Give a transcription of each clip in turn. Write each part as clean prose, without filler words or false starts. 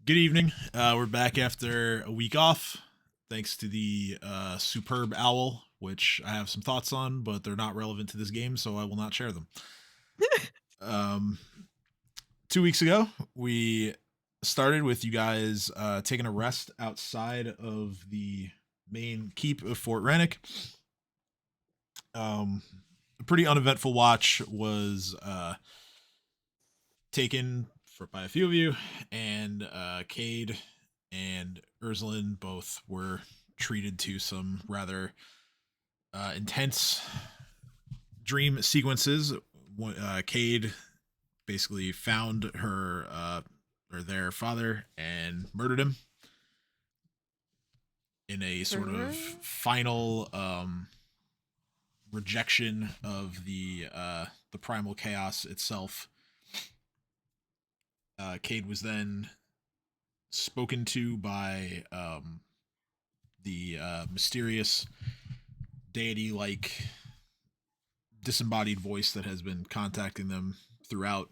Good evening. We're back after a week off, thanks to the superb owl, which I have some thoughts on, but they're not relevant to this game, so I will not share them. Um, 2 weeks ago, we started with you guys taking a rest outside of the main keep of Fort Rennick. A pretty uneventful watch was taken by a few of you, and Cade and Ursuline both were treated to some rather intense dream sequences. Cade basically found her or their father and murdered him in a sort of final rejection of the primal chaos itself. Cade was then spoken to by the mysterious deity-like disembodied voice that has been contacting them throughout,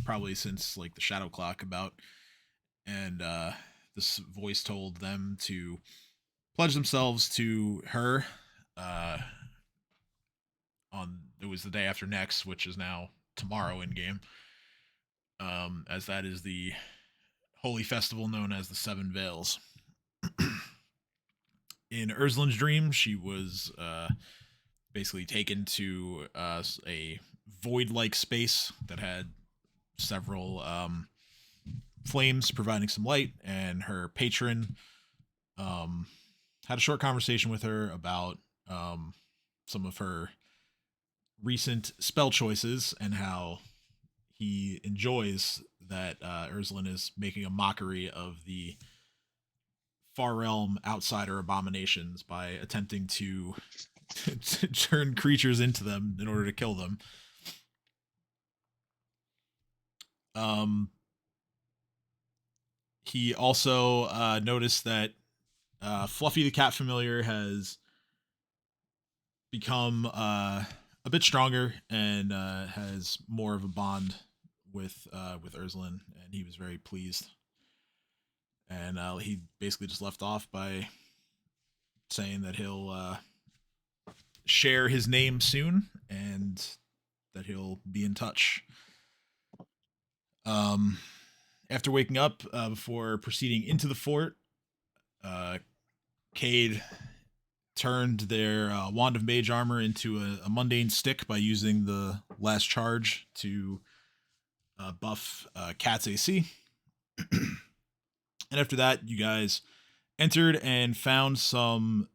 probably since like the Shadow Clock about. And this voice told them to pledge themselves to her. It was the day after next, which is now tomorrow in game. As that is the holy festival known as the Seven Veils. In Ursuline's dream, she was basically taken to a void-like space that had several flames providing some light, and her patron had a short conversation with her about some of her recent spell choices and how he enjoys that Ursuline is making a mockery of the far realm outsider abominations by attempting to turn creatures into them in order to kill them. He also noticed that Fluffy the cat familiar has become a bit stronger and has more of a bond with Ursuline, and he was very pleased. And he basically just left off by saying that he'll share his name soon and that he'll be in touch. After waking up, before proceeding into the fort, Cade turned their wand of mage armor into a mundane stick by using the last charge to buff Cat's AC. And after that, you guys entered and found some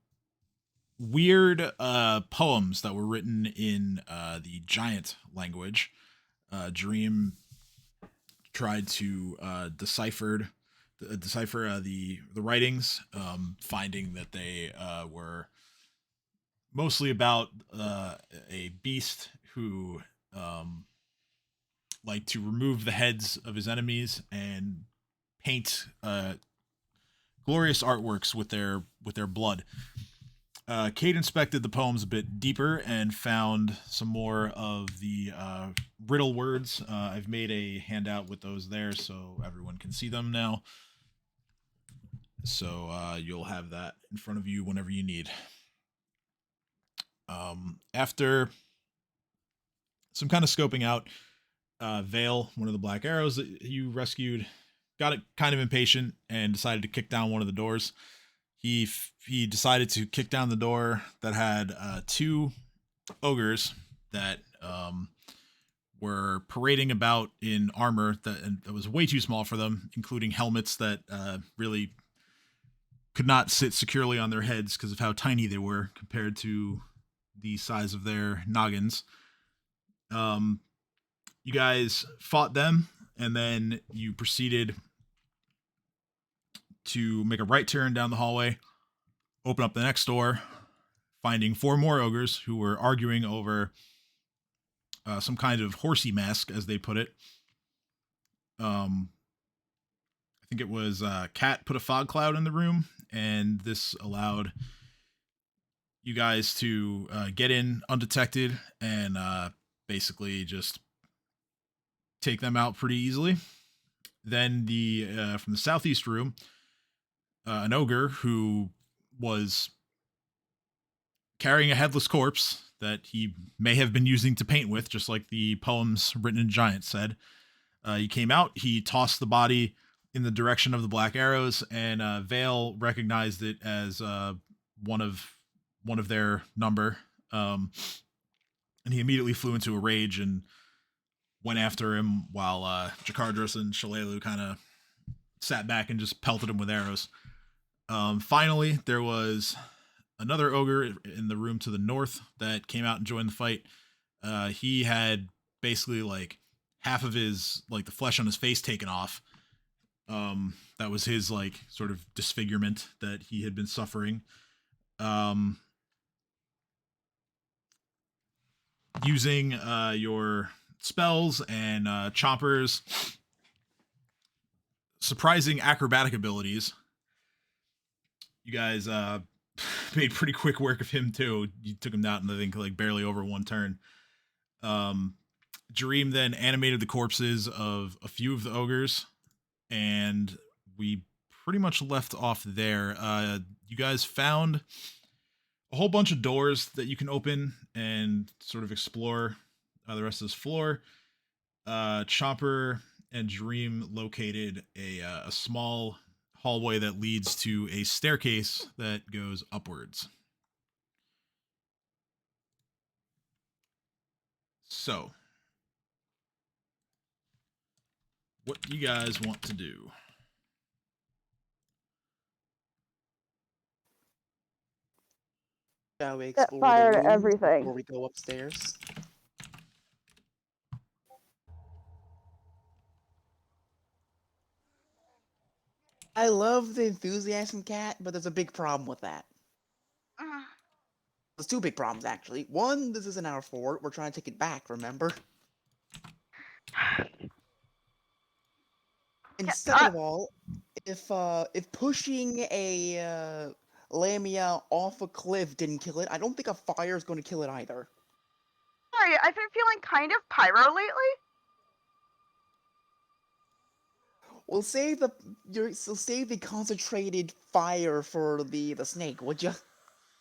weird poems that were written in the giant language. Dream tried to decipher the writings, finding that they were mostly about a beast who liked to remove the heads of his enemies and paint glorious artworks with their blood. Cade inspected the poems a bit deeper and found some more of the riddle words. I've made a handout with those there so everyone can see them now. So you'll have that in front of you whenever you need. After some kind of scoping out, Vale, one of the Black Arrows that you rescued, got it kind of impatient and decided to kick down one of the doors. He decided to kick down the door that had two ogres that were parading about in armor that was way too small for them, including helmets that really could not sit securely on their heads because of how tiny they were compared to the size of their noggins. You guys fought them, and then you proceeded to make a right turn down the hallway, open up the next door, finding four more ogres who were arguing over some kind of horsey mask, as they put it. I think it was Cat put a fog cloud in the room, and this allowed you guys to get in undetected and basically just take them out pretty easily. Then from the southeast room, an ogre who was carrying a headless corpse that he may have been using to paint with, just like the poems written in Giant said. He came out, he tossed the body in the direction of the black arrows, and Vale recognized it as one of their number. And he immediately flew into a rage and went after him while Jakardros and Shalelu kind of sat back and just pelted him with arrows. Finally, there was another ogre in the room to the north that came out and joined the fight. He had basically like half of his, like, the flesh on his face taken off. That was his, like, sort of disfigurement that he had been suffering. Using your spells and Chomper's surprising acrobatic abilities, you guys made pretty quick work of him too. You took him out in, I think, like barely over one turn. Jareem then animated the corpses of a few of the ogres, and we pretty much left off there. You guys found a whole bunch of doors that you can open and sort of explore the rest of this floor. Chomper and Jareem located a small hallway that leads to a staircase that goes upwards. So, what do you guys want to do? Shall we Set explore fire the to rooms everything. before we go upstairs? I love the enthusiasm, Cat, but there's a big problem with that. There's two big problems, actually. One, this is an hour forward. We're trying to take it back, remember? And second of all, if pushing a Lamia off a cliff didn't kill it, I don't think a fire is going to kill it either. Sorry, I've been feeling kind of pyro lately. We'll save the concentrated fire for the snake, would you?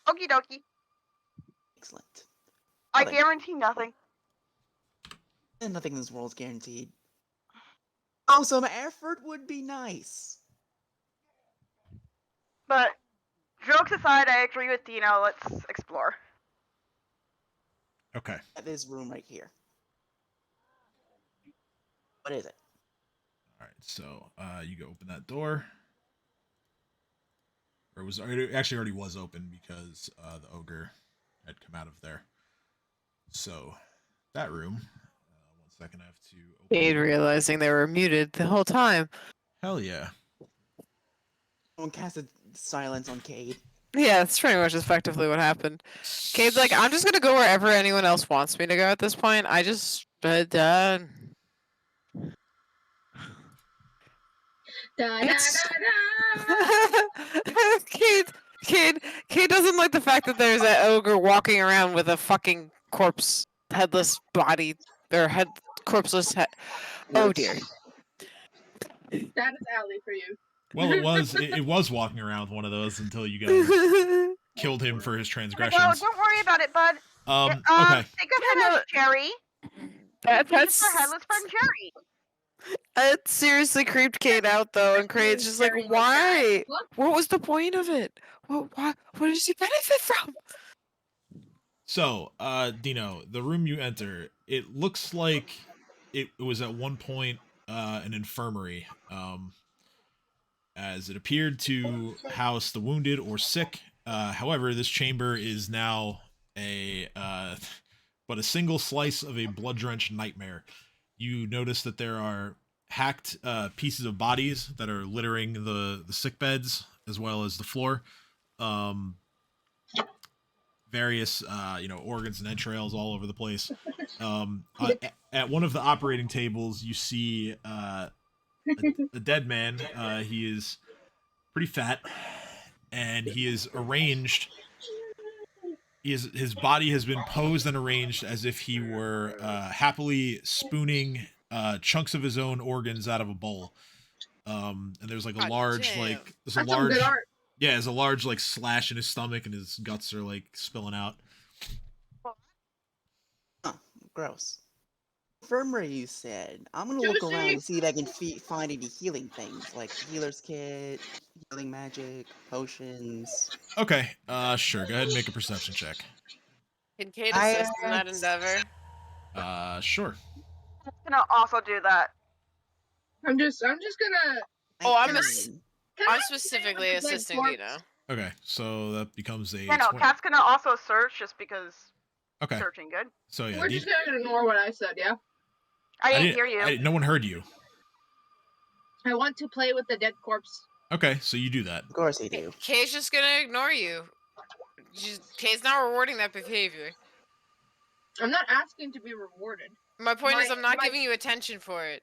Okie dokie. Excellent. I Nothing. guarantee nothing. And nothing in this world is guaranteed. Oh, some effort would be nice. But jokes aside, I agree with Dino. Let's explore. Okay. This room right here. What is it? All right. So, you go open that door. Or it actually already was open because the ogre had come out of there. So, that room. 1 second, I have to open Cade realizing they were muted the whole time. Hell yeah. Someone casted silence on Cade. Yeah, that's pretty much effectively what happened. Cade's like, I'm just gonna go wherever anyone else wants me to go at this point. I just Da, da, da, Cade doesn't like the fact that there's an ogre walking around with a fucking corpse, headless body, or corpseless head. Oh dear. That is Allie for you. Well, it was walking around with one of those until you guys killed him for his transgressions. Well, don't worry about it, bud. Okay. Think of him as Jerry. That's our headless friend Jerry. It seriously creeped Cade out though, and Craig's just like, why? What was the point of it? What did she benefit from? So, Dino, the room you enter, it looks like it was at one point an infirmary, as it appeared to house the wounded or sick. However, this chamber is now but a single slice of a blood-drenched nightmare. You notice that there are hacked pieces of bodies that are littering the sick beds as well as the floor. Various organs and entrails all over the place. At one of the operating tables, you see a dead man. He is pretty fat, and he is arranged. His body has been posed and arranged as if he were happily spooning chunks of his own organs out of a bowl. And there's like a God large damn. like there's That's a some large good art. yeah, there's a large like slash in his stomach and his guts are like spilling out. Huh, gross. Infirmary, you said. I'm gonna look around Juicy. and see if I can find any healing things, like healer's kit, healing magic, potions. Okay, sure. Go ahead and make a perception check. Can Kate assist in that Guidance. endeavor? Sure. Gonna also do that. I'm just gonna. Oh, I'm 19. Can I'm I specifically stay with the dead assisting corpse? Dino. Okay, so that becomes a Yeah, no, 20. Cat's gonna also search just because Okay, searching good. so yeah, We're just gonna ignore what I said, yeah? I didn't hear you. no one heard you. I want to play with the dead corpse. Okay, so you do that. Of course they do. Kay's just gonna ignore you. Kay's not rewarding that behavior. I'm not asking to be rewarded. My point is, My- I'm not my- giving you attention for it.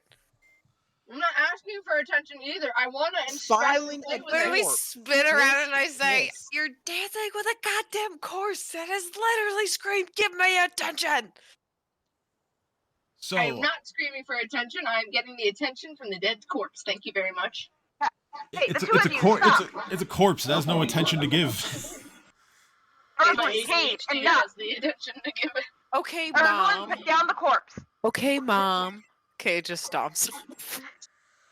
I'm not asking for attention either. I want to inspect Filing and play a with Literally it. corpse. spin around and I say, Yes. "You're dancing with a goddamn corpse that has literally screamed, 'Give me attention!'" So I am not screaming for attention. I am getting the attention from the dead corpse. Thank you very much. Hey, the it's two of you, stop. it's a corpse. It has no attention to give. And my Earthling, Kate, ADHD enough. has the attention to give it. Okay, Earthling, mom. put down the corpse. Okay, mom. Kay just stomps.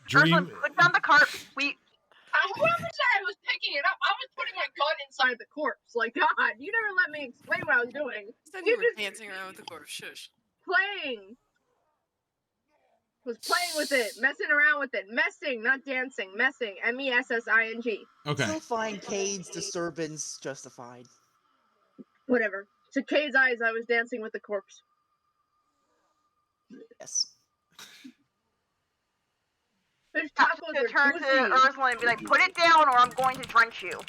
Dream. Earthling, put down the corpse. Whoever said I was picking it up, I was putting my gun inside the corpse. Like, God, you never let me explain what I was doing. Said You you were just- dancing around with the corpse. Shush. Playing. Was playing with it, messing around with it. Messing, not dancing. Messing. MESSING. Okay. Still find Cade's disturbance justified. Whatever. To Kay's eyes, I was dancing with the corpse. Yes. Fish Cat's tacos gonna are turn to juicy. Ursula and be like, put it down or I'm going to drench you.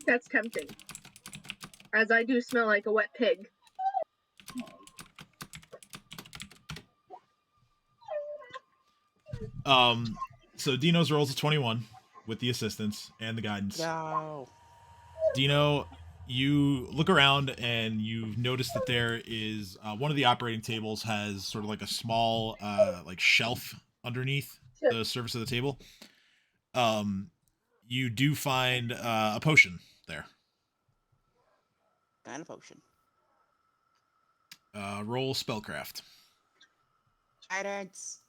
That's tempting. As I do smell like a wet pig. So Dino's rolls a 21 with the assistance and the guidance. No. Dino, you look around and you notice that there is one of the operating tables has sort of like a small like shelf underneath the surface of the table. You do find a potion there. Kind of potion. Roll spellcraft. Guidance.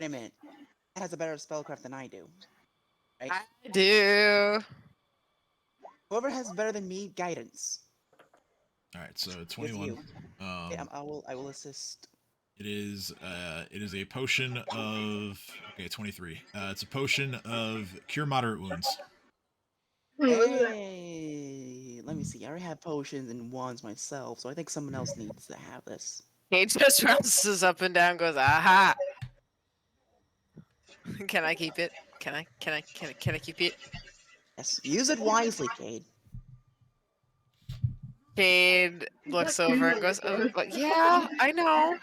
Wait a minute. It has a better spellcraft than I do. Right? I do. Whoever has better than me, guidance. All right, so With 21. you. Yeah, I will assist. It is a potion of 23. It's a potion of cure moderate wounds. Hey, let me see. I already have potions and wands myself, so I think someone else needs to have this. Kay just bounces up and down, goes, "Aha!" Can I keep it? Can I keep it? Yes, use it wisely, Cade. Cade looks over and goes, "Oh, but yeah, I know."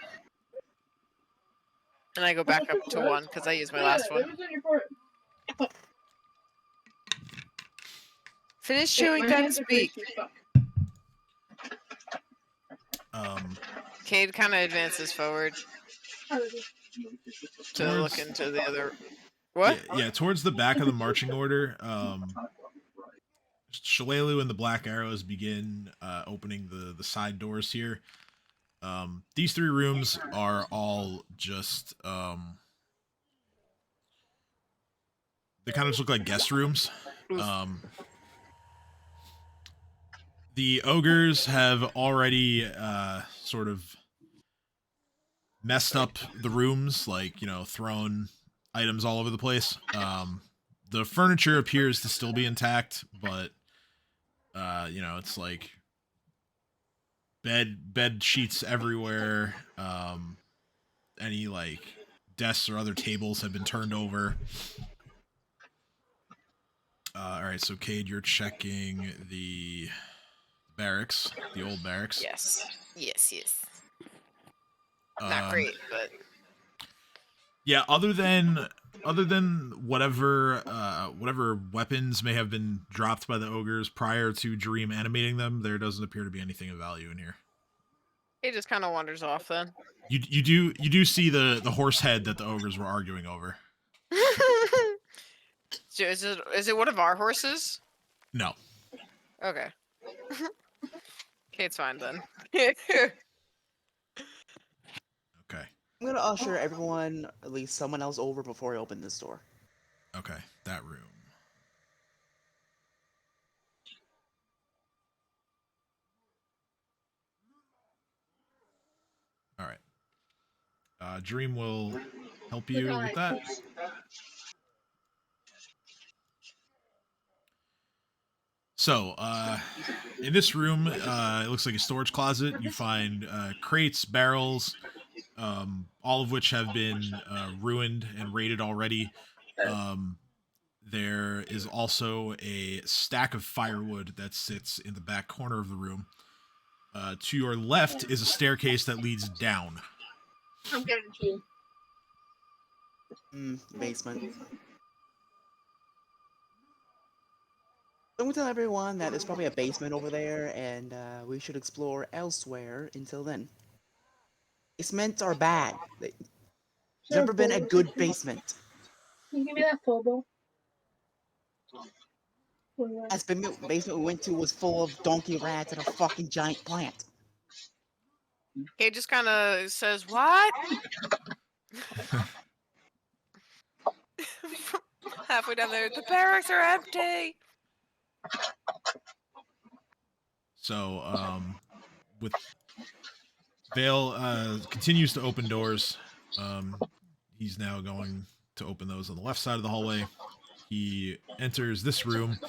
And I go back up to 1 because I used my last one. Finish chewing, then speak. Cade kind of advances forward to look into the other. What? Yeah, towards the back of the marching order, Shalelu and the Black Arrows begin opening the side doors here. These 3 rooms are all just they kind of just look like guest rooms. The ogres have already sort of messed up the rooms, like, thrown items all over the place. The furniture appears to still be intact, but it's like bed sheets everywhere. Any like desks or other tables have been turned over. All right, so Cade, you're checking the barracks, the old barracks. Yes. Not great, but Yeah, other than whatever weapons may have been dropped by the ogres prior to Dream animating them, there doesn't appear to be anything of value in here. He just kind of wanders off then. You do see the horse head that the ogres were arguing over. So is it one of our horses? No. Okay. Okay, it's fine then. Okay. I'm gonna usher everyone, at least someone else, over before I open this door. Okay. That room. All right. Dream will help you with that. So, in this room, it looks like a storage closet. You find crates, barrels, all of which have been ruined and raided already. There is also a stack of firewood that sits in the back corner of the room. To your left is a staircase that leads down. I'm getting you. Basement. Don't tell everyone that there's probably a basement over there, and we should explore elsewhere until then. Basements are bad. There's never been a good basement. Can you give me that photo? Last basement we went to was full of donkey rats and a fucking giant plant. He just kind of says, "What?" Halfway down there, the barracks are empty. So, with Vale continues to open doors. He's now going to open those on the left side of the hallway. He enters this room,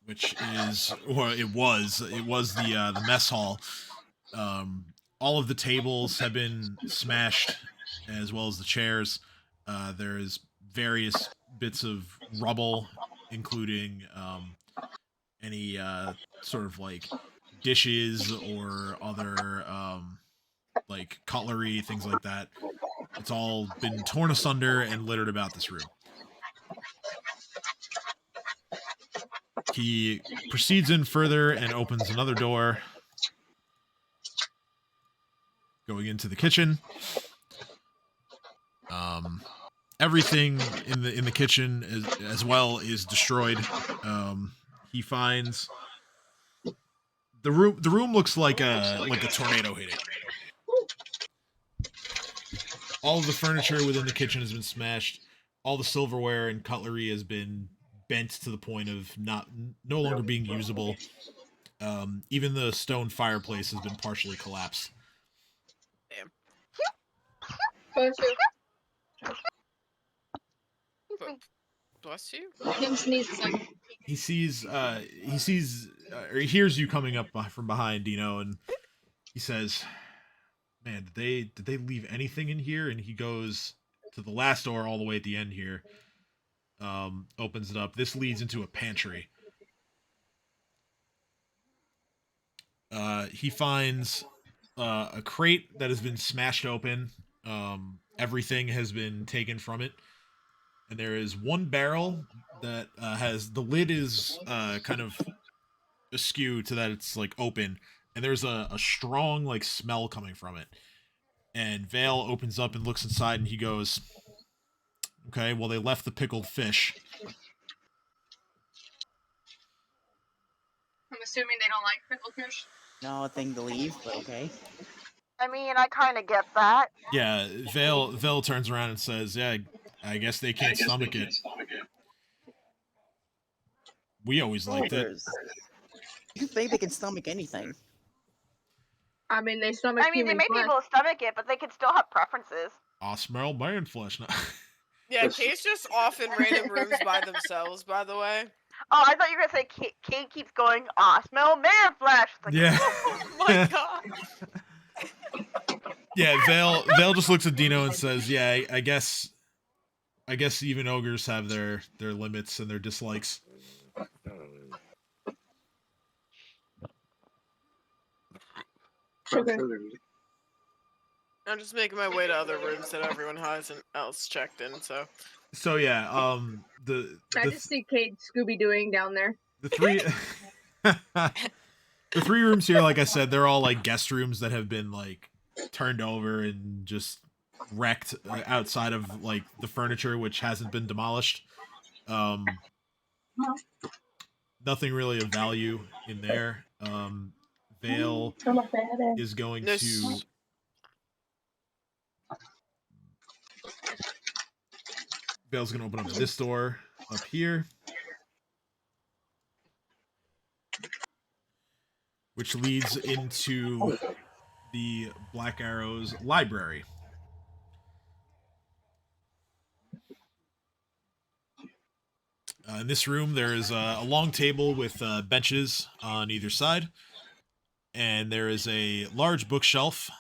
which is, or it was the mess hall. All of the tables have been smashed, as well as the chairs. There's various bits of rubble, including any sort of like dishes or other like cutlery, things like that. It's all been torn asunder and littered about this room. He proceeds in further and opens another door, going into the kitchen. Everything in the kitchen as well is destroyed. He finds the room looks like a tornado hit it. All of the furniture within the kitchen has been smashed. All the silverware and cutlery has been bent to the point of no longer being usable. Even the stone fireplace has been partially collapsed. Damn. Bless you. He sees or he hears you coming up from behind, Dino, and he says, "Man, did they leave anything in here?" And he goes to the last door all the way at the end here. Opens it up. This leads into a pantry. He finds a crate that has been smashed open. Everything has been taken from it. And there is one barrel that has the lid is kind of askew to that it's like open, and there's a strong like smell coming from it. And Vale opens up and looks inside, and he goes, "Okay, well they left the pickled fish." I'm assuming they don't like pickled fish. Not a thing to leave, but okay. I mean, I kind of get that. Yeah, Vale turns around and says, "Yeah, I guess they can't stomach it. We always liked it." Ogres. You think they can stomach anything? I mean, they stomach I mean, they human may be flesh. able to stomach it, but they could still have preferences. I smell man flesh now. Yeah, Kate's just off in random rooms by themselves, by the way. Oh, I thought you were gonna say Kate keeps going, "Aw, smell man flesh." It's like, Yeah. Oh my god. Yeah, Vale just looks at Dino and says, "Yeah, I guess even ogres have their limits and their dislikes." Okay. I'm just making my way to other rooms that everyone else checked in, so. So yeah, I just see Kate Scooby-Dooing down there. the three The 3 rooms here, like I said, they're all like guest rooms that have been like turned over and just wrecked outside of like the furniture, which hasn't been demolished. Nothing really of value in there. Vale is going to This- Vale's gonna open up this door up here, which leads into the Black Arrow's library. In this room, there is a long table with benches on either side, and there is a large bookshelf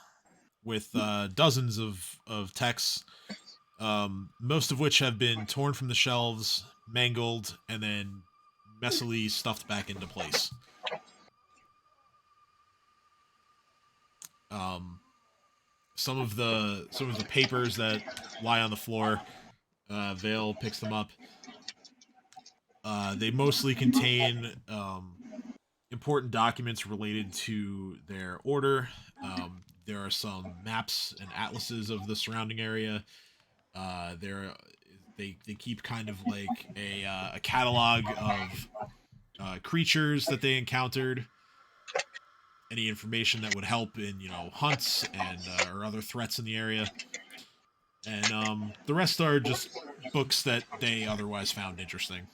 with dozens of texts, most of which have been torn from the shelves, mangled, and then messily stuffed back into place. Some of the papers that lie on the floor, Vale picks them up. They mostly contain important documents related to their order. There are some maps and atlases of the surrounding area. They keep kind of like a catalog of creatures that they encountered, any information that would help in hunts and or other threats in the area, and the rest are just books that they otherwise found interesting.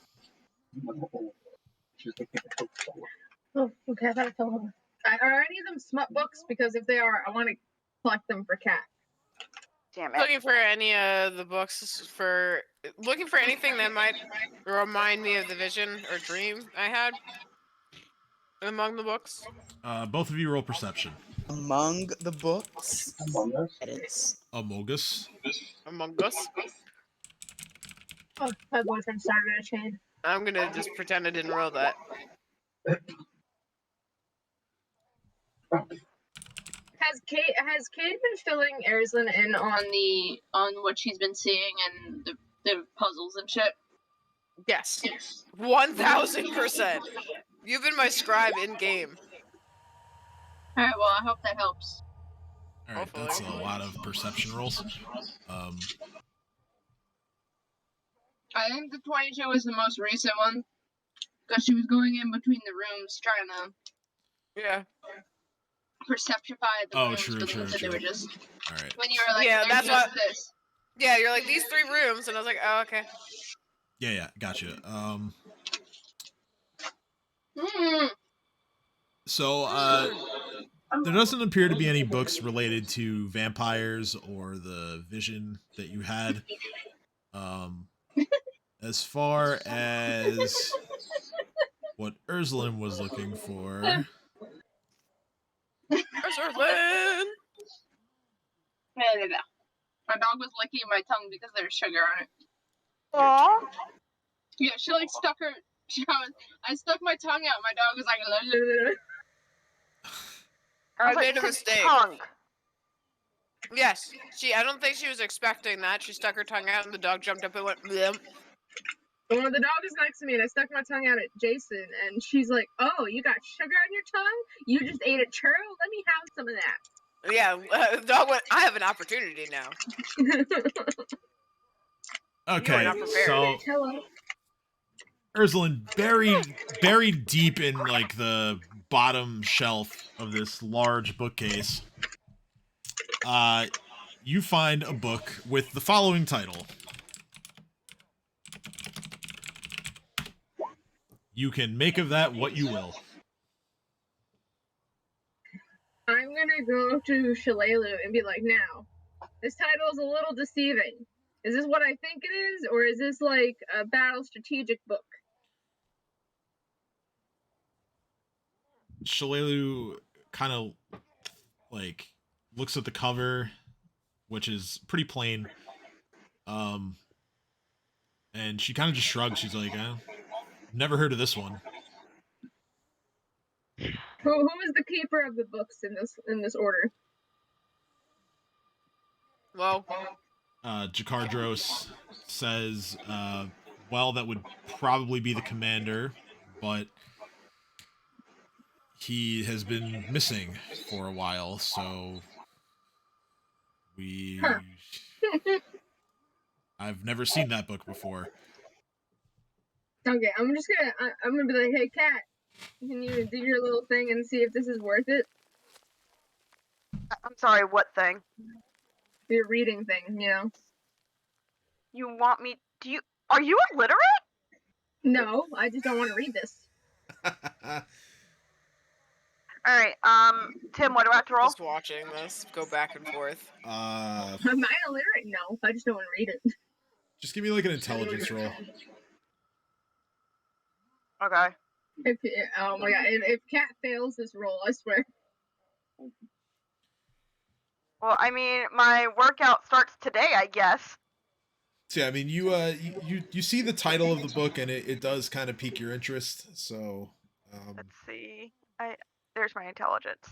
Oh, okay. I thought I told him. Are any of them smut books? Because if they are, I want to collect them for Cat. Damn it. Looking for any of the books looking for anything that might remind me of the vision or dream I had among the books. Both of you roll perception. Among the books, edits. Amogus. Among us. Oh, my boyfriend started a chain. I'm gonna just pretend I didn't roll that. Has Kate been filling Erzlin in on what she's been seeing and the puzzles and shit? Yes. 1000%. You've been my scribe in game. All right. Well, I hope that helps. All right, that's a lot of perception rolls. I think the 22 was the most recent one because she was going in between the rooms trying to Yeah. perceptify the rooms True, for true, them, so they true. were just All right. when you were like, Yeah, "They're that's just what- this." Yeah, you're like, these 3 rooms, and I was like, oh, okay. Yeah, gotcha. Mm. So there doesn't appear to be any books related to vampires or the vision that you had. As far as what Urslan was looking for, Urslan! Yeah. My dog was licking my tongue because there's sugar on it. Aw. Yeah, she like stuck her. I stuck my tongue out. My dog was like, I was made a "Sit mistake. tongue." Yes. I don't think she was expecting that. She stuck her tongue out and the dog jumped up and went, bleh. Well, the dog is next to me, and I stuck my tongue out at Jason, and she's like, "Oh, you got sugar on your tongue? You just ate a churro? Let me have some of that." Yeah, the dog went, I have an opportunity now. okay, not prepared. so Hello. Urslan, buried deep in like the bottom shelf of this large bookcase, you find a book with the following title. You can make of that what you will. I'm gonna go to Shalelu and be like, "Now, this title is a little deceiving. Is this what I think it is, or is this like a battle strategic book?" Shalelu kind of like looks at the cover, which is pretty plain, and she kind of just shrugs. She's like, never heard of this one. Who is the keeper of the books in this order? Well, Jakardros says, well, that would probably be the commander, but he has been missing for a while, so Huh. I've never seen that book before. Okay, I'm gonna be like, hey, cat, can you do your little thing and see if this is worth it? I'm sorry, what thing? Your reading thing, you know? You want me? Are you illiterate? No, I just don't want to read this. All right. Tim, what do I have to roll? Just watching this go back and forth. Am I illiterate? No, I just don't want to read it. Just give me like an intelligence roll. Okay. Oh my god, if cat fails this roll, I swear. Well, I mean, my workout starts today, I guess. So yeah, I mean, you see the title of the book, and it does kind of pique your interest. So, Let's see. There's my intelligence.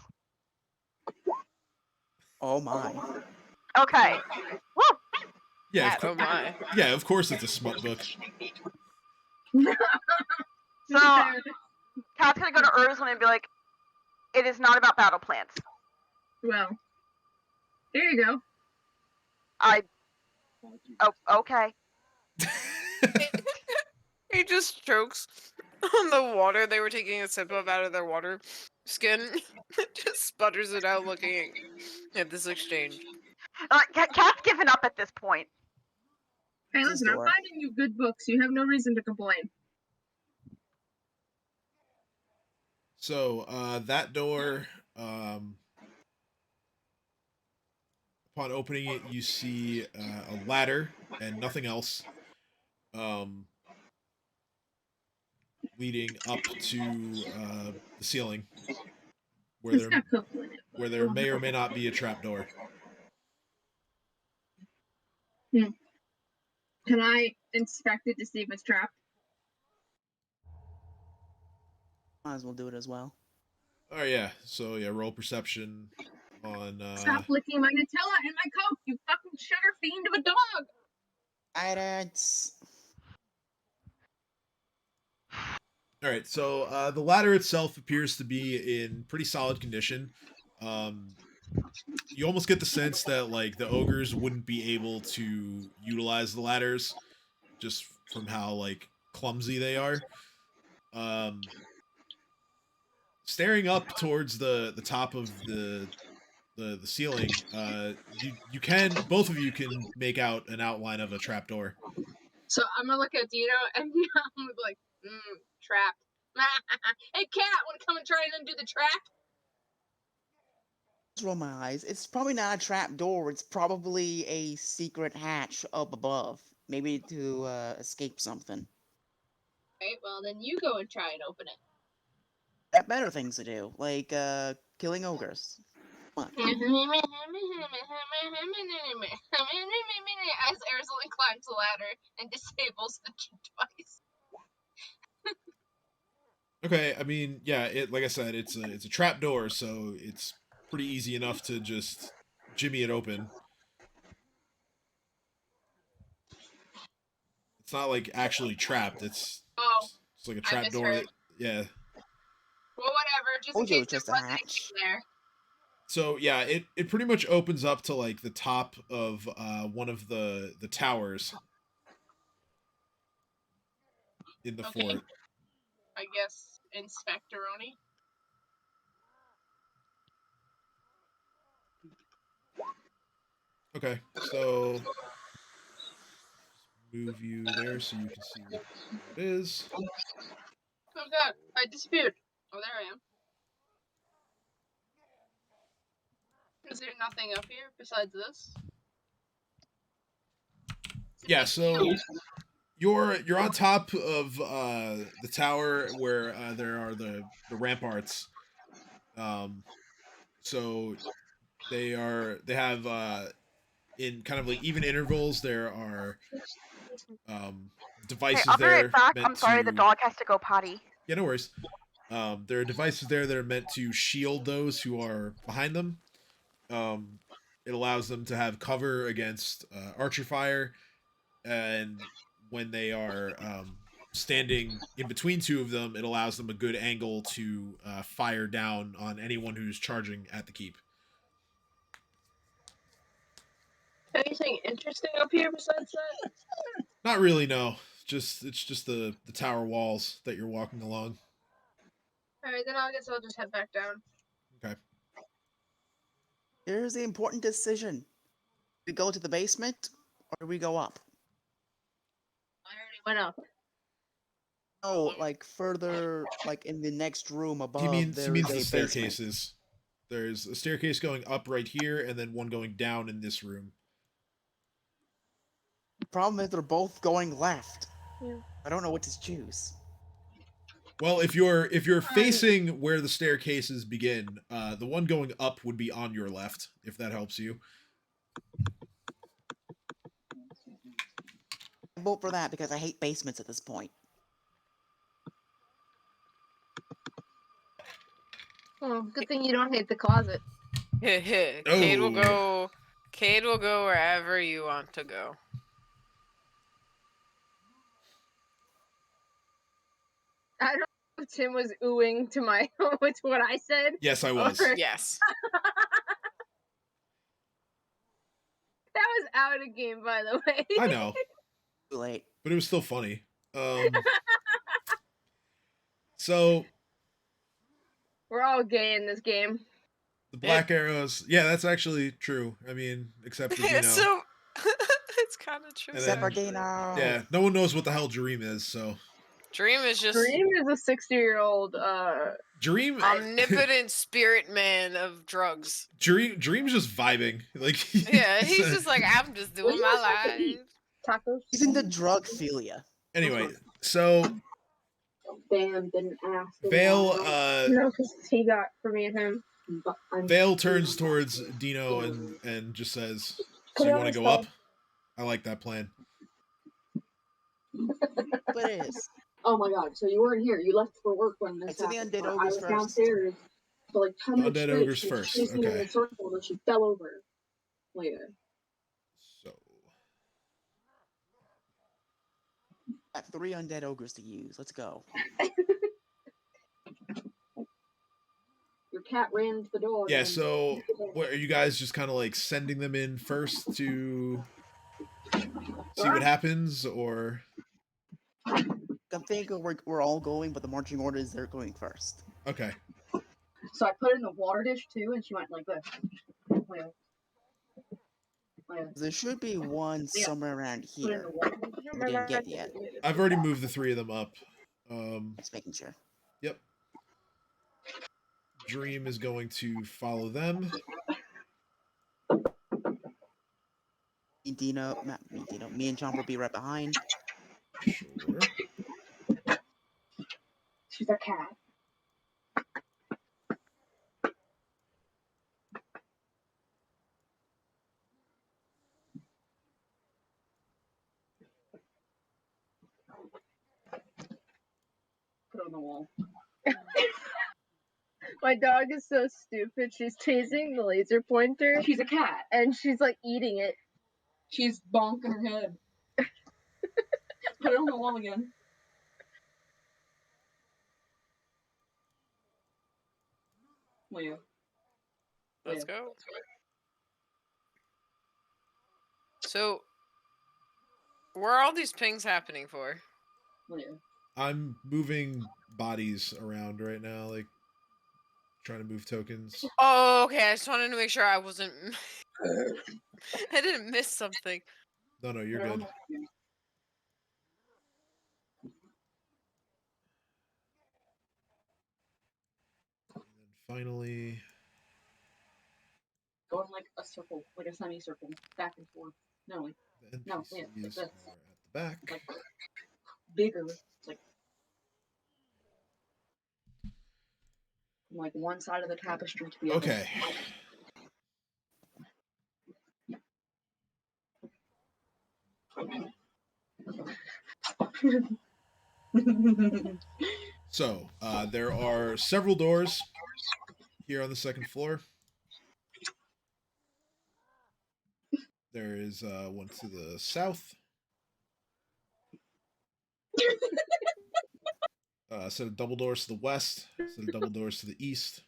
Oh my. Okay. Woo! yeah, Oh my. yeah, of course it's a smut book. So, Cat's gonna go to Ursula and be like, "It is not about battle plans." Well, here you go. Oh, okay. He just chokes on the water they were taking a sip of out of their water skin. Just sputters it out looking at this exchange. Cat's given up at this point. Hey, This listen, I'm door. finding you good books. You have no reason to complain. So that door, upon opening it, you see a ladder and nothing else, leading up to the ceiling, where It's there got cocoa in it. where there may or may not be a trapdoor. Can I inspect it to see if it's trapped? Might as well do it as well. Oh yeah, so yeah, roll perception on. Stop licking my Nutella and my Coke, you fucking sugar fiend of a dog! Guidance. All right, so the ladder itself appears to be in pretty solid condition. You almost get the sense that like the ogres wouldn't be able to utilize the ladders just from how like clumsy they are. Staring up towards the top of the ceiling, you can, both of you can make out an outline of a trapdoor. So I'm gonna look at Dino and I'm gonna be like, trapped. Hey cat, wanna come and try and undo the trap? Just roll my eyes. It's probably not a trap door. It's probably a secret hatch up above. Maybe to escape something. Right, well then you go and try and open it. Got better things to do, like killing ogres. Come on. As Ursula climbs the ladder and disables the device. Okay, I mean, yeah, it, like I said, it's a trap door, so it's pretty easy enough to just jimmy it open. It's not like actually trapped. It's like a trap door. Yeah. Well, whatever. Just in Told you it case was just there a was hatch. anything there. So yeah, it pretty much opens up to like the top of one of the towers in the Okay. fort. I guess Inspectoroni. Okay, so move you there so you can see what it is. Oh god, I disappeared. Oh, there I am. Is there nothing up here besides this? Yeah, so you're on top of the tower where there are the ramparts. So they have in kind of like even intervals there are Okay, devices I'll be there right back. meant I'm sorry, the to, dog has to go potty. yeah, no worries. There are devices there that are meant to shield those who are behind them. It allows them to have cover against archer fire, and when they are standing in between two of them, it allows them a good angle to fire down on anyone who's charging at the keep. Anything interesting up here besides that? Not really, no. It's just the tower walls that you're walking along. Alright, then I guess I'll just head back down. Okay. Here's the important decision. We go to the basement, or do we go up? I already went up. Oh, like further, like in the next room above. He means there's the a basement. staircases. There's a staircase going up right here, and then one going down in this room. The problem is they're both going left. Yeah. I don't know what to choose. Well, if you're facing where the staircases begin, the one going up would be on your left, if that helps you. I vote for that because I hate basements at this point. Oh, good thing you don't hate the closet. Cade will go. Cade will go wherever you want to go. I don't know if Tim was oohing to my to what I said. Yes, I was. Or- Yes. That was out of game, by the way. I know, Too late. but it was still funny. So We're all gay in this game. the black arrows, yeah, that's actually true. I mean, except for Dino. It's so. It's kind of true. And Except for then- Dino. Yeah, no one knows what the hell Dream is, so Dream is just Dream is a 60-year-old. Dream omnipotent spirit man of drugs. Dream's just vibing. Like Yeah, he's just like, I'm just What doing do you my guys have to life. eat? Tacos. He's into drug philia. Anyway, so Bam didn't ask. Vale No, because he got for me and him. Vale turns towards Dino and just says, "So you want to go up?" I like that plan. But it is. Oh my god! So you weren't here. You left for work when this It's the happened. undead I ogres was first. downstairs for like 10 minutes Undead straight. ogres She was first, chasing me in okay. a circle, and she fell over. Later. So Got 3 undead ogres to use. Let's go. Your cat ran into the dog. yeah, and- so what are you guys just kind of like sending them in first to see what happens, or I think we're all going, but the marching order is they're going first. okay? So I put it in the water dish too, and she went like this. Like, There should be one Yeah. somewhere around put it in here. the water dish. We didn't get yet. I've already moved the 3 of them up. Just making sure. Yep. Dream is going to follow them. Me and Chomp will be right behind. Sure. She's a cat. Put it on the wall. My dog is so stupid. She's chasing the laser pointer, She's a cat. and she's like eating it. She's bonking her head. Put it on the wall again. Leah. Let's go. So, where are all these pings happening for? Leah. I'm moving bodies around right now, like trying to move tokens. Oh, okay. I just wanted to make sure I wasn't. I didn't miss something. No, you're good. And then finally, Go in like a circle, like a semicircle, back and forth. No, like the No, NPCs yeah, like this. are at the back. like bigger, like from, like one side of the tapestry to the other. Okay. So, there are several doors here on the second floor. There is one to the south. set of double doors to the west, set of double doors to the east,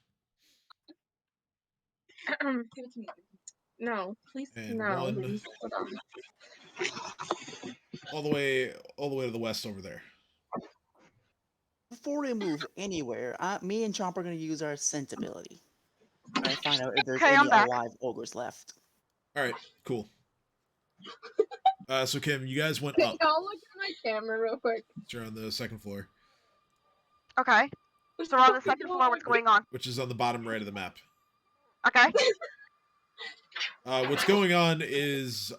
No, please, and no. one Please. Hold on. all the way to the west over there. Before we move anywhere, me and Chomp are going to use our sensibility. Try to find out if there's Okay, any I'm back. alive ogres left. All right, cool. So Kim, you guys went Can up. y'all look at my camera real quick? You're on the second floor, Okay. So we're on the second floor. What's going on? which is on the bottom right of the map. Okay. What's going on is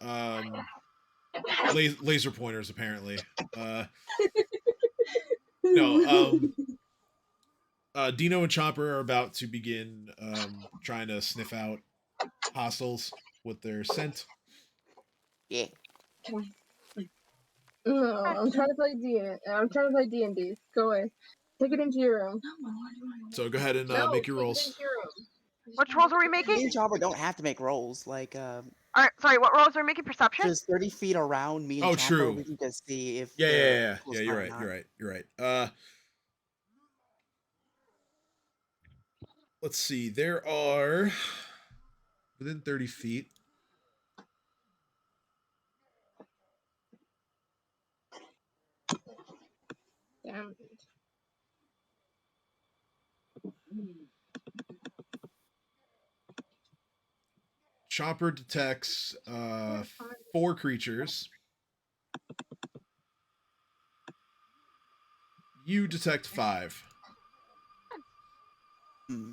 laser pointers, apparently. No, Dino and Chopper are about to begin trying to sniff out hostiles with their scent. Yeah. No, I'm trying to play D&D. Go away. Take it into your room. So go ahead and No, make your take it rolls. into your room. Which rolls are we Me making? and Chopper don't have to make rolls. Like, Alright, sorry, what rolls are we making? Perception? just 30 feet around me and Oh, Chopper, true. we can just see if Yeah, they're yeah. close You're by or right. not. You're right. Let's see. There are within 30 feet. Damn. Chopper detects 4 creatures. You detect 5.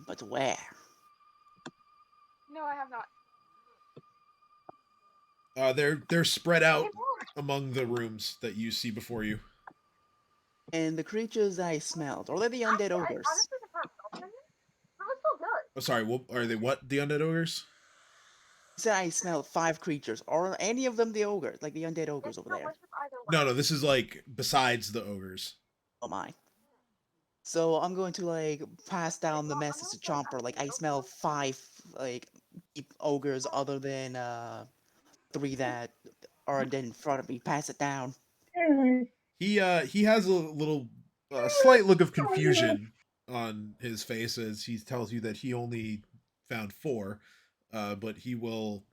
But where? No, I have not. They're spread out among the rooms that you see before you. And the creatures I smelled, are they the undead ogres? Honestly, the first option, that was still good. Oh, sorry. What are they? What, the undead ogres? You said I smelled 5 creatures. Are any of them the ogres? Like the undead ogres over there? No. This is like besides the ogres. Oh my. So I'm going to like pass down the message to Chomper. Like I smell 5 like ogres other than 3 that are dead in front of me. Pass it down. He has a little slight look of confusion on his face as he tells you that he only found 4, but he will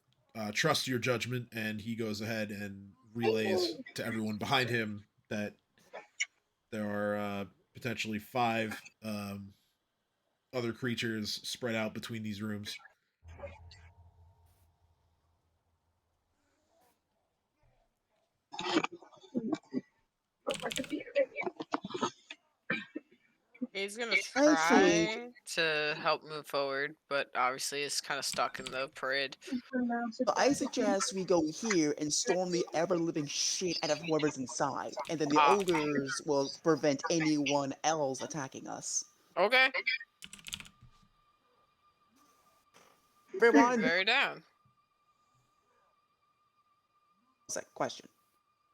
trust your judgment, and he goes ahead and relays to everyone behind him that there are potentially 5 other creatures spread out between these rooms. He's gonna I try to help move forward, but obviously is kind of stuck in the parade. So I suggest we go here and storm the ever-living shit out of whoever's inside, and then the Ah. ogres will prevent anyone else attacking us. Okay, Everyone, very down. what's that question?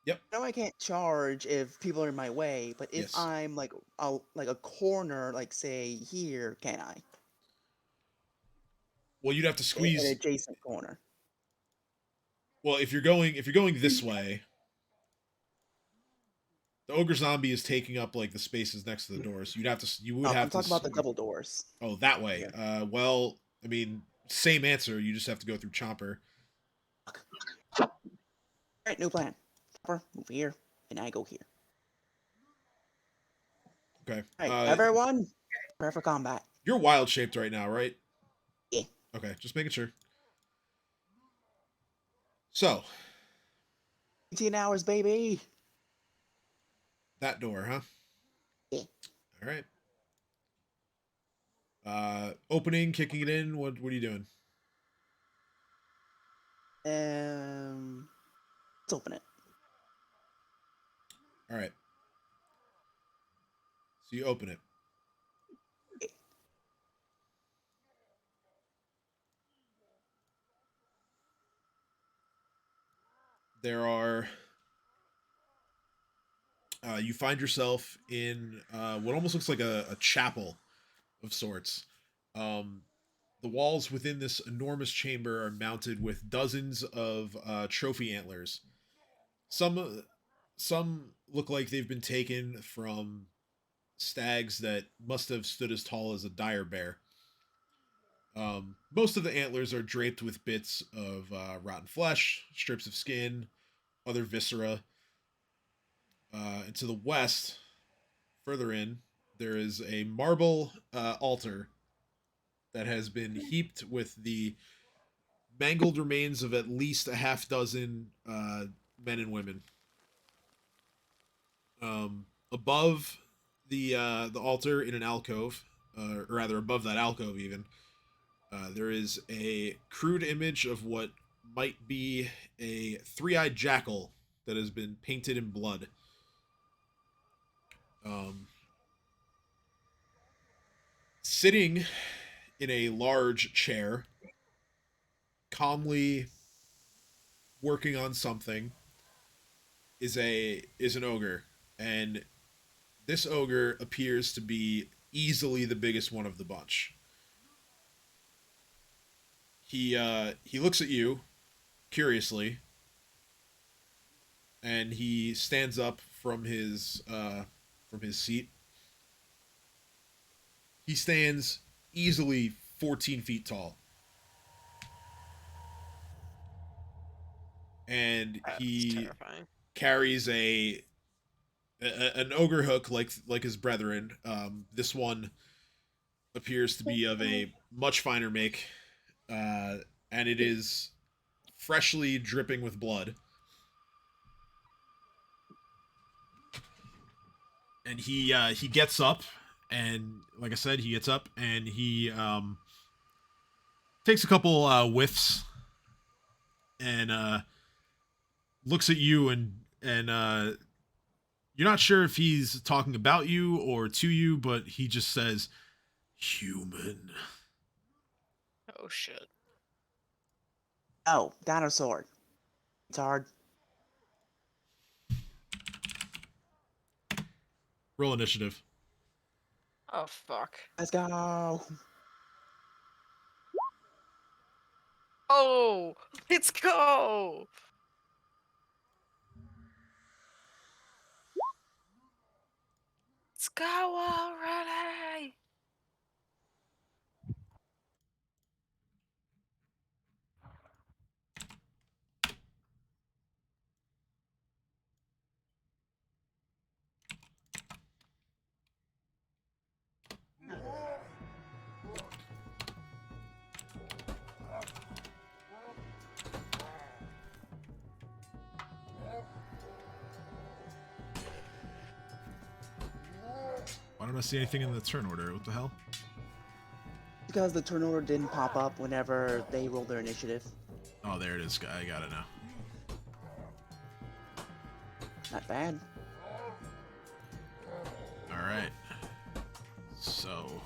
Yep. I know I can't charge if people are in my way, but if Yes. I'm like a corner, like say here, can I? Well, you'd have to An squeeze. adjacent corner. Well, if you're going this way, the ogre zombie is taking up like the spaces next to the doors. You would I'm have to. talking about the double doors. Oh, that way. Well, I mean, same answer. You just have to go through Chomper. Alright, new plan. Chopper, move here, and I go here. Okay. Alright, everyone, prepare for combat. You're wild shaped right now, right? Yeah. Okay, just making sure. So, 18 hours, baby. that door, huh? Yeah. All right. Opening, kicking it in. What are you doing? Let's open it. All right. So you open it. There are. You find yourself in what almost looks like a chapel of sorts. The walls within this enormous chamber are mounted with dozens of trophy antlers. Some look like they've been taken from stags that must have stood as tall as a dire bear. Most of the antlers are draped with bits of rotten flesh, strips of skin, other viscera. And to the west, further in, there is a marble altar that has been heaped with the mangled remains of at least a half dozen men and women. Above the altar, in an alcove, or rather above that alcove even, there is a crude image of what might be a three-eyed jackal that has been painted in blood. Sitting in a large chair, calmly working on something, is an ogre, and this ogre appears to be easily the biggest one of the bunch. He looks at you curiously, and he stands up from his seat. He stands easily 14 feet tall. And he carries an ogre hook like his brethren. This one appears to be of a much finer make, and it is freshly dripping with blood. And he gets up, and like I said, he gets up and he takes a couple whiffs and looks at you, and you're not sure if he's talking about you or to you, but he just says, "Human." Oh shit. Oh, dinosaur. It's hard. Roll initiative. Oh fuck. Let's go. Oh, let's go. Let's go already. Why don't I see anything in the turn order? What the hell? Because the turn order didn't pop up whenever they rolled their initiative. Oh, there it is. I got it now. Not bad. All right. So,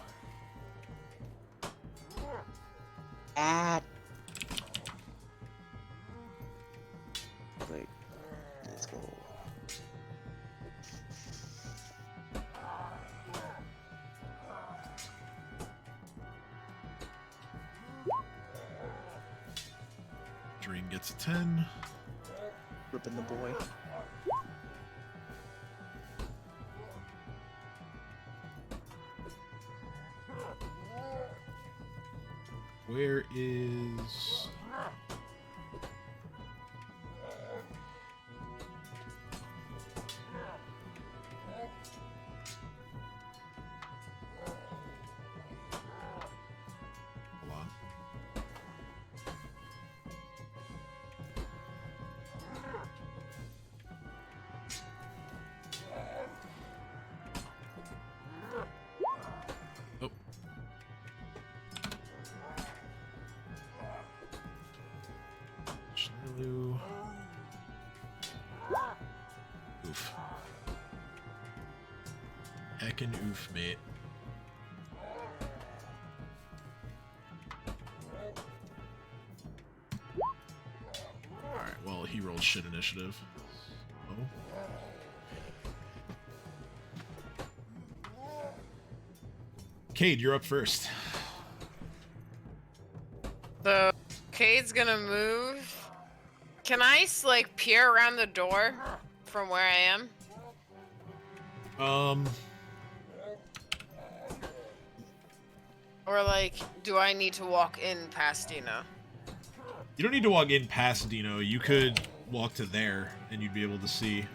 Wait. Let's go. Dream gets a 10. Ripping the boy. Where is... Hold on. Oh. Shadaloo. Oof. Heckin' oof, mate. Alright, well, he rolled shit initiative. Oh. Cade, you're up first. So, Cade's gonna move. Can I, like, peer around the door from where I am? Or like, do I need to walk in past Dino? You don't need to walk in past Dino. You could walk to there, and you'd be able to see.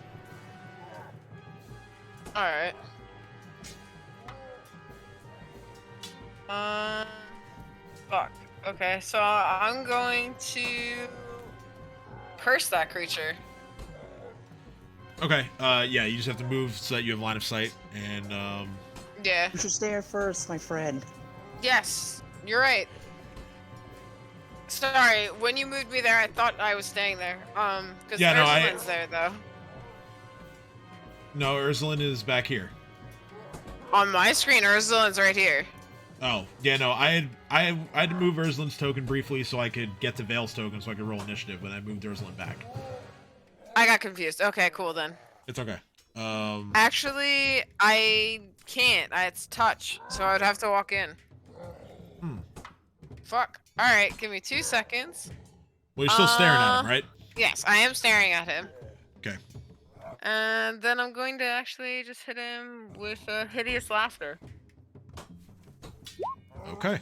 Alright. Fuck. Okay, so I'm going to curse that creature. Okay, yeah, you just have to move so that you have line of sight, and, Yeah. You should stay there first, my friend. Yes, you're right. Sorry, when you moved me there, I thought I was staying there. Because Yeah, no, Ursulin's there, though. No, Ursulin is back here. On my screen, Ursulin's right here. Oh, yeah, no, I had to move Ursulin's token briefly so I could get to Vale's token so I could roll initiative, but I moved Ursulin back. I got confused. Okay, cool then. It's okay. Actually, I can't. It's touch, so I would have to walk in. Fuck. Alright, give me 2 seconds. Well, you're still staring at him, right? Yes, I am staring at him. Okay. And then I'm going to actually just hit him with a hideous laughter. Okay.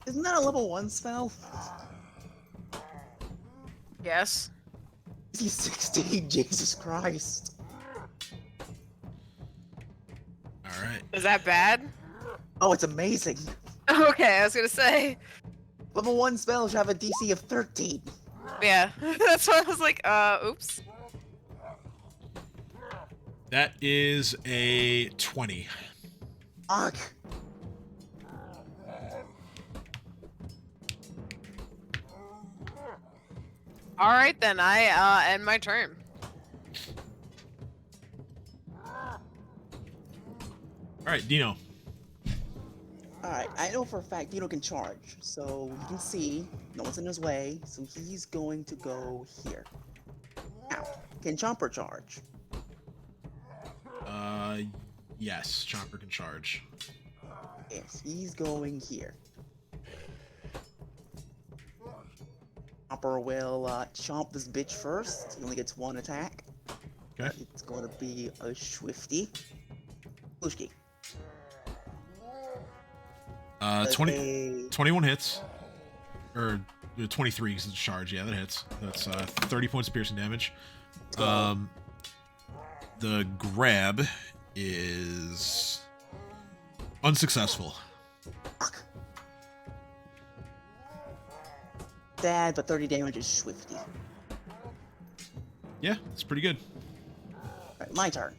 Isn't that a level 1 spell? Yes. He's 16, Jesus Christ. Alright. Is that bad? Oh, it's amazing. Okay, I was gonna say. Level 1 spell should have a DC of 13. Yeah, that's why I was like, oops. That is a 20. Fuck. Alright then, I end my turn. Alright, Dino. Alright, I know for a fact Dino can charge, so you can see no one's in his way, so he's going to go here. Now, can Chomper charge? Yes, Chomper can charge. Yes, he's going here. Chomper will chomp this bitch first. He only gets 1 attack. Okay. It's going to be a Swifty. Blushki. 21 hits. Or 23 because it's charge. Yeah, that hits. That's 30 points of piercing damage. The grab is unsuccessful. Fuck. Bad, but 30 damage is Swifty. Yeah, it's pretty good. Alright, my turn.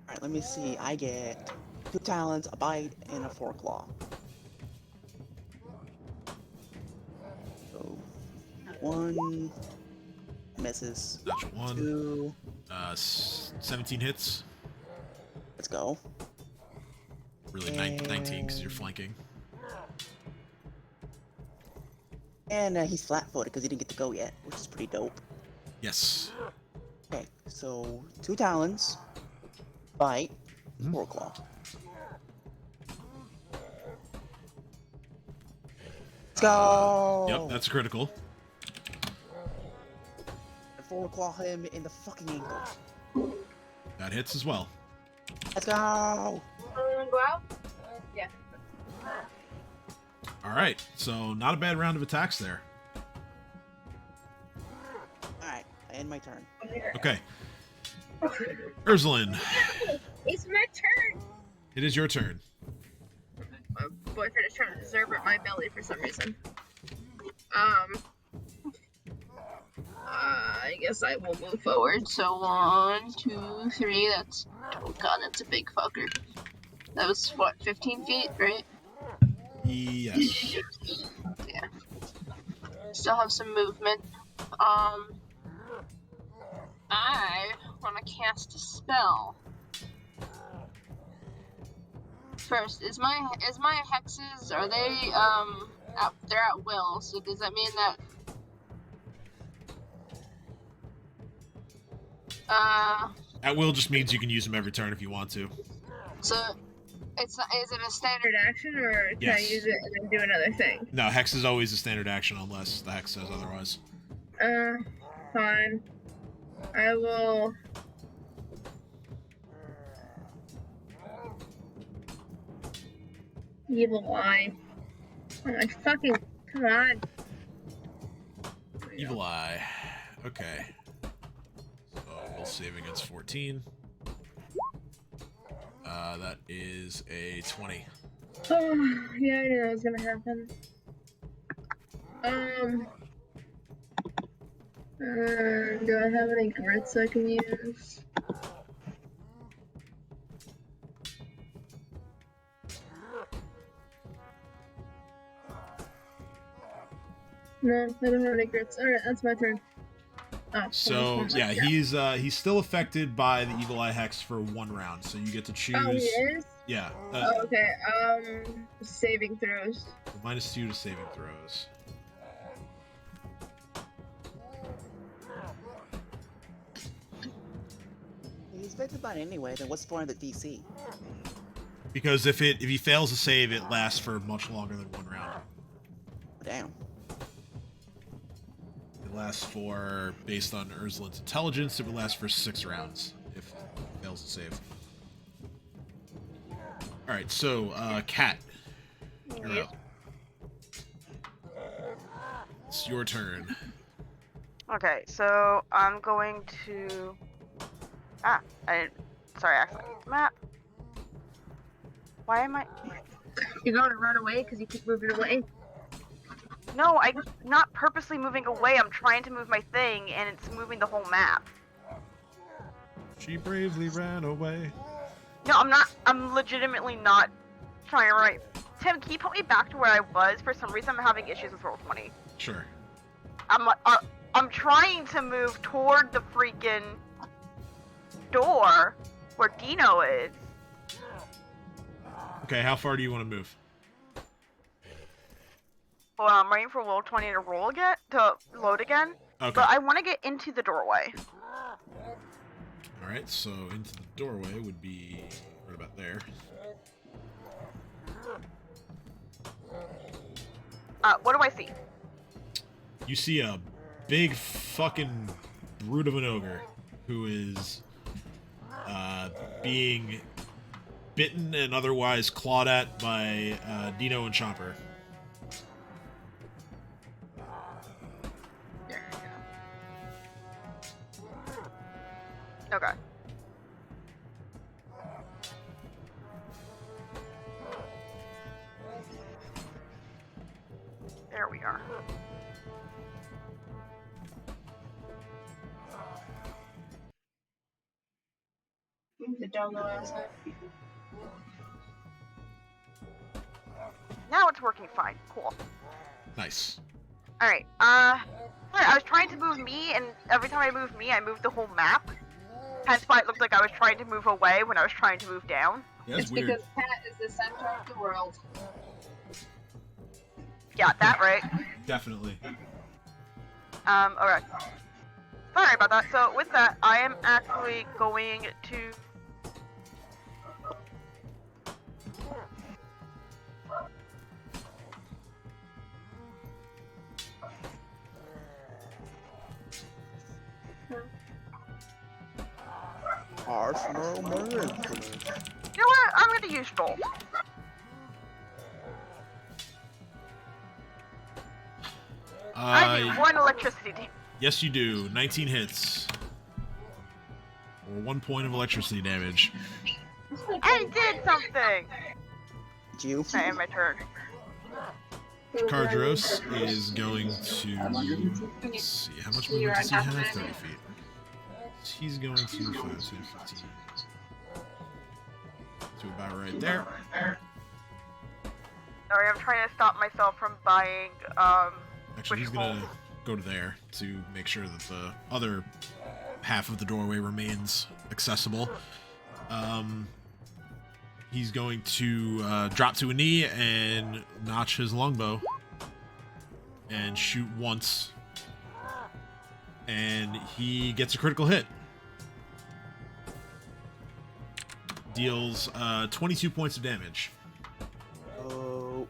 Alright, let me see. I get 2 talons, a bite, and a foreclaw. So, 1 misses. Natural 1. 2. 17 hits. Let's go. Really, 19 because you're flanking. And he's flat-footed because he didn't get to go yet, which is pretty dope. Yes. Okay, so 2 talons, bite, foreclaw. Let's go! Yep, that's critical. And foreclaw him in the fucking ankle. That hits as well. Let's go! Go out? Yeah. Alright, so not a bad round of attacks there. Alright, I end my turn. Okay. Ursulin, It's my turn! it is your turn. My boyfriend is trying to deserve at my belly for some reason. I guess I will move forward. So 1, 2, 3. That's, oh god, that's a big fucker. That was what, 15 feet, right? Yes. Yeah. Still have some movement. I want to cast a spell. First, is my hexes, are they they're at will, so does that mean that At will just means you can use them every turn if you want to. so is it a standard action, or can I Yes. use it and then do another thing? No, hex is always a standard action unless the hex says otherwise. Fine. I will Evil eye. Oh my fucking, come on. Evil eye. Okay. So we'll save against 14. That is a 20. Oh, yeah, I knew that was gonna happen. Do I have any grits I can use? No, I don't have any grits. Alright, that's my turn. Oh, So yeah, he's still affected by the evil eye hex for 1 round. So you get to choose. Oh, he is? Yeah. Oh, okay, saving throws. -2 to saving throws. He's affected by it anyway, then what's the point of the DC? Because if he fails to save, it lasts for much longer than 1 round. Damn. It lasts for, based on Ursulin's intelligence, it would last for 6 rounds if it fails to save. Alright, so, Cat. You're up. It's your turn. Okay, so I'm going to. Sorry, accident. Map. Why am I? You're going to run away because you keep moving away? No, I'm not purposely moving away. I'm trying to move my thing, and it's moving the whole map. She bravely ran away. No, I'm not. I'm legitimately not trying to run away. Tim, can you put me back to where I was? For some reason, I'm having issues with Roll20. Sure. I'm trying to move toward the freaking door where Dino is. Okay, how far do you want to move? Well, I'm waiting for Roll20 to roll again, to load again. Okay. But I want to get into the doorway. Alright, so into the doorway would be right about there. What do I see? You see a big fucking brute of an ogre who is being bitten and otherwise clawed at by Dino and Chomper. Okay. There we are. The doggo outside. Now it's working fine. Cool. Nice. Alright, I was trying to move me, and every time I moved me, I moved the whole map. Hence why it looked like I was trying to move away when I was trying to move down. Yeah, that's It's weird. because Pat is the center of the world. Got that right. Definitely. Okay. Sorry about that. So with that, I am actually going to... Arsenal merge. You know what? I'm gonna use Joel. I do 1 electricity damage. Yes, you do. 19 hits. Or 1 point of electricity damage. I did something! Did you? I am my turn. Cardros is going to... Let's see, how much movement does he have? 30 feet. He's going to 5, 10, 15. To about right there. Sorry, I'm trying to stop myself from buying, Actually, he's wishful. gonna go to there to make sure that the other half of the doorway remains accessible. He's going to drop to a knee and notch his longbow and shoot once, and he gets a critical hit. Deals 22 points of damage. Oh.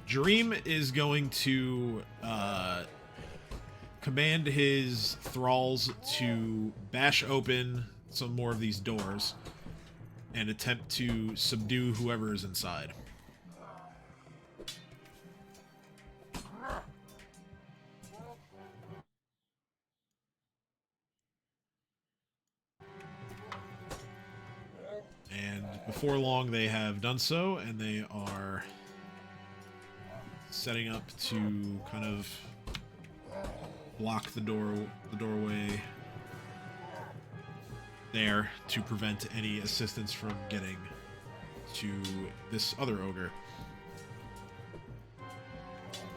Dream is going to command his thralls to bash open some more of these doors and attempt to subdue whoever is inside. And before long, they have done so, and they are setting up to kind of block the doorway there to prevent any assistance from getting to this other ogre.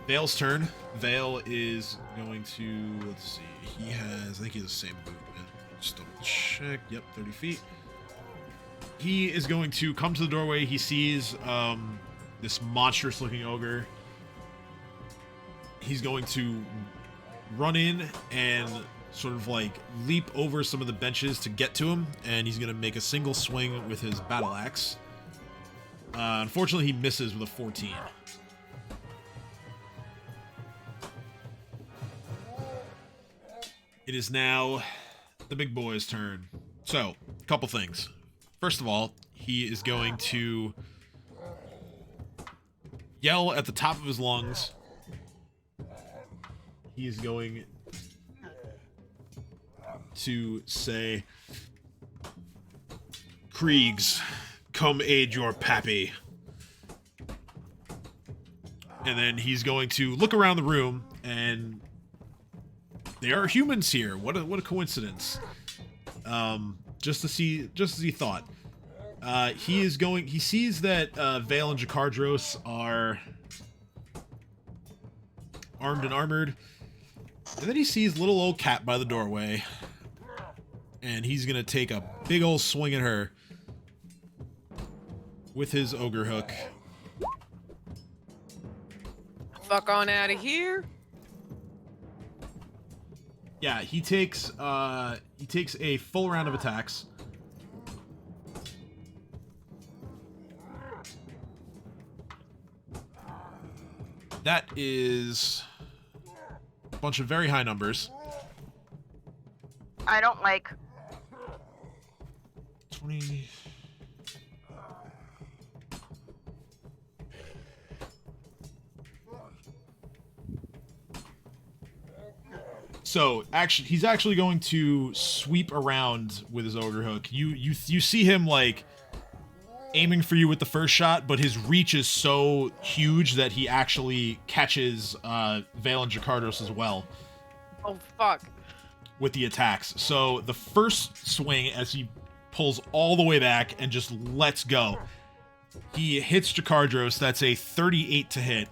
Vale's turn. Vale is going to, let's see, I think he has the same movement. Just double check. Yep, 30 feet. He is going to come to the doorway. He sees this monstrous looking ogre. He's going to run in and sort of like leap over some of the benches to get to him, and he's going to make a single swing with his battle axe. Unfortunately, he misses with a 14. It is now the big boy's turn. So, a couple things. First of all, he is going to yell at the top of his lungs. He is going to say, "Kriegs, come aid your pappy." And then he's going to look around the room, and there are humans here. What a coincidence. Just as he thought. He sees that Vale and Jakardros are armed and armored. And then he sees little old Cat by the doorway. And he's gonna take a big old swing at her with his ogre hook. Fuck on out of here. Yeah, he takes a full round of attacks. That is a bunch of very high numbers. I don't like. 20. So, he's actually going to sweep around with his ogre hook. You see him like aiming for you with the first shot, but his reach is so huge that he actually catches Vale and Jakardros as well. Oh fuck. With the attacks. So the first swing, as he pulls all the way back and just lets go, he hits Jakardros. That's a 38 to hit.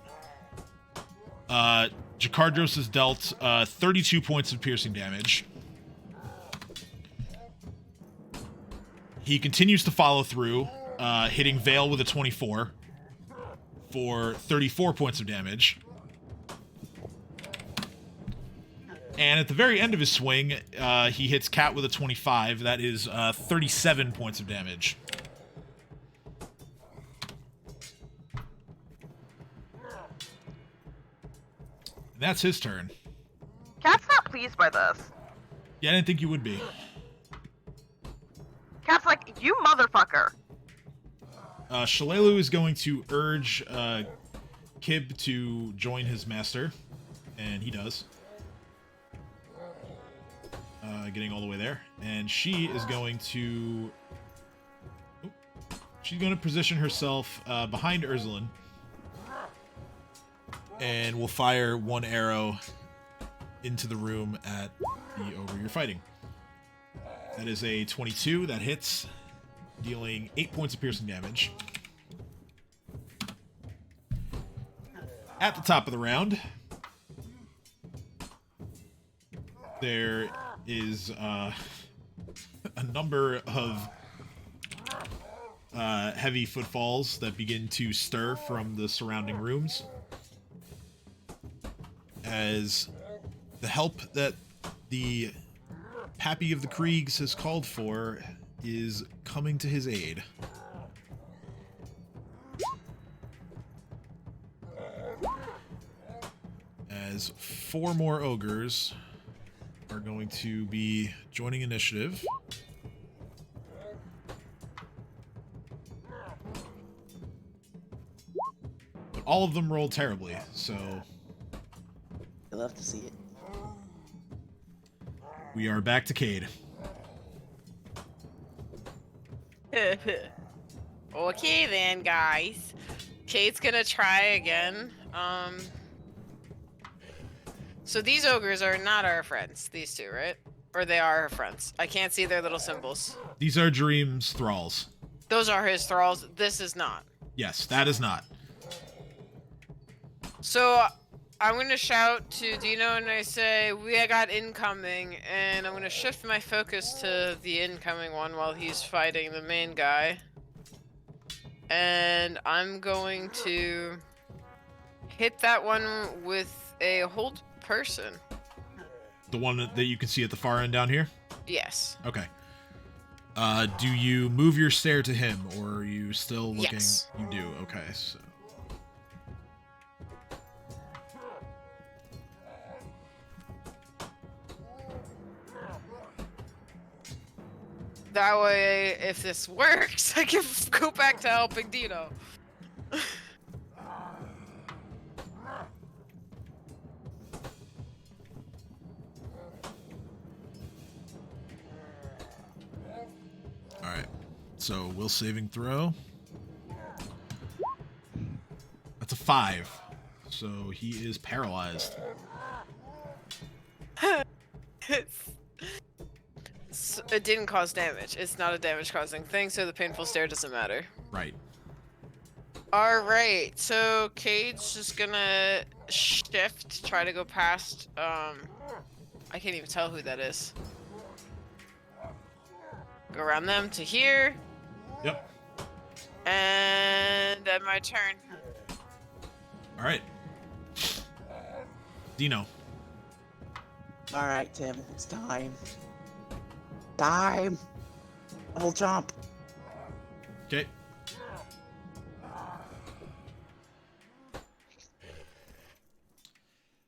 Jakardros is dealt 32 points of piercing damage. He continues to follow through, hitting Vale with a 24 for 34 points of damage. And at the very end of his swing, he hits Cat with a 25. That is 37 points of damage. And that's his turn. Cat's not pleased by this. Yeah, I didn't think you would be. Cat's like, you motherfucker. Shalelu is going to urge Kib to join his master, and he does. Getting all the way there. And she is going to... she's going to position herself behind Ursulin. And will fire one arrow into the room at the ogre you're fighting. That is a 22. That hits, dealing 8 points of piercing damage. At the top of the round, there is a number of heavy footfalls that begin to stir from the surrounding rooms, as the help that the Pappy of the Kriegs has called for is coming to his aid. As 4 more ogres are going to be joining initiative. all of them rolled terribly, so I love to see it. we are back to Cade. Okay then, guys. Kate's gonna try again. So these ogres are not our friends, these two, right? Or they are our friends. I can't see their little symbols. These are Dream's thralls. Those are his thralls. This is not. Yes, that is not. So I'm gonna shout to Dino and I say, we got incoming, and I'm gonna shift my focus to the incoming one while he's fighting the main guy. And I'm going to hit that one with a hold person. The one that you can see at the far end down here? Yes. Okay. Do you move your stare to him, or are you still looking? Yes. You do. Okay, so. That way, if this works, I can go back to helping Dino. Alright. So, will saving throw. That's a 5. So, he is paralyzed. It didn't cause damage. It's not a damage-causing thing, so the painful stare doesn't matter. Right. Alright, so Cade's just gonna shift, try to go past, I can't even tell who that is. Go around them to here. Yep. And then my turn. Alright. Dino. Alright, Tim, it's time. Time! Double jump! Okay.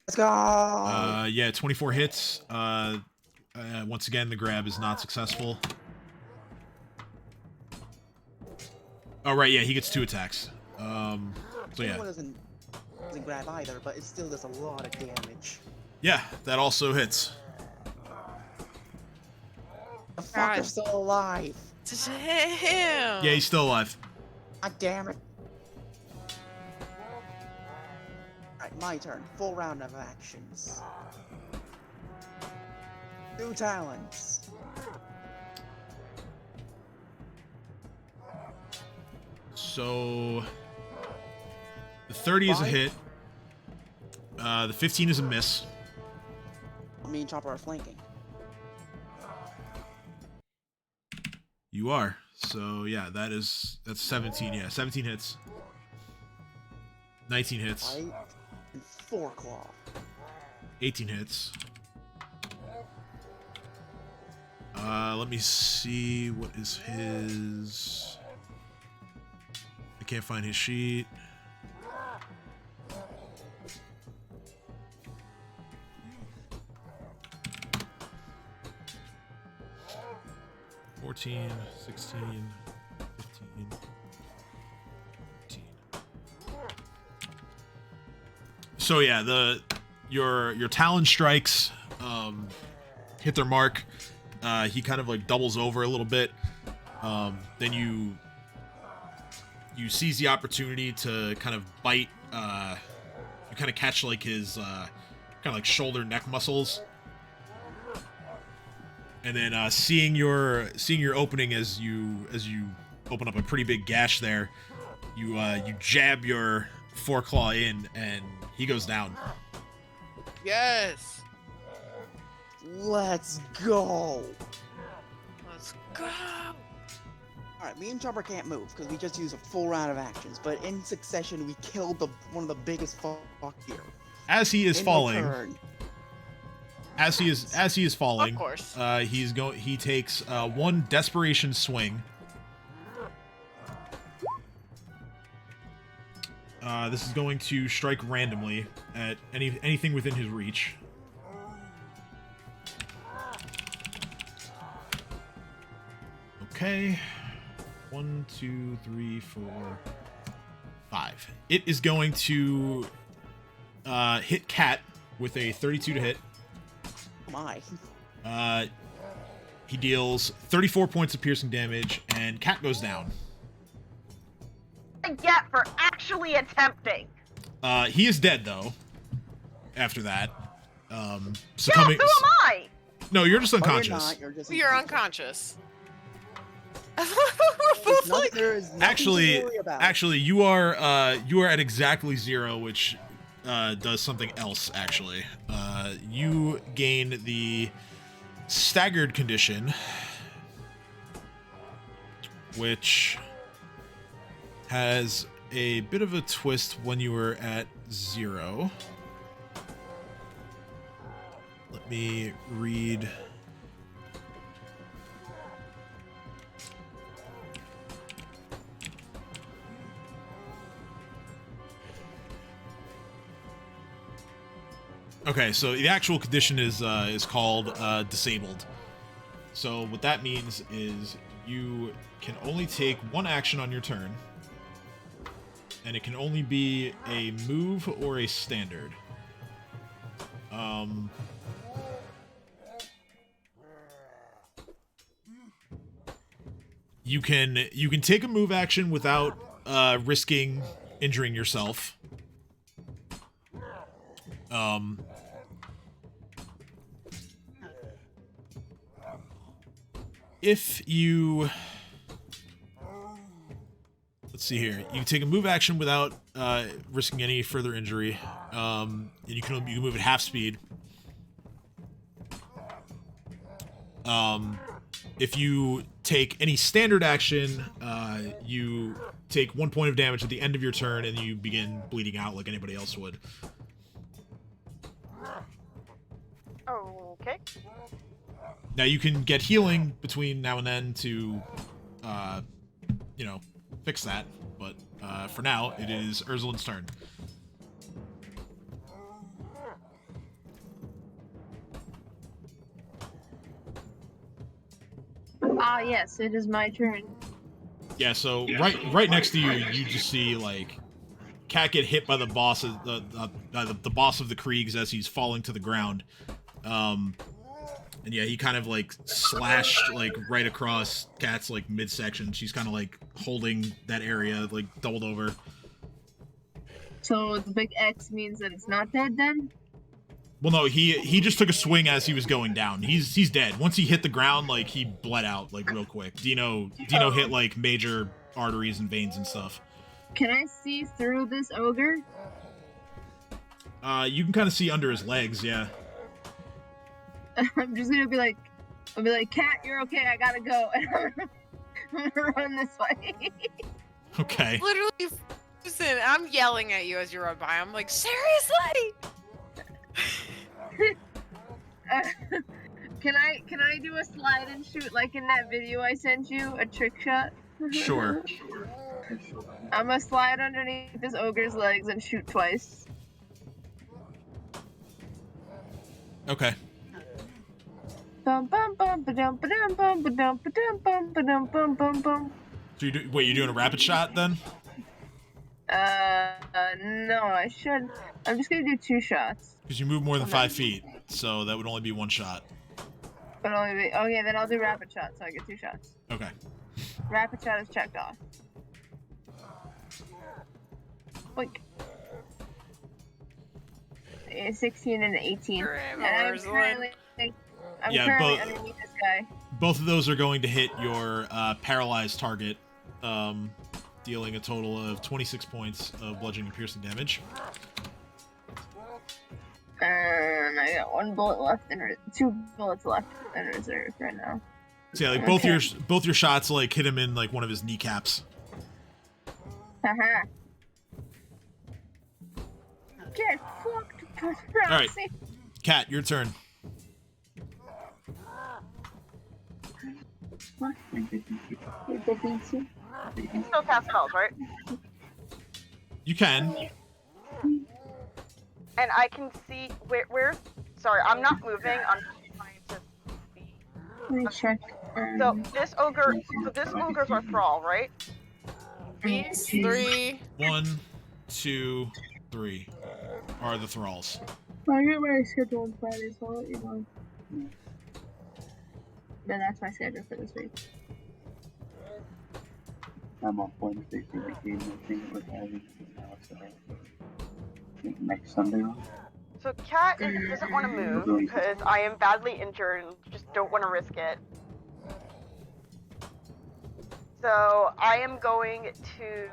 Let's go! Yeah, 24 hits. Once again, the grab is not successful. Oh, right, yeah, he gets 2 attacks. So yeah. Doesn't grab either, but it still does a lot of damage. Yeah, that also hits. The fucker's still alive! Damn! Yeah, he's still alive. God damn it! Alright, my turn. Full round of actions. 2 talents. So the 30 is a hit. The 15 is a miss. Me and Chopper are flanking. You are. So yeah, that's 17. Yeah, 17 hits. 19 hits. Right? And 4 claw. 18 hits. Let me see what is his. I can't find his sheet. $14, 16, 15, 18. So yeah, your Talon strikes hit their mark. He kind of like doubles over a little bit. Then you seize the opportunity to kind of bite. You kind of catch like his kind of like shoulder neck muscles. And then seeing your opening as you open up a pretty big gash there, you jab your foreclaw in and he goes down. Yes! Let's go! Let's go! Alright, me and Chopper can't move because we just used a full round of actions, but in succession we killed one of the biggest fuck here. As he is falling. Return, As he is falling, Of course. he takes 1 desperation swing. This is going to strike randomly at anything within his reach. Okay. 1, 2, 3, 4, 5. It is going to hit Cat with a 32 to hit. Oh my. He deals 34 points of piercing damage, and Cat goes down. I get for actually attempting. He is dead, though, after that. Yeah, Succumbing... so am I! No, you're just Oh, you're unconscious. not, you're just You're unconscious. We're There's both nothing- like, there is nothing Actually, to worry about. you are at exactly 0, which does something else. Actually, you gain the staggered condition, which has a bit of a twist when you were at 0. Let me read. Okay, so the actual condition is called disabled. So what that means is you can only take one action on your turn, and it can only be a move or a standard. You can take a move action without risking injuring yourself. If you... Let's see here. You can take a move action without risking any further injury. And you can move at half speed. If you take any standard action, you take 1 point of damage at the end of your turn, and you begin bleeding out like anybody else would. Okay. Now you can get healing between now and then to, fix that. But for now, it is Ursulin's turn. Ah, yes, it is my turn. Yeah. So right next to you, you just see like Cat get hit by the boss of the boss of the Kriegs as he's falling to the ground. And yeah, he kind of like slashed like right across Cat's like midsection. She's kind of like holding that area like doubled over. So the big X means that it's not dead then? Well, no, he just took a swing as he was going down. He's dead. Once he hit the ground, like he bled out like real quick. Dino hit like major arteries and veins and stuff. Can I see through this ogre? You can kind of see under his legs, yeah. I'm just gonna be like, Cat, you're okay, I gotta go. I'm gonna run this way. Okay. literally, listen, I'm yelling at you as you run by. I'm like, seriously? Can I do a slide and shoot like in that video I sent you? A trick shot? Sure. I'm gonna slide underneath this ogre's legs and shoot twice. Okay. Bum bum bum ba-dum ba-dum bum ba-dum ba-dum bum ba-dum bum bum bum. So you're doing a rapid shot then? No, I should. I'm just gonna do 2 shots. Because you move more than 5 feet, so that would only be 1 shot. But only be, okay, then I'll do rapid shot, so I get 2 shots. Okay. Rapid shot is checked off. Boink. A 16 and an 18. And I'm currently underneath this guy. Both of those are going to hit your paralyzed target, dealing a total of 26 points of bludgeoning and piercing damage. And I got 1 bullet left and 2 bullets left in reserve right now. So yeah, like both your shots like hit him in like one of his kneecaps. Haha. Get fucked, Roxy. All right, Cat, your turn. What? You can still cast spells, right? You can. And I can see where. Sorry, I'm not moving. I'm just trying to see. Let me check. So this ogre's our thrall, right? These three. 1, 2, 3 are the thralls. I get my schedule on Friday, so I'll let you know. But that's my schedule for this week. I'm off Wednesday for the game I think we're having now, so I think next Sunday off. So Cat doesn't want to move because I am badly injured and just don't want to risk it. So I am going to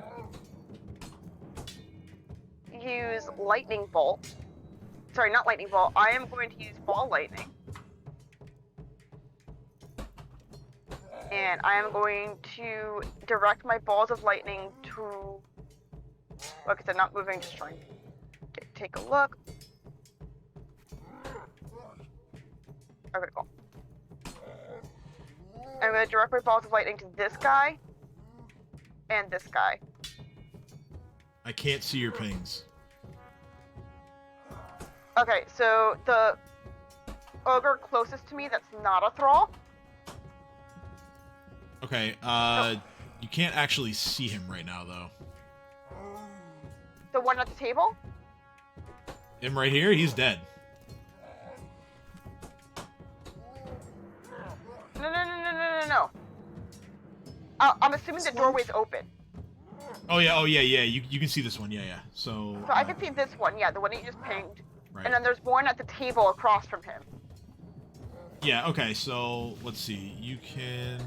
use Lightning Bolt. Sorry, not Lightning Bolt. I am going to use Ball Lightning. And I am going to direct my balls of lightning to... Look, I'm not moving, just trying to take a look. Okay, cool. I'm going to direct my balls of lightning to this guy and this guy. I can't see your pings. Okay, so the ogre closest to me that's not a thrall. Okay, you can't actually see him right now, though. The one at the table? Him right here, he's dead. No. I'm assuming the doorway's open. Oh yeah, you can see this one, yeah. So So I can see this one, yeah, the one that you just pinged. right. And then there's one at the table across from him. Yeah, okay, so let's see. You can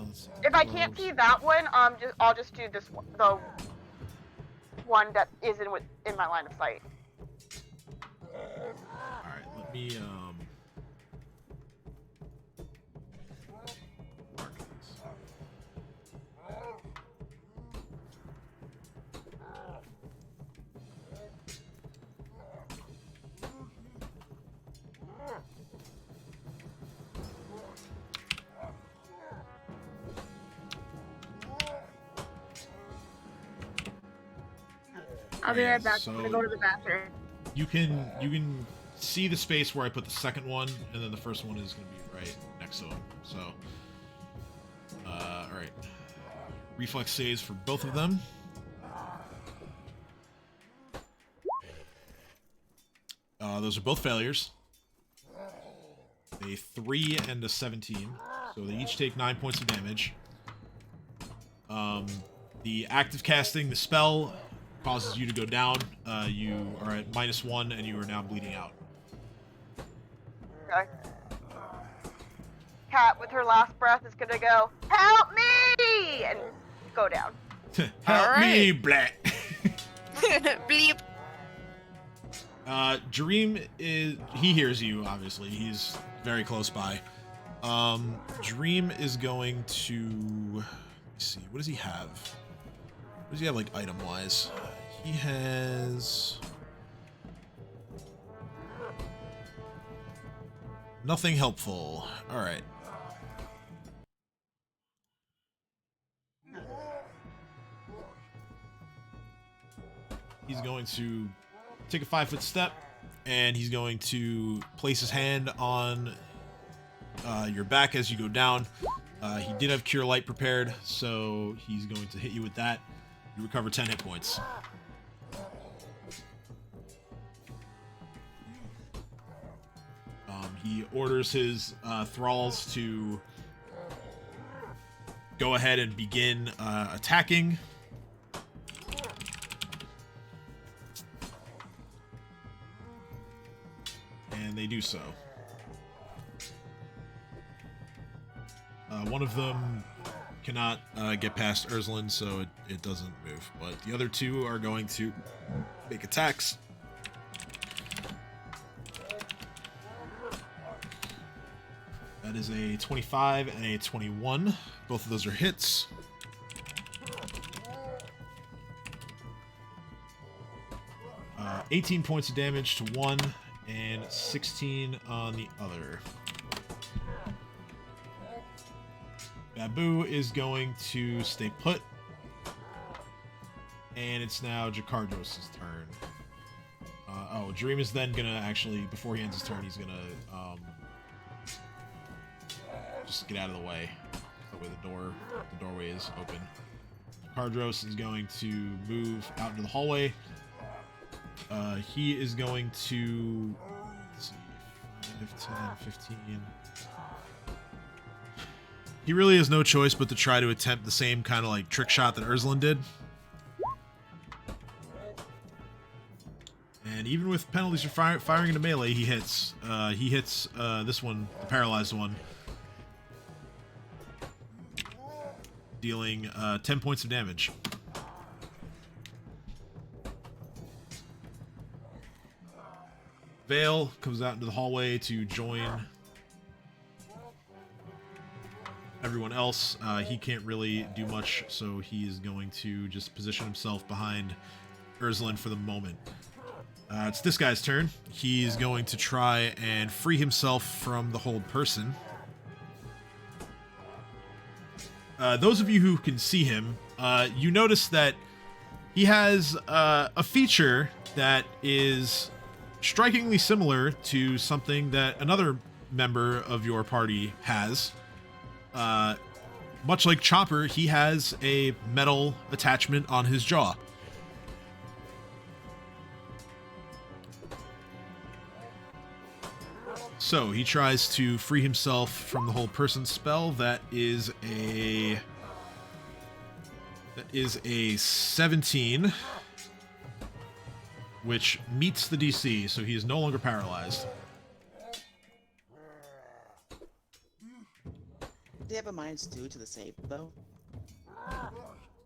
let's see. If I can't see that one, I'll just do this one, the one that is in my line of sight. Alright, let me mark this. I'll be right back. So- I'm gonna go to the bathroom. You can see the space where I put the second one, and then the first one is gonna be right next to him. So alright. Reflex saves for both of them. Those are both failures. A 3 and a 17. So they each take 9 points of damage. The active casting the spell causes you to go down. You are at -1 and you are now bleeding out. Okay. Cat, with her last breath, is gonna go, "Help me!" and go down. Help me, Black. Bleep. Dream he hears you, obviously. He's very close by. Dream is going to, let's see, what does he have? What does he have, like, item-wise? He has nothing helpful. Alright. He's going to take a 5-foot step, and he's going to place his hand on your back as you go down. He did have Cure Light prepared, so he's going to hit you with that. You recover 10 hit points. He orders his thralls to go ahead and begin attacking. And they do so. One of them cannot get past Urslan, so it doesn't move. But the other two are going to make attacks. That is a 25 and a 21. Both of those are hits. Uh, 18 points of damage to one, and 16 on the other. Babu is going to stay put. And it's now Jakardos' turn. Dream is then gonna actually, before he ends his turn, he's gonna just get out of the way. That way the doorway is open. Cardros is going to move out into the hallway. He is going to, let's see, 5, 10, 15. He really has no choice but to try to attempt the same kind of like trick shot that Urslan did. And even with penalties for firing into melee, he hits. He hits this one, the paralyzed one, dealing 10 points of damage. Vale comes out into the hallway to join everyone else. He can't really do much, so he is going to just position himself behind Urslan for the moment. It's this guy's turn. He's going to try and free himself from the hold person. Those of you who can see him, you notice that he has a feature that is strikingly similar to something that another member of your party has. Much like Chopper, he has a metal attachment on his jaw. So he tries to free himself from the whole person spell. That is a 17, which meets the DC, so he is no longer paralyzed. They have a -2 to the save, though.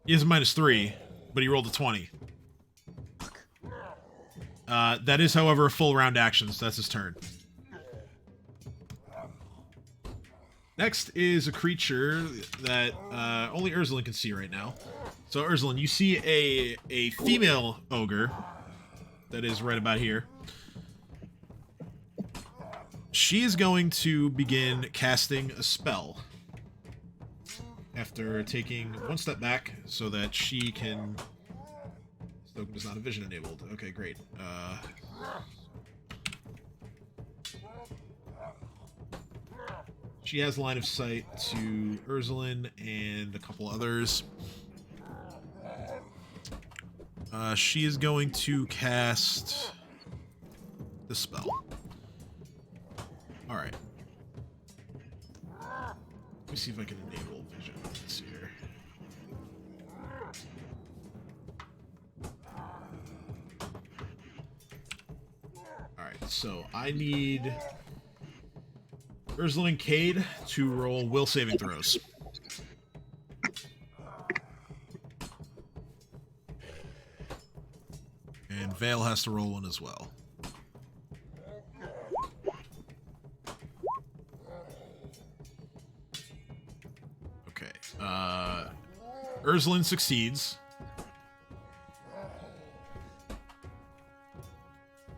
He has a -3, but he rolled a 20. That is, however, a full round action, so that's his turn. Next is a creature that only Urslan can see right now. So, Urslan, you see a female ogre that is right about here. She is going to begin casting a spell after taking one step back so that she can... Token does not have vision enabled. Okay, great. She has line of sight to Urslan and a couple others. She is going to cast the spell. Alright. Let me see if I can enable vision. Let's see here. Alright, so I need Urslan and Cade to roll will saving throws. And Vale has to roll one as well. Okay. Urslan succeeds.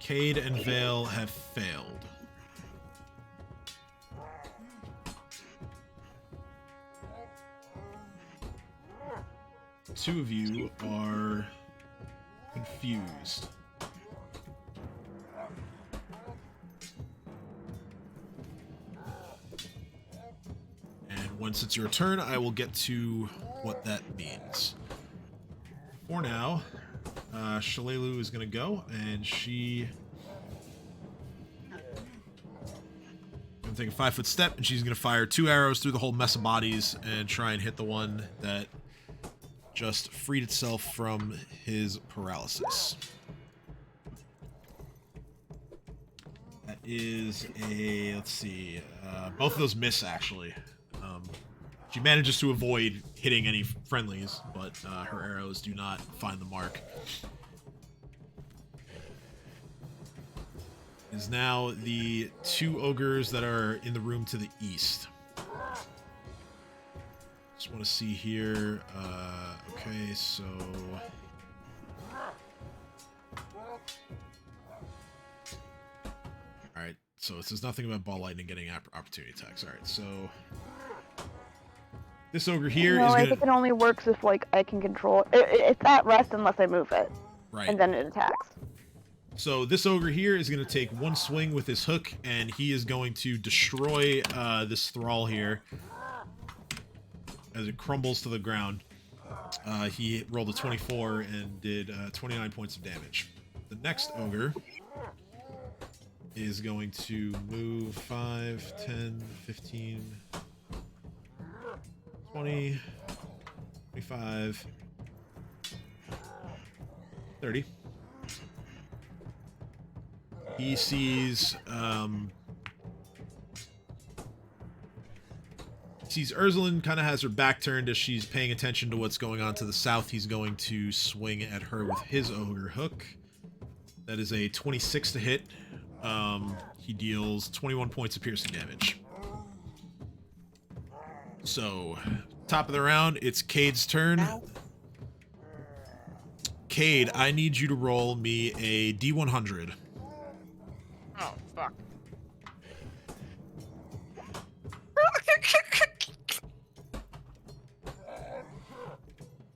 Cade and Vale have failed. Two of you are confused. And once it's your turn, I will get to what that means. For now, Shalelu is going to go, and she... going to take a 5-foot step, and she's going to fire 2 arrows through the whole mess of bodies and try and hit the one that just freed itself from his paralysis. That is a, let's see, both of those miss, actually. She manages to avoid hitting any friendlies, but her arrows do not find the mark. It is now the 2 ogres that are in the room to the east. Just want to see here. Okay, so... Alright, so it says nothing about ball lightning getting opportunity attacks. Alright, so... This ogre here is No, gonna... I think it only works if, like, I can control it. It's at rest unless I move it. Right. And then it attacks. So this ogre here is going to take one swing with his hook, and he is going to destroy this thrall here as it crumbles to the ground. He rolled a 24 and did 29 points of damage. The next ogre is going to move 5, 10, 15, 20, 25, 30. He sees Ursula kind of has her back turned as she's paying attention to what's going on to the south. He's going to swing at her with his ogre hook. That is a 26 to hit. He deals 21 points of piercing damage. So, top of the round, it's Cade's turn. Cade, I need you to roll me a D100. Oh, fuck.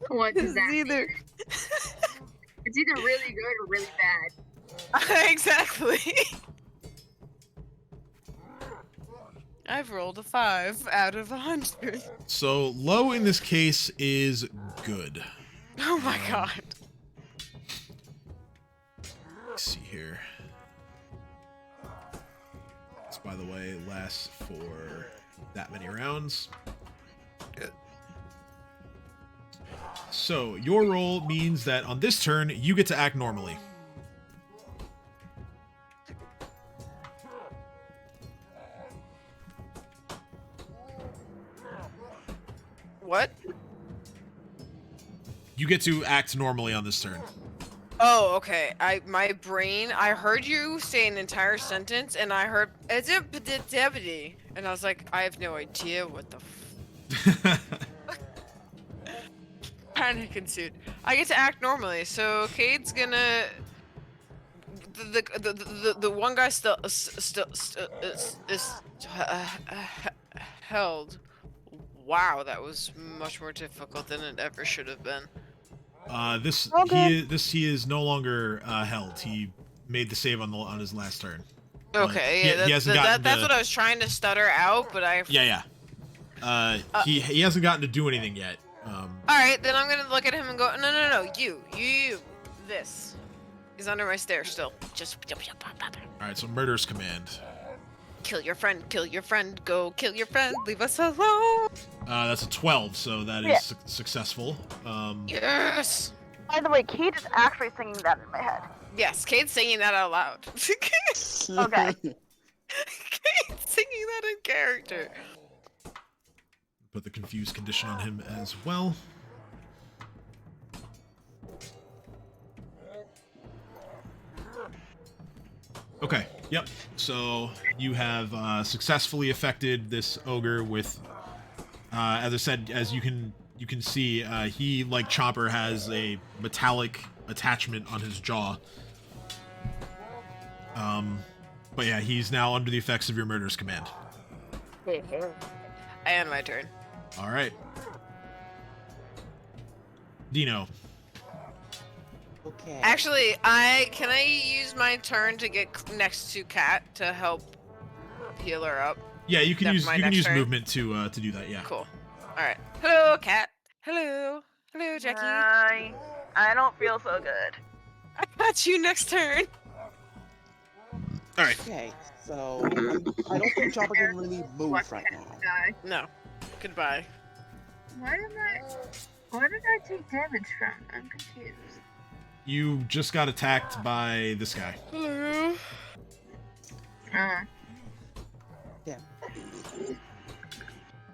What does that mean? Either. It's either really good or really bad. Exactly. I've rolled a 5 out of 100. So, low in this case is good. Oh my god. Let's see here. This, by the way, lasts for that many rounds. So, your roll means that on this turn, you get to act normally. What? You get to act normally on this turn. Oh, okay. My brain, I heard you say an entire sentence, and I heard and I was like, I have no idea what the panic ensued. I get to act normally, so Cade's gonna the one guy still is held. Wow, that was much more difficult than it ever should have been. He is no longer held. He made the save on his last turn. Okay, he hasn't gotten that's to, what I was trying to stutter out, but I. Yeah. He hasn't gotten to do anything yet. All right, then I'm gonna look at him and go, no, you, this. He's under my stairs still. Just. All right, so murder's command. Kill your friend, go kill your friend, leave us alone. That's a 12, so that is successful. Yes. By the way, Kate is actually singing that in my head. Yes, Kate's singing that out loud. Okay. Kate's singing that in character. Put the confused condition on him as well. Okay, yep. So you have successfully affected this ogre with, as I said, as you can see, he, like Chomper, has a metallic attachment on his jaw. But yeah, he's now under the effects of your murderous command. And my turn. All right. Dino. Okay. Actually, can I use my turn to get next to Kat to help heal her up? Yeah, you can After use turn? movement to do that. Yeah. Cool. All right. Hello, Kat. Hello, Jackie. I don't feel so good. I got you next turn. All right. Okay, so I don't think Chopper can really move right now. Die. No. Goodbye. Where did I take damage from? I'm confused. You just got attacked by this guy. Hello. Yeah.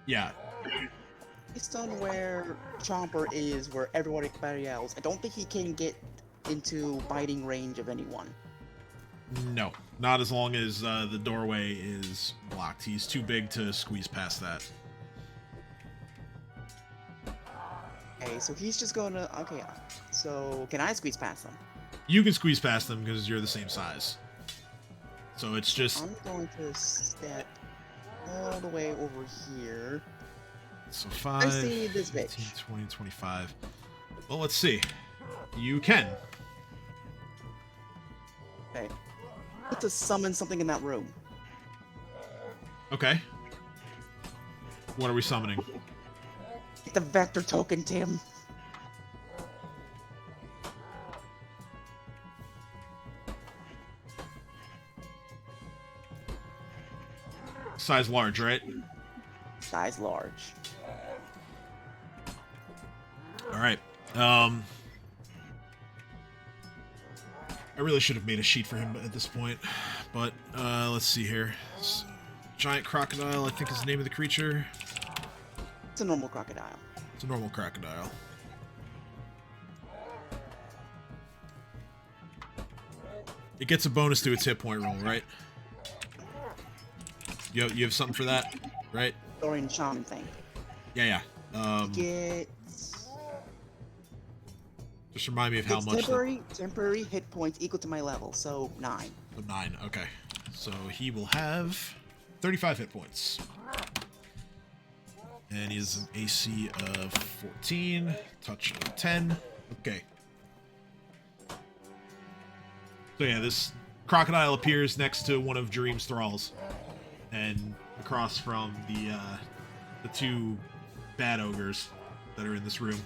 Yeah. Based on where Chomper is, where everybody else, I don't think he can get into biting range of anyone. No, not as long as the doorway is blocked. He's too big to squeeze past that. Okay, so he's just gonna. Okay, so can I squeeze past him? You can squeeze past them because you're the same size. So it's just. I'm going to step all the way over here. So 5, I see this 15, bitch. 20, 25. Well, let's see. You can. Okay. I need to summon something in that room. Okay. What are we summoning? Get the vector token, Tim. Size large, right? Size large. All right. I really should have made a sheet for him at this point, but let's see here. Giant crocodile, I think is the name of the creature. It's a normal crocodile. It's a normal crocodile. It gets a bonus to its hit point roll, right? You have something for that, right? Dorian Shaman thing. Yeah. It gets Just remind me of how much. Temporary hit points equal to my level, so 9. So 9, okay. So he will have 35 hit points. And he has an AC of 14, touch of 10. Okay. So yeah, this crocodile appears next to one of Dream's thralls, and across from the 2 bad ogres that are in this room.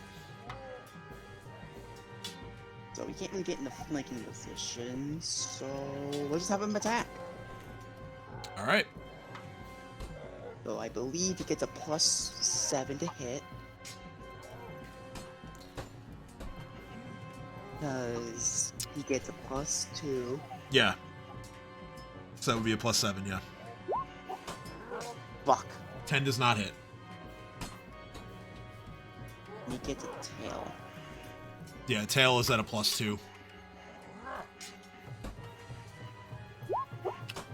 So we can't really get in the flanking position, so let's just have him attack. All right. So I believe he gets a +7 to hit. Because he gets a +2. Yeah. So that would be a +7, yeah. Fuck. 10 does not hit. And he gets a tail. Yeah, tail is at a +2.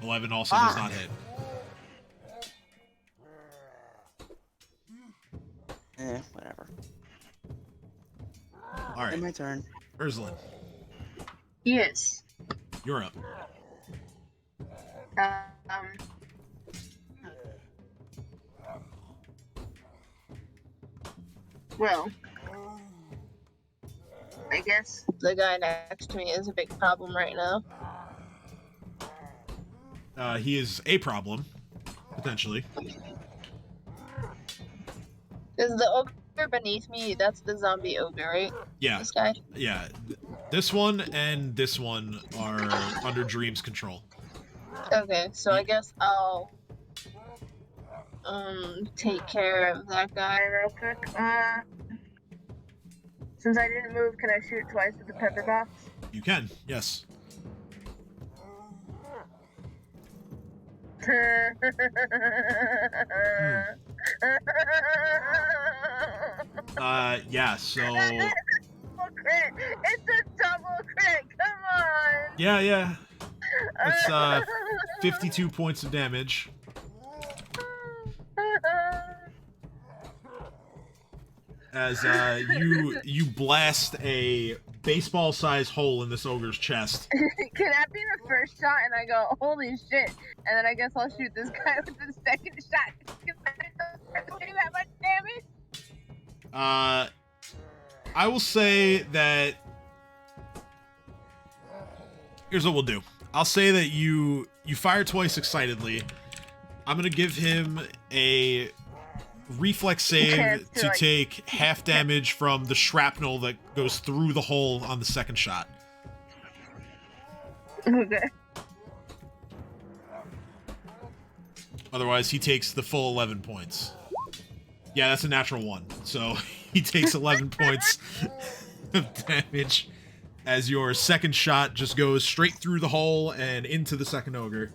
11 also does not hit. Whatever. All right. And my turn. Ursulin, Yes. you're up. Well, I guess the guy next to me is a big problem right now. He is a problem, potentially. Is the ogre beneath me? That's the zombie ogre, right? Yeah. This guy? Yeah. This one and this one are under Dream's control. Okay, so I guess I'll take care of that guy real quick. Since I didn't move, can I shoot twice with the pepper box? You can, yes. Yeah, so... Crit. It's a double crit, come on! Yeah. It's 52 points of damage. As you blast a baseball-sized hole in this ogre's chest. Can that be the first shot and I go, holy shit, and then I guess I'll shoot this guy with the second shot because I don't do that much damage? I will say that... Here's what we'll do. I'll say that you fire twice excitedly. I'm gonna give him a reflex save to take half damage from the shrapnel that goes through the hole on the second shot. Okay. Otherwise, he takes the full 11 points. Yeah, that's a natural 1. So he takes 11 points of damage as your second shot just goes straight through the hole and into the second ogre.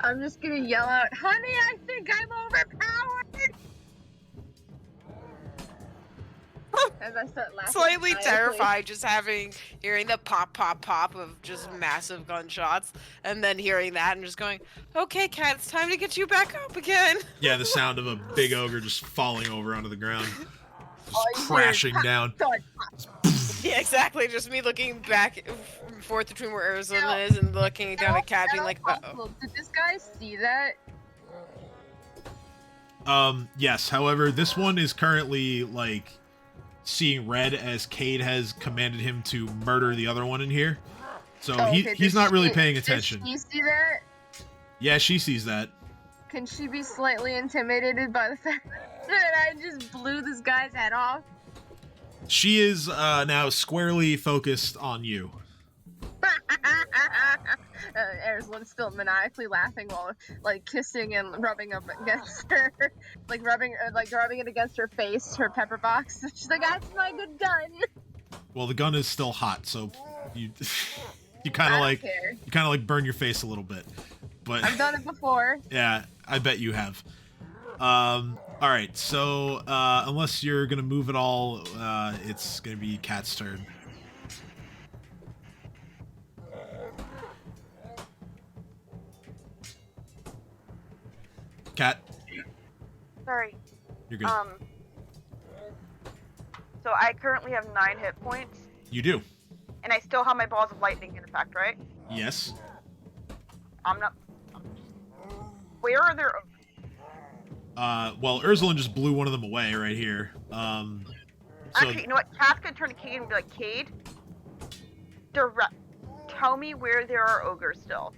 I'm just gonna yell out, honey, I think I'm overpowered! As I start laughing. Slightly terrified, just hearing the pop, pop, pop of just massive gunshots, and then hearing that and just going, okay, cat, it's time to get you back up again. Yeah, the sound of a big ogre just falling over onto the ground. Just crashing down. Yeah, exactly. Just me looking back and forth between where Arizona is and looking down at Cat, being like, uh-oh. Did this guy see that? Yes. However, this one is currently, like, seeing red as Cade has commanded him to murder the other one in here. So he's not really paying attention. Does she see that? Yeah, she sees that. Can she be slightly intimidated by the fact that I just blew this guy's head off? She is now squarely focused on you. Erzalin's still maniacally laughing while like kissing and rubbing up against her, like rubbing it against her face, her pepper box. She's like, "That's my good gun." Well, the gun is still hot, so you you kind I of don't like care. burn your face a little bit. But I've done it before. yeah, I bet you have. All right, so unless you're gonna move at all, it's gonna be Cat's turn. Cat, Sorry. you're good. So I currently have 9 hit points, You do. and I still have my balls of lightning in effect, right? Yes. I'm not. Where are there? Well, Urzulin just blew one of them away right here. So Actually, you know what? Cat's gonna turn to Cade and be like, Cade, tell me where there are ogres still.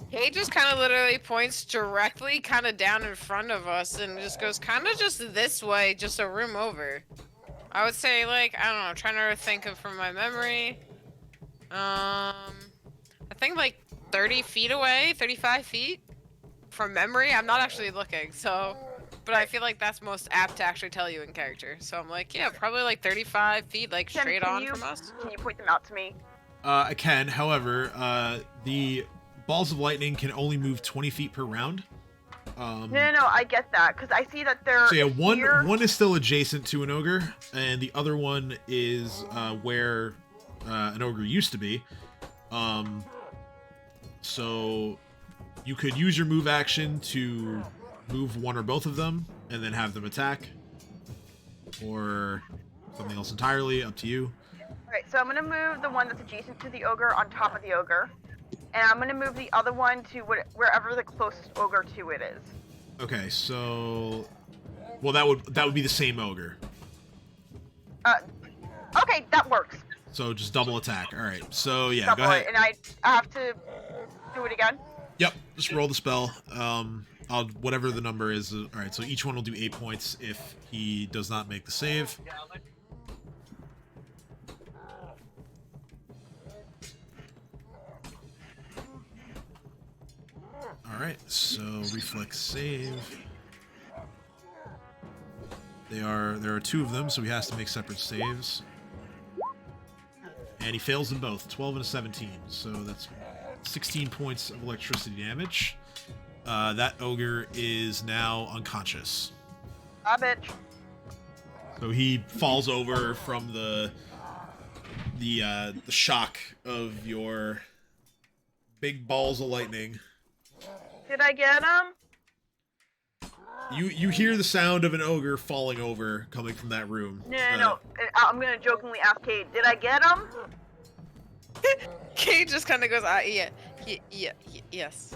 He just kind of literally points directly kind of down in front of us and just goes kind of just this way, just a room over. I would say, like, I don't know, trying to think of from my memory. I think like 30 feet away, 35 feet from memory. I'm not actually looking, so, but I feel like that's most apt to actually tell you in character. So I'm like, yeah, probably like 35 feet, like Tim, straight can on you- from us. Can you point them out to me? I can. However, the balls of lightning can only move 20 feet per round. No, I get that, because I see that they're So yeah, here. one is still adjacent to an ogre, and the other one is where an ogre used to be. So you could use your move action to move one or both of them, and then have them attack, or something else entirely. Up to you. Alright, so I'm gonna move the one that's adjacent to the ogre on top of the ogre. And I'm gonna move the other one to wherever the closest ogre to it is. Okay, so well that would be the same ogre. Okay, that works. So just double attack. All right. So yeah, Double go ahead. it, and I have to do it again. Yep. Just roll the spell. Whatever the number is. All right. So each one will do 8 points if he does not make the save. All right. So reflex save. There are 2 of them, so he has to make separate saves. And he fails them both, 12 and a 17. So that's 16 points of electricity damage. That ogre is now unconscious. Ah, bitch. So he falls over from the shock of your big balls of lightning. Did I get him? You hear the sound of an ogre falling over coming from that room. No. I'm gonna jokingly ask Cade, did I get him? Kate just kind of goes, yes.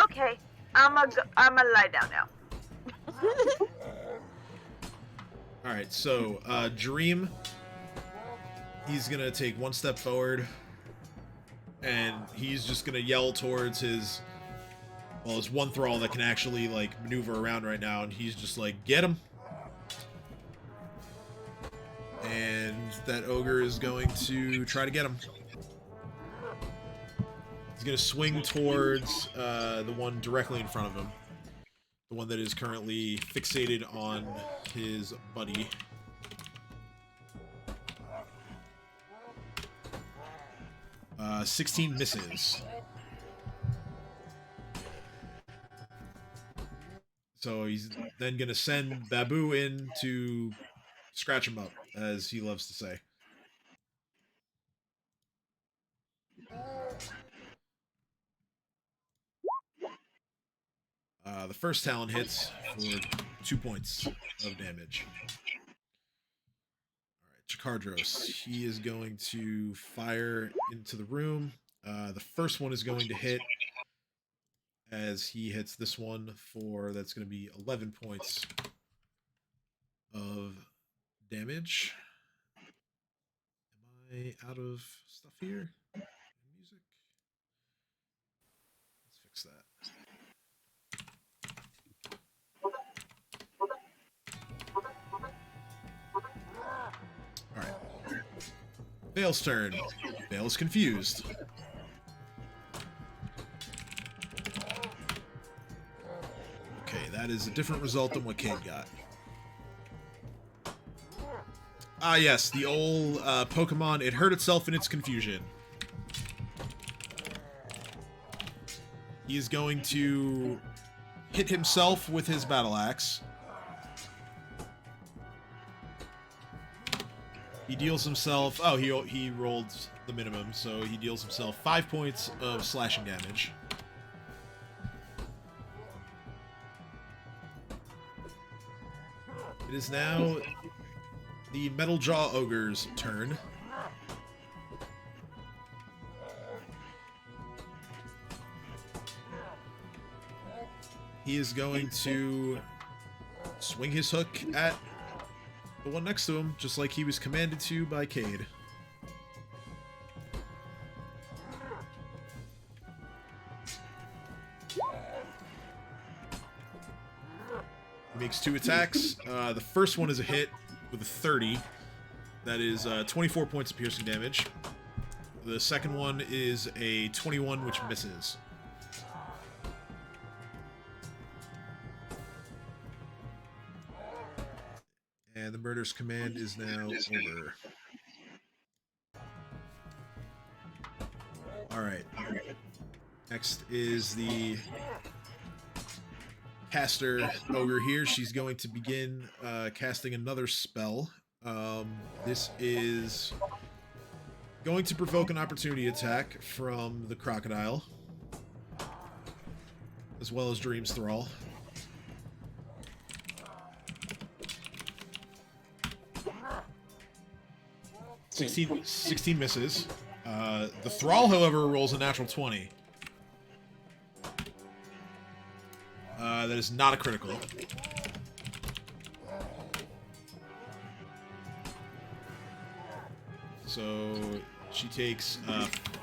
Okay, I'm gonna lie down now. All right, so Dream, he's gonna take 1 step forward, and he's just gonna yell towards his one thrall that can actually like maneuver around right now, and he's just like, get him. And that ogre is going to try to get him. He's gonna swing towards the one directly in front of him. The one that is currently fixated on his buddy. Uh, 16 misses. So he's then gonna send Babu in to scratch him up, as he loves to say. The first talon hits for 2 points of damage. Alright, Chikardros. He is going to fire into the room. The first one is going to hit as he hits this one that's going to be 11 points of damage. Am I out of stuff here? Music? Let's fix that. Alright. Vale's turn. Bale is confused. Okay, that is a different result than what Cade got. Ah, yes, the old Pokemon, it hurt itself in its confusion. He is going to hit himself with his battle axe. He deals himself... Oh, he rolled the minimum, so he deals himself 5 points of slashing damage. It is now the Metal Jaw Ogre's turn. He is going to swing his hook at the one next to him, just like he was commanded to by Cade. He makes 2 attacks. The first one is a hit with a 30. That is 24 points of piercing damage. The second one is a 21, which misses. And the murder's command is now over. Alright. Next is the caster Ogre here. She's going to begin casting another spell. This is going to provoke an opportunity attack from the crocodile, as well as Dream's Thrall. 16 misses. The Thrall, however, rolls a natural 20. That is not a critical. So she takes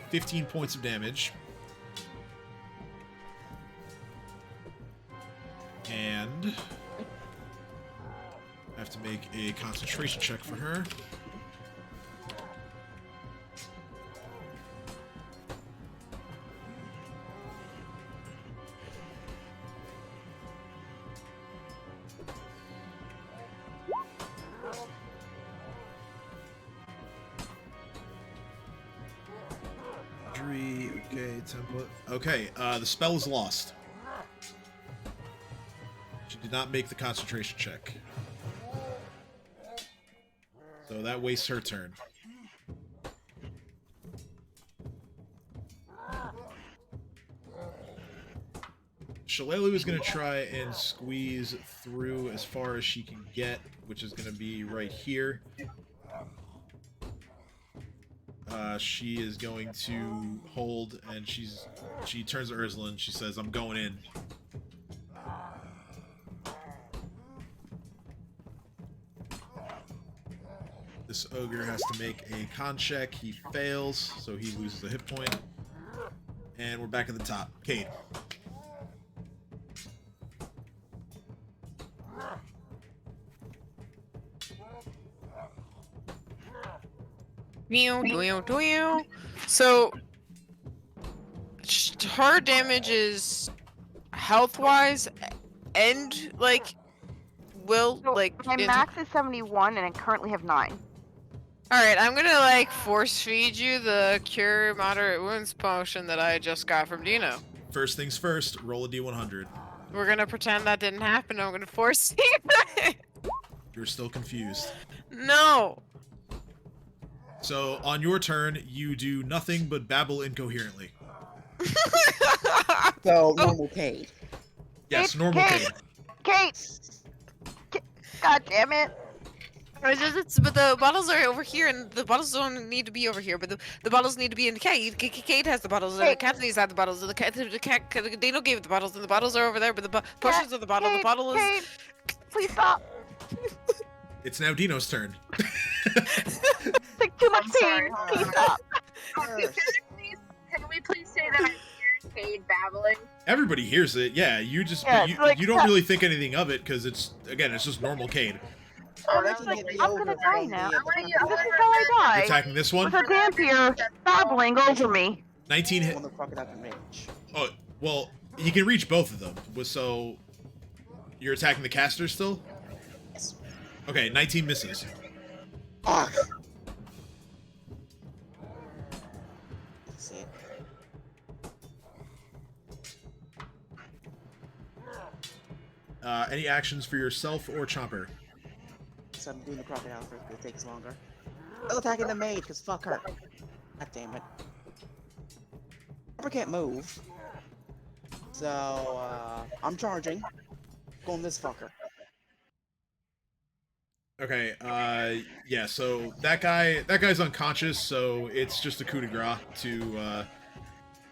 15 points of damage. And I have to make a concentration check for her. Okay, template. Okay, the spell is lost. She did not make the concentration check. So that wastes her turn. Shillelagh is going to try and squeeze through as far as she can get, which is going to be right here. She is going to hold, and she turns to Ursula and she says, "I'm going in." This ogre has to make a con check. He fails, so he loses a hit point. And we're back at the top. Cade. So her damage is health-wise and like will So like. my max is 71, and I currently have 9. All right, I'm gonna like force feed you the cure moderate wounds potion that I just got from Dino. First things first, roll a d100. We're gonna pretend that didn't happen. I'm gonna force feed it. You're still confused. No. So, on your turn, you do nothing but babble incoherently. So, normal Cade. Yes, normal Cade. Kate! God damn it! But the bottles are over here, and the bottles don't need to be over here. But the bottles need to be in the Kate. Kate has the bottles, and Kathleen's had the bottles, and Dino gave the bottles, and the bottles are over there. But the potions of the bottle, the bottle is. Kate, please stop! It's now Dino's turn. Like too much pain. Please stop. Can we please say that I hear Cade babbling? Everybody hears it. Yeah, you just Yeah, you, it's like you don't really think anything of it because it's just normal Cade. Oh, It's that like, can hit the I'm ogre gonna die from now. the This is crocodile. how I You're die. attacking this one? With a dampier babbling over me. 19 hit. One the crocodile can reach. Oh, well, you can reach both of them. So, you're attacking the caster still? Yes. Okay, 19 misses. Fuck. That's it. Any actions for yourself or Chomper? So I'm doing the crocodile first, but it takes longer. Still attacking the maid, because fuck her. God damn it. Chopper can't move. So, I'm charging. Going this fucker. Okay, yeah, so that guy's unconscious, so it's just a coup de grace to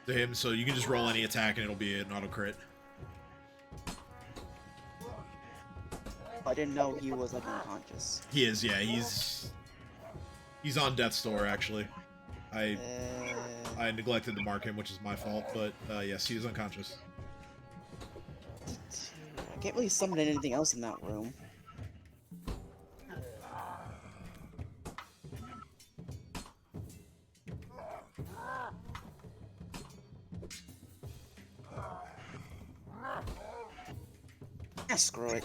him, so you can just roll any attack and it'll be an auto crit. I didn't know he was, like, unconscious. He is, yeah, he's on death's door, actually. I neglected to mark him, which is my fault, but yes, he is unconscious. I can't really summon anything else in that room. Ah, screw it.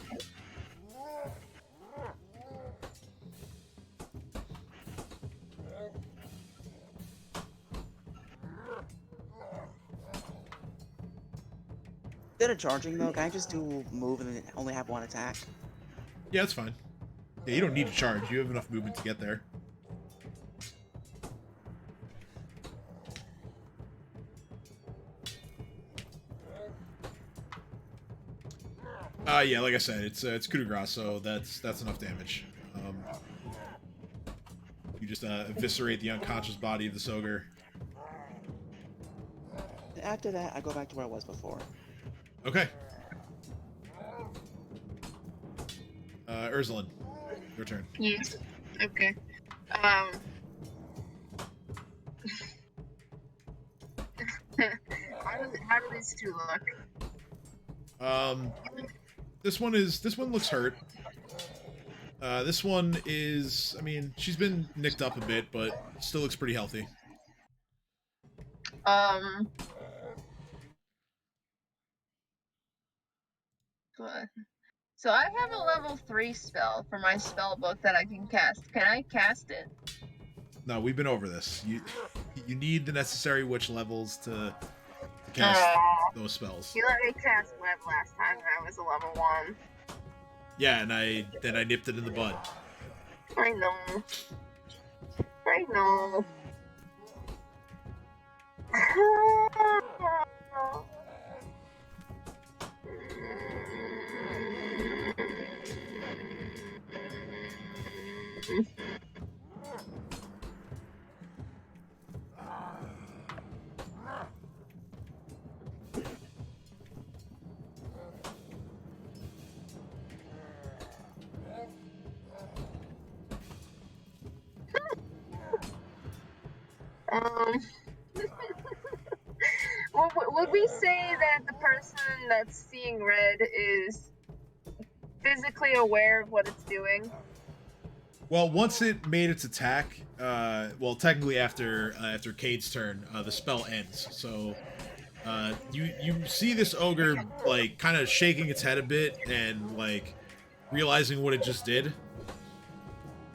Instead of charging though, can I just do move and then only have one attack? Yeah, that's fine. Yeah, you don't need to charge, you have enough movement to get there. Yeah, like I said, it's coup de grace, so that's enough damage. You just eviscerate the unconscious body of this ogre. After that, I go back to where I was before. Okay. Ursuline, your turn. Yes. Okay. How do these two look? This one looks hurt. This one is, I mean, she's been nicked up a bit, but still looks pretty healthy. So I have a level 3 spell for my spell book that I can cast. Can I cast it? No, we've been over this. You need the necessary witch levels to cast those spells. You let me cast web last time and I was a level 1. Yeah, and then I nipped it in the bud. I know. I know. Would we say that the person that's seeing red is physically aware of what it's doing? Well, once it made its attack, well, technically after Cade's turn, the spell ends. So, you see this ogre like kind of shaking its head a bit and like realizing what it just did.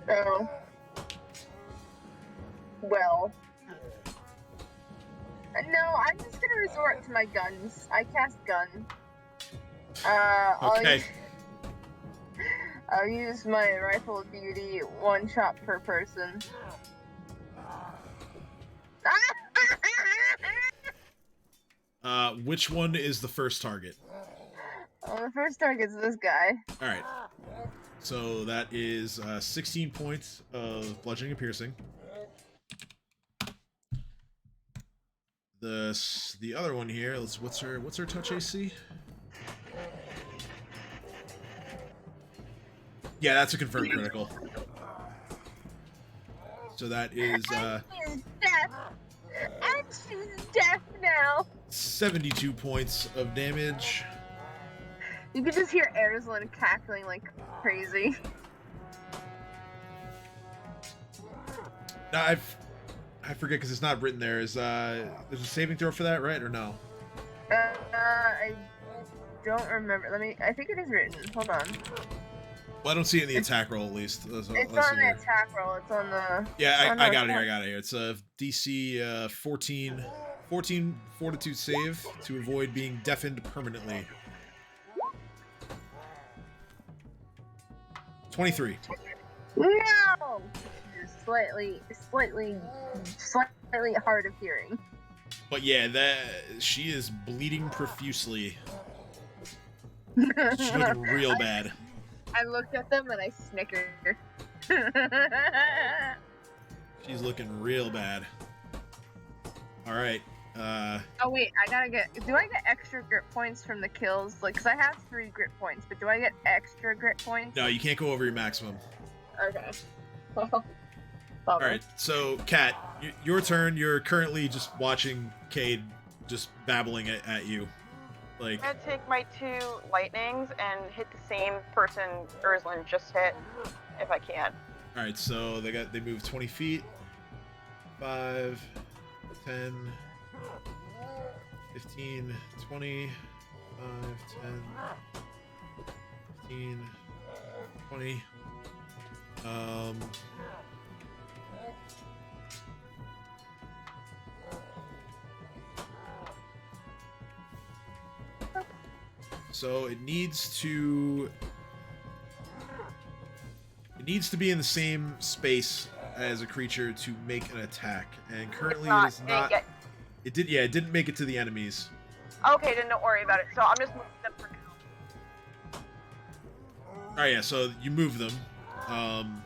Oh. Well. No, I'm just gonna resort to my guns. I cast gun. Okay. I'll use my rifle of beauty, 1 shot per person. Which one is the first target? Well, the first target's this guy. All right. So that is 16 points of bludgeoning and piercing. The other one here. What's her touch AC? Yeah, that's a confirmed critical. So that is And she's deaf. And she's deaf now. 72 points of damage. You can just hear Arizlin cackling like crazy. No, I forget because it's not written there. Is there's a saving throw for that, right, or no? I don't remember. I think it is written. Hold on. Well, I don't see it in the attack roll at least. It's on the attack roll. It's on the. Yeah, I got it here. I got it here. It's a DC 14 Fortitude save to avoid being deafened permanently. 23. No. Slightly hard of hearing. But yeah, she is bleeding profusely. She's looking real bad. I looked at them and I snickered. She's looking real bad. All right. Oh wait, do I get extra grit points from the kills? Like, cause I have 3 grit points, but do I get extra grit points? No, you can't go over your maximum. Okay. All right, so Kat, your turn. You're currently just watching Cade just babbling at you. Like, I'm gonna take my 2 lightnings and hit the same person Urslan just hit, if I can. All right, so they move 20 feet. 5, 10, 15, 20, 5, 10, 15, 20. So it needs to be in the same space as a creature to make an attack, and currently it is not. It didn't make it to the enemies. Okay, then don't worry about it. So I'm just moving them for now. Alright, yeah, so you move them. And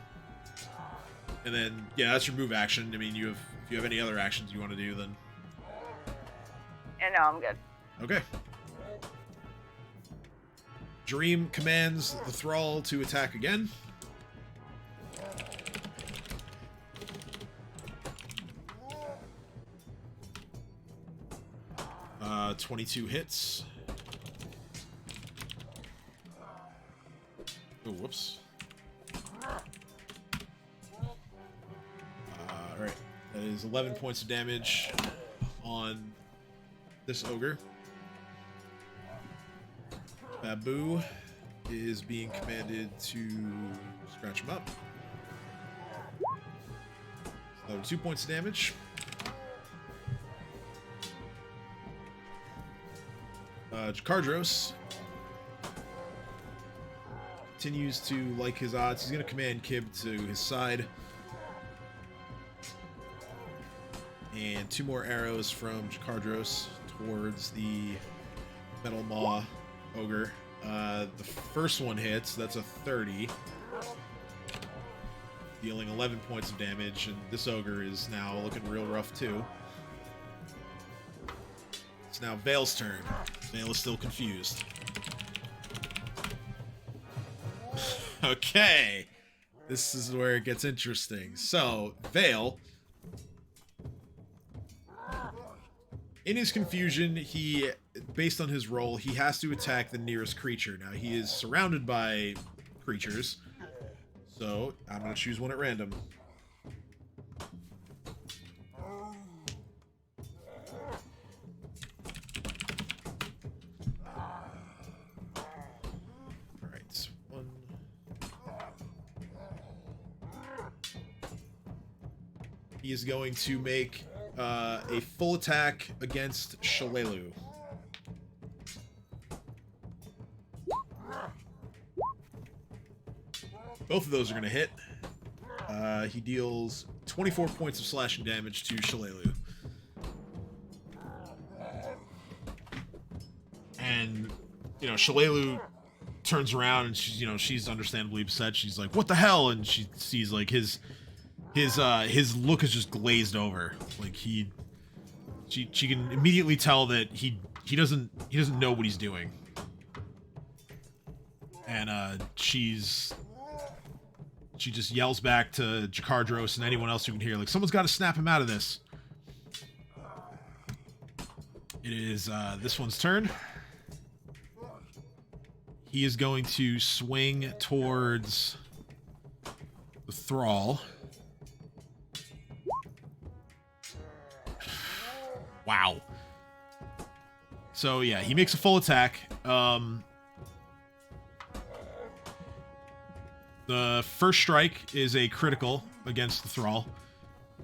then that's your move action. I mean, if you have any other actions you want to do, then Yeah, no, I'm good. okay. Dream commands the thrall to attack again. 22 hits. Oh, whoops. Alright, that is 11 points of damage on this ogre. Babu is being commanded to scratch him up. So 2 points of damage. Jakardros continues to like his odds. He's going to command Kib to his side. And 2 more arrows from Jakardros towards the Metal Maw Ogre. The first one hits. That's a 30. Dealing 11 points of damage. And this Ogre is now looking real rough too. It's now Vale's turn. Vale is still confused. Okay. This is where it gets interesting. So, Vale, in his confusion, based on his role, he has to attack the nearest creature. Now, he is surrounded by creatures, so I'm going to choose one at random. Alright, 1. He is going to make a full attack against Shalelu. Both of those are going to hit. He deals 24 points of slashing damage to Shalelu. And, Shalelu turns around and she's understandably upset. She's like, "What the hell?" And she sees like his look is just glazed over. Like she can immediately tell that he doesn't know what he's doing. And she just yells back to Jakardros and anyone else who can hear, like, someone's got to snap him out of this. It is this one's turn. He is going to swing towards the thrall. Wow. So yeah, he makes a full attack. The first strike is a critical against the Thrall.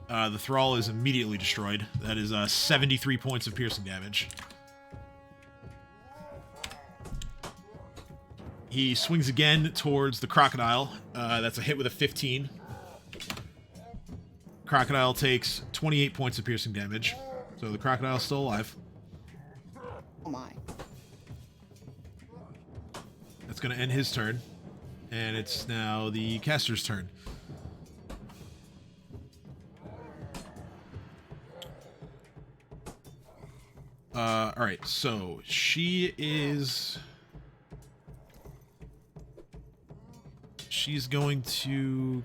The Thrall is immediately destroyed. That is 73 points of piercing damage. He swings again towards the Crocodile. That's a hit with a 15. Crocodile takes 28 points of piercing damage. So the Crocodile's still alive. Oh my. That's going to end his turn. And it's now the caster's turn. Alright, so she's going to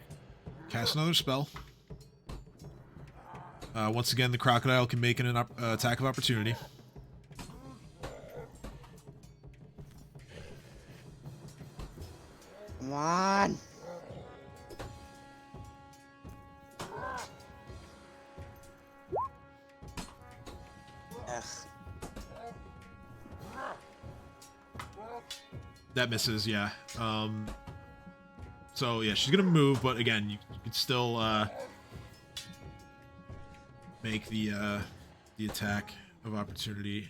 cast another spell. Once again, the Crocodile can make an attack of opportunity. Come on. Ugh. That misses, yeah. So yeah, she's gonna move, but again, you can still make the attack of opportunity.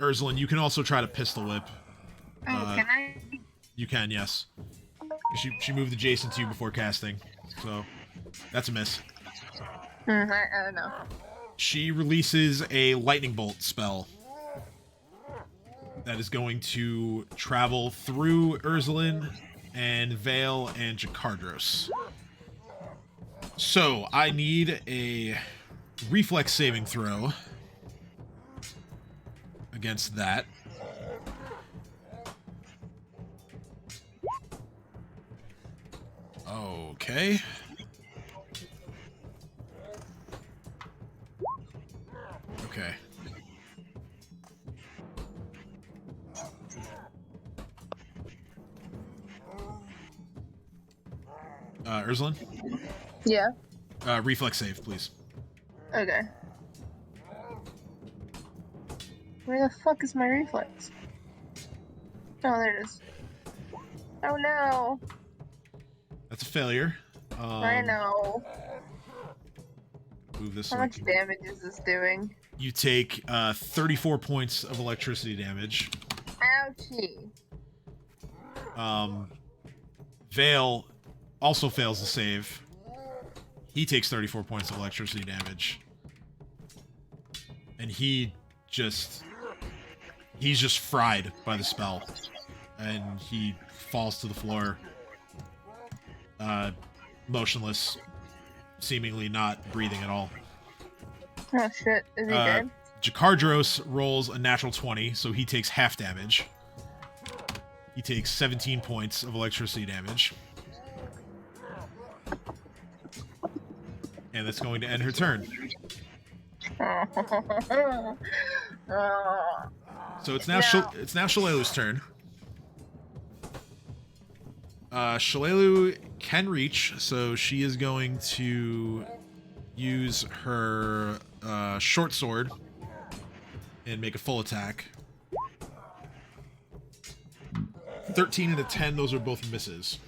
Ursula, you can also try to pistol whip. Oh, can I? You can, yes. She moved adjacent to you before casting, so that's a miss. I don't know. She releases a lightning bolt spell that is going to travel through Ursulin and Vale and Jakardros. So I need a reflex saving throw against that. Okay. Okay. Ursulin? Yeah. Reflex save, please. Okay. Where the fuck is my reflex? Oh, there it is. Oh no. That's a failure. I know. Move this. How much damage is this doing? You take 34 points of electricity damage. Ouchie. Vale also fails to save. He takes 34 points of electricity damage. And he's just fried by the spell. And he falls to the floor. Motionless, seemingly not breathing at all. Oh shit, is he dead? Jakardros rolls a natural 20, so he takes half damage. He takes 17 points of electricity damage. And that's going to end her turn. So it's now it's now Shalalu's turn. Shalalu can reach, so she is going to use her short sword and make a full attack. 13 and a 10, those are both misses.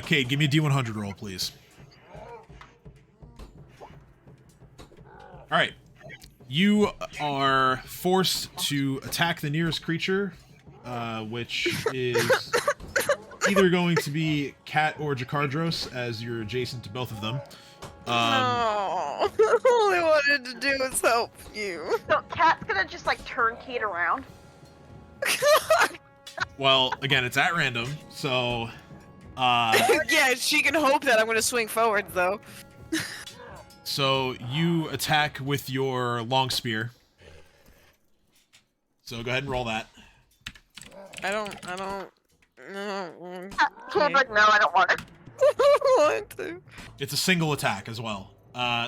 Kate, give me a D100 roll, please. Alright. You are forced to attack the nearest creature, which is either going to be Cat or Jakardros, as you're adjacent to both of them. Oh, all I wanted to do was help you. So Cat's gonna just like turn Kate around. Well, again, it's at random, so... Yeah, she can hope that I'm gonna swing forward, though. So you attack with your long spear. So go ahead and roll that. I don't. No. Kate's like, no, I don't want it. I don't want to. It's a single attack as well.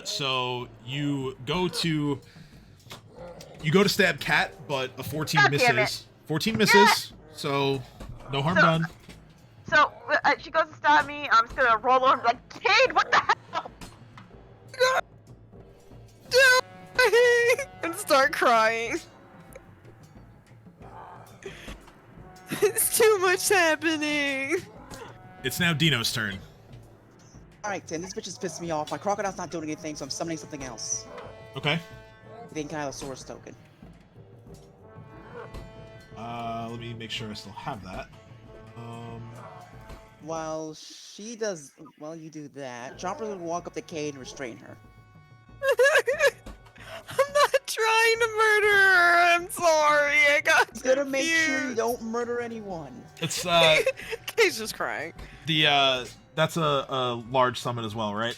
So you go to stab Cat, but a 14 God damn misses. it. 14 misses. So no harm done. So she goes to stab me. I'm just gonna roll over and be like, Kate, what the hell? dying and start crying. It's too much happening. It's now Dino's turn. Alright, Tim, this bitch has pissed me off. My crocodile's not doing anything, so I'm summoning something else. Okay. The Ankylosaurus token. Let me make sure I still have that. While she does, while you do that, Chopper will walk up to Kay and restrain her. I'm not trying to murder her. I'm sorry. I got It's gonna make sure you confused. don't murder anyone. It's Kay's just crying. that's a large summon as well, right?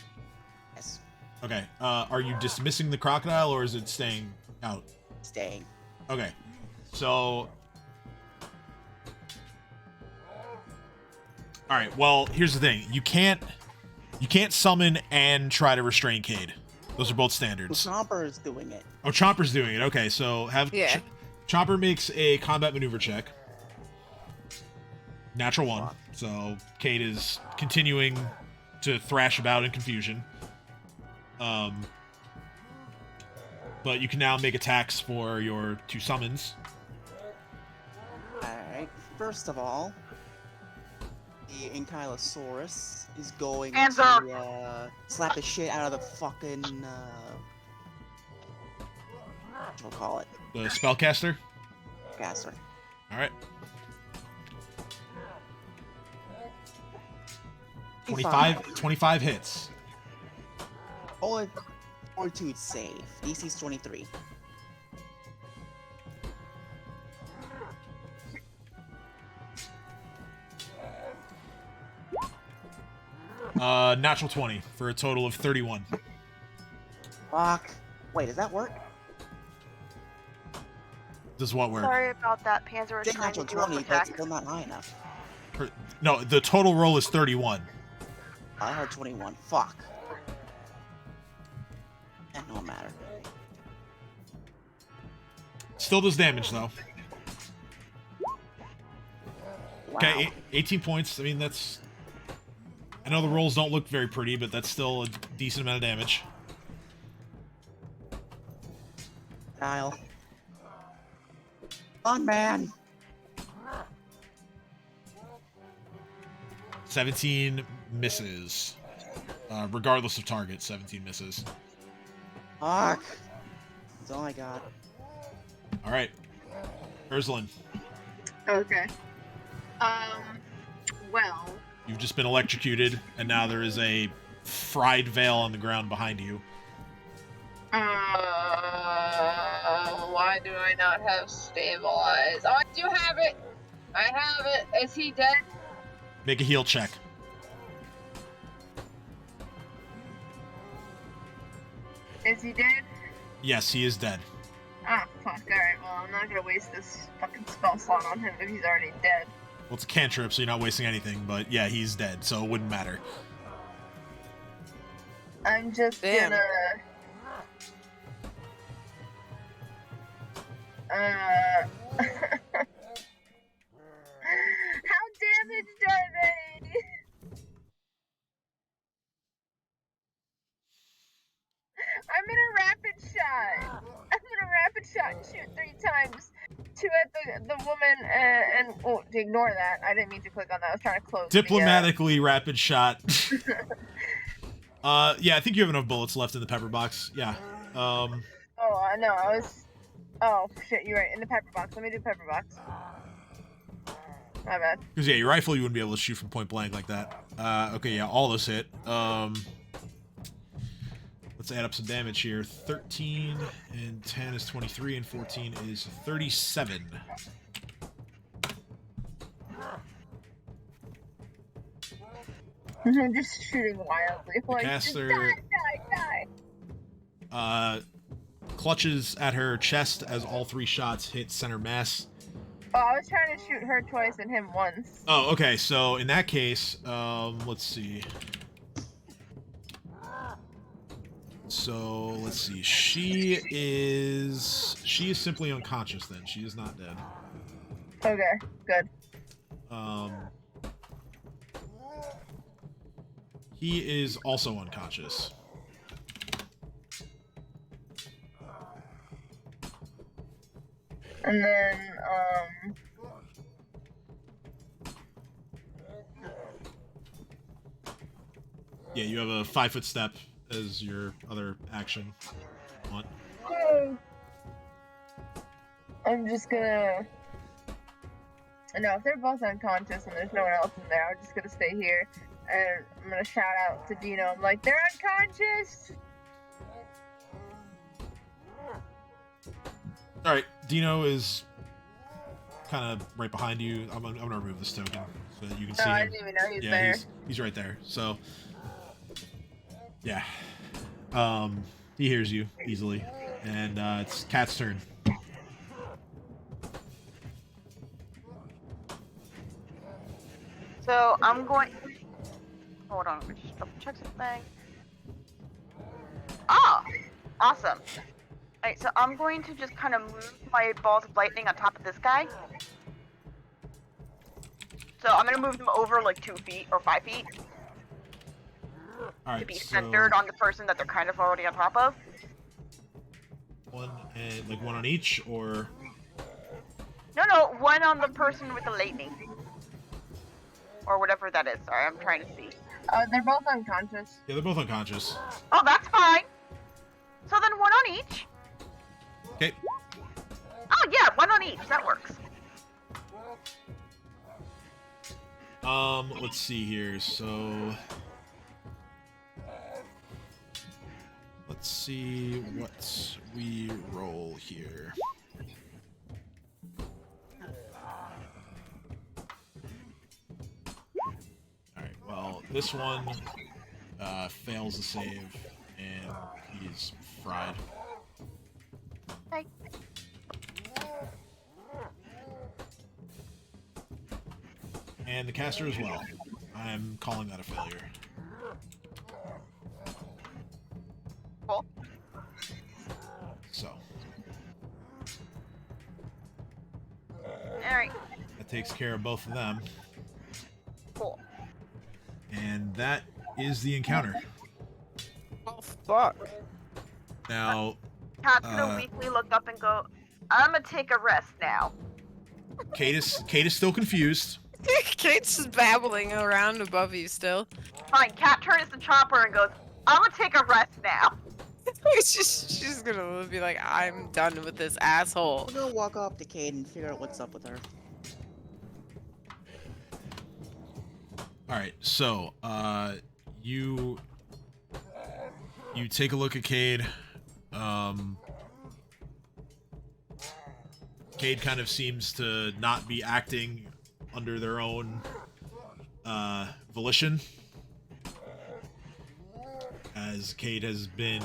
Yes. Okay. Are you dismissing the crocodile or is it staying out? Staying. Okay. So. All right. Well, here's the thing. You can't summon and try to restrain Cade. Those are both standards. Chopper is doing it. Oh, Chomper's doing it. Okay, so have Yeah. Chomper makes a combat maneuver check. Natural 1. So Cade is continuing to thrash about in confusion. But you can now make attacks for your 2 summons. Alright, first of all, the Ankylosaurus is going Hands up. to slap the shit out of the fucking, what we'll call it, The spellcaster. Gasser. All right. 25 hits. Only Fortitude save. DC's 23. Natural 20 for a total of 31. Fuck. Wait, does that work? Does what work? Sorry about that. Panzer was Did trying to natural do 20, a but it's attack. still not high enough. No, the total roll is 31. I heard 21. Fuck. That don't matter. Still does damage though. Wow. Okay, 18 points. I mean, that's... I know the rolls don't look very pretty, but that's still a decent amount of damage. Kyle. On, man. 17 misses. Regardless of target, 17 misses. Fuck. That's all I got. Alright. Ursulin, Okay. Well, you've just been electrocuted, and now there is a fried veil on the ground behind you. why do I not have stabilize? Oh, I do have it. I have it. Is he dead? Make a heal check. Is he dead? Yes, he is dead. Ah, fuck. Alright, well, I'm not gonna waste this fucking spell slot on him if he's already dead. Well, it's a cantrip, so you're not wasting anything, but yeah, he's dead, so it wouldn't matter. I'm just Damn. gonna... How damaged are they? I'm in a rapid shot. I'm in a rapid shot and shoot 3 times. 2 at the woman and oh, ignore that. I didn't mean to click on that. I was trying to close. Diplomatically rapid shot. Yeah, I think you have enough bullets left in the pepper box. Yeah. Oh, I know. I was. Oh shit, you're right. In the pepper box. Let me do pepper box. My bad. Because, yeah, your rifle, you wouldn't be able to shoot from point blank like that. Okay, yeah, all those hit. Let's add up some damage here. 13 and 10 is 23 and 14 is 37. I'm just shooting wildly. Like, just caster- die. Clutches at her chest as all 3 shots hit center mass. Oh, I was trying to shoot her twice and him once. Oh, okay, so in that case, let's see. So, let's see. She is simply unconscious then. She is not dead. Okay, good. He is also unconscious. And then, Yeah, you have a 5-foot step as your other action. I'm just gonna... No, if they're both unconscious and there's no one else in there, I'm just gonna stay here. And I'm gonna shout out to Dino. I'm like, they're unconscious! Alright, Dino is kind of right behind you. I'm gonna remove this token so that you can see him. I didn't even know he was Yeah, there. he's right there. So, yeah. He hears you easily. And it's Cat's turn. So I'm going. Hold on, let me just double check something. Ah, awesome. Alright, so I'm going to just kind of move my balls of lightning on top of this guy. So I'm gonna move them over like 2 feet or 5 feet Alright, to be centered on the person that they're kind of already on top of. One on each, or No, one on the person with the lightning. Or whatever that is. Sorry, I'm trying to see. They're both unconscious. yeah, they're both unconscious. Oh, that's fine. So then one on each. Okay. Oh yeah, one on each. That works. Let's see here. So, let's see what we roll here. Alright, well, this one fails the save, and he's fried. Okay. And the caster as well. I'm calling that a failure. Cool. So, Alright. that takes care of both of them. Cool. And that is the encounter. Oh, fuck. Now, Cat's gonna weakly look up and go, I'm gonna take a rest now. Kate is still confused. Kate's just babbling around above you still. Fine, Cat turns to Chopper and goes, I'm gonna take a rest now. She's gonna be like, I'm done with this asshole. We're gonna walk up to Cade and figure out what's up with her. Alright, so, you take a look at Cade. Cade kind of seems to not be acting under their own volition, as Cade has been,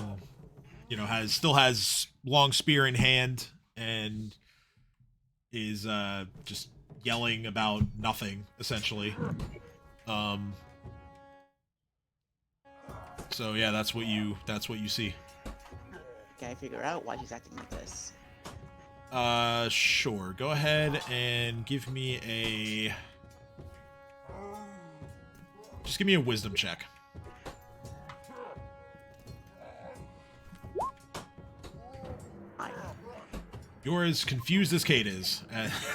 still has long spear in hand and is just yelling about nothing, essentially. So yeah, that's what you see. Can I figure out why she's acting like this? Sure. Go ahead and give me a... Just give me a wisdom check. You're as confused as Kate is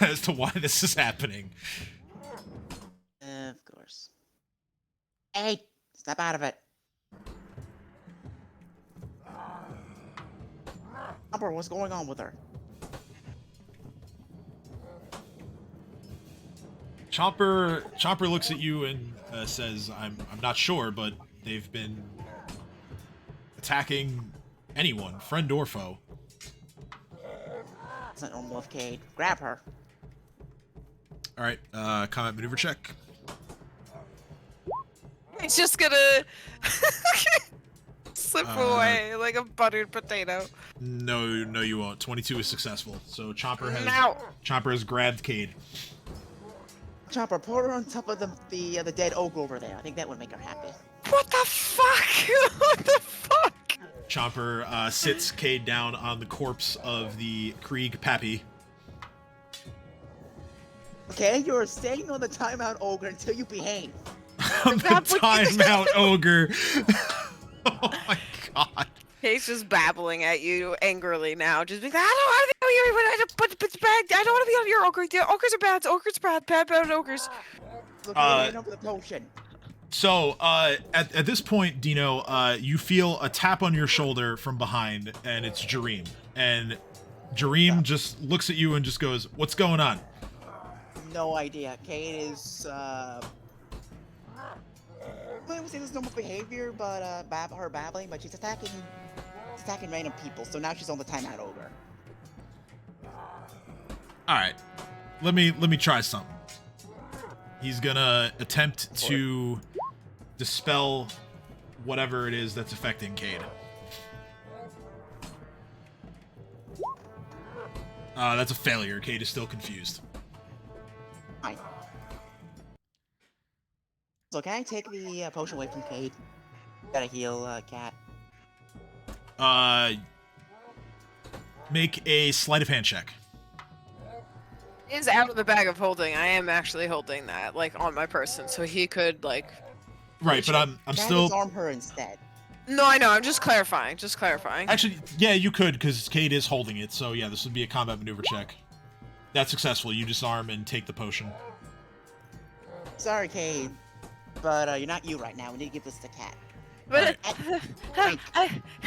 as to why this is happening. Of course. Hey, step out of it. Chopper, what's going on with her? Chopper looks at you and says, "I'm not sure, but they've been attacking anyone, friend or foe." It's not normal of Cade. Grab her. All right, combat maneuver check. He's just gonna slip away like a buttered potato. No, you won't. 22 is successful. So Chopper No. has grabbed Cade. Chopper, put her on top of the dead ogre over there. I think that would make her happy. What the fuck? What the fuck? Chopper sits Cade down on the corpse of the Krieg Pappy. Okay, you're staying on the timeout ogre until you behave. On the timeout ogre. Oh my god. Kate's just babbling at you angrily now. Just be like, I don't but it's bad. I don't want to be on your ogre. The ogres are bad. Ogres bad. Bad ogres. Look, hand over the potion. So, at this point, Dino, you feel a tap on your shoulder from behind, and it's Jareem. And Jareem just looks at you and just goes, "What's going on?" No idea. Kate is, I would say this is normal behavior, but, her babbling, but she's attacking random people, so now she's on the timeout ogre. Alright. Let me try something. He's gonna attempt to dispel whatever it is that's affecting Cade. That's a failure. Cade is still confused. Fine. So can I take the potion away from Cade? Gotta heal Cat. Make a sleight of hand check. It is out of the bag of holding. I am actually holding that, like, on my person, so he could, like... Right, but I'm still... disarm her instead. No, I know. I'm just clarifying. Actually, yeah, you could, because Cade is holding it, so yeah, this would be a combat maneuver check. That's successful. You disarm and take the potion. Sorry, Cade, but you're not you right now. We need to give this to Cat. But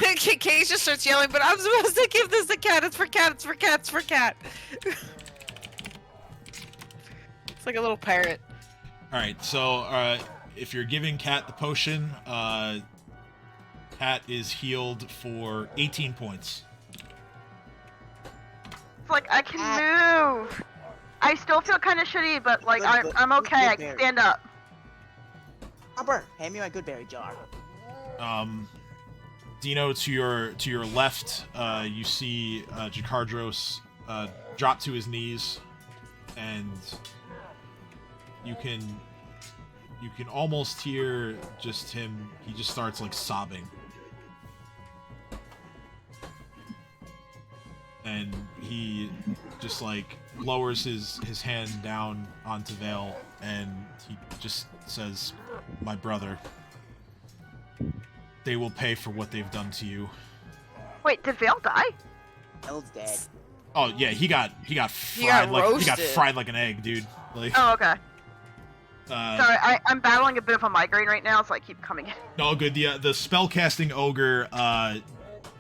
Cade just starts yelling, but I'm supposed to give this to Cat. It's for Cat. It's for Cat. It's for Cat. It's like a little parrot. Alright, so if you're giving Cat the potion, Cat is healed for 18 points. It's like, I can move. I still feel kind of shitty, but like, I'm okay. I can stand up. Hopper, hand me my good berry jar. Dino, to your left, you see Jakardros drop to his knees, and you can almost hear just him. He just starts like sobbing, and he just like lowers his hand down onto Vale, and he just says, "My brother. They will pay for what they've done to you." Wait, did Vale die? Vale's dead. Oh yeah, he got fried roasted. he got fried like an egg, dude. Like, Oh, okay. Sorry, I'm battling a bit of a migraine right now, so I keep coming in. no good. The spellcasting ogre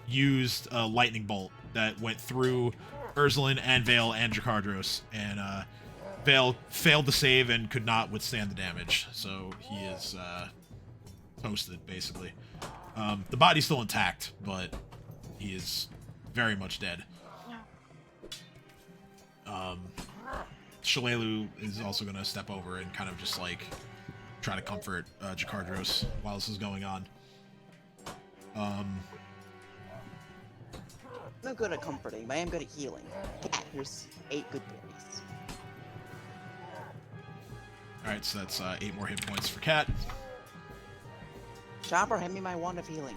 used a lightning bolt that went through Ursulin and Vale and Jakardros, and Vale failed to save and could not withstand the damage, so he is toasted basically. The body's still intact, but he is very much dead. Shalelu is also going to step over and kind of just like try to comfort Jakardros while this is going on. Not good at comforting, but I am good at healing. Cat, here's 8 good berries. Alright, so that's 8 more hit points for Cat. Chopper, hand me my wand of healing.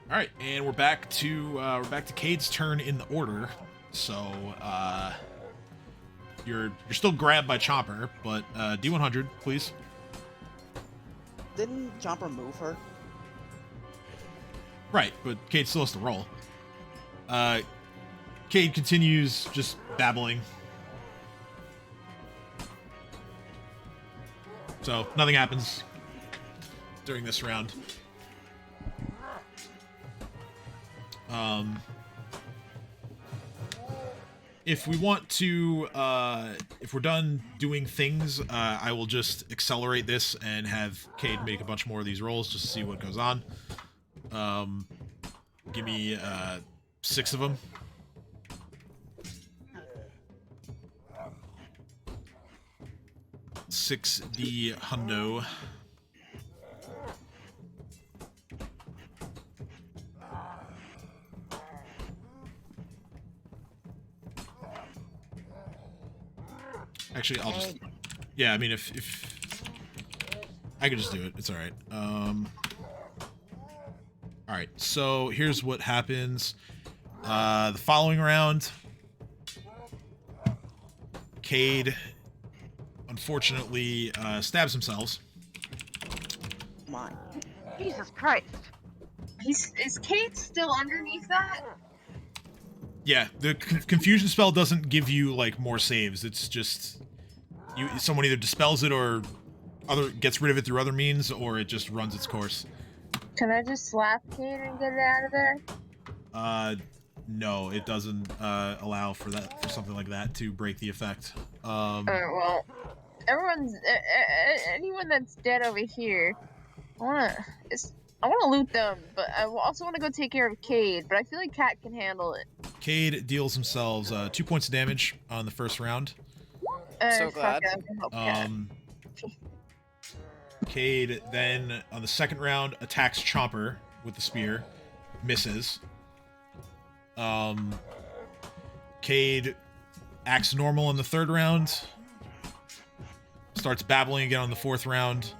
Alright, and we're back to Cade's turn in the order. So you're still grabbed by Chomper, but D100, please. Didn't Chopper move her? Right, but Cade still has to roll. Cade continues just babbling. So nothing happens during this round. If we want to, if we're done doing things, I will just accelerate this and have Cade make a bunch more of these rolls just to see what goes on. Give me 6 of them. $6 hundo. Actually, I'll just... Yeah, I mean, if... I could just do it. It's alright. Alright, so here's what happens. The following round... Cade, unfortunately, stabs himself. Come on. Jesus Christ. Is Kate still underneath that? Yeah, the confusion spell doesn't give you like more saves. It's just someone either dispels it or gets rid of it through other means, or it just runs its course. Can I just slap Kate and get it out of there? No, it doesn't allow for something like that to break the effect. Alright, well, anyone that's dead over here, I wanna loot them, but I also wanna go take care of Cade, but I feel like Cat can handle it. Cade deals themselves 2 points of damage on the first round. So glad. I can help Cat. Cade then on the second round attacks Chomper with the spear, misses. Cade acts normal in the third round, starts babbling again on the fourth round,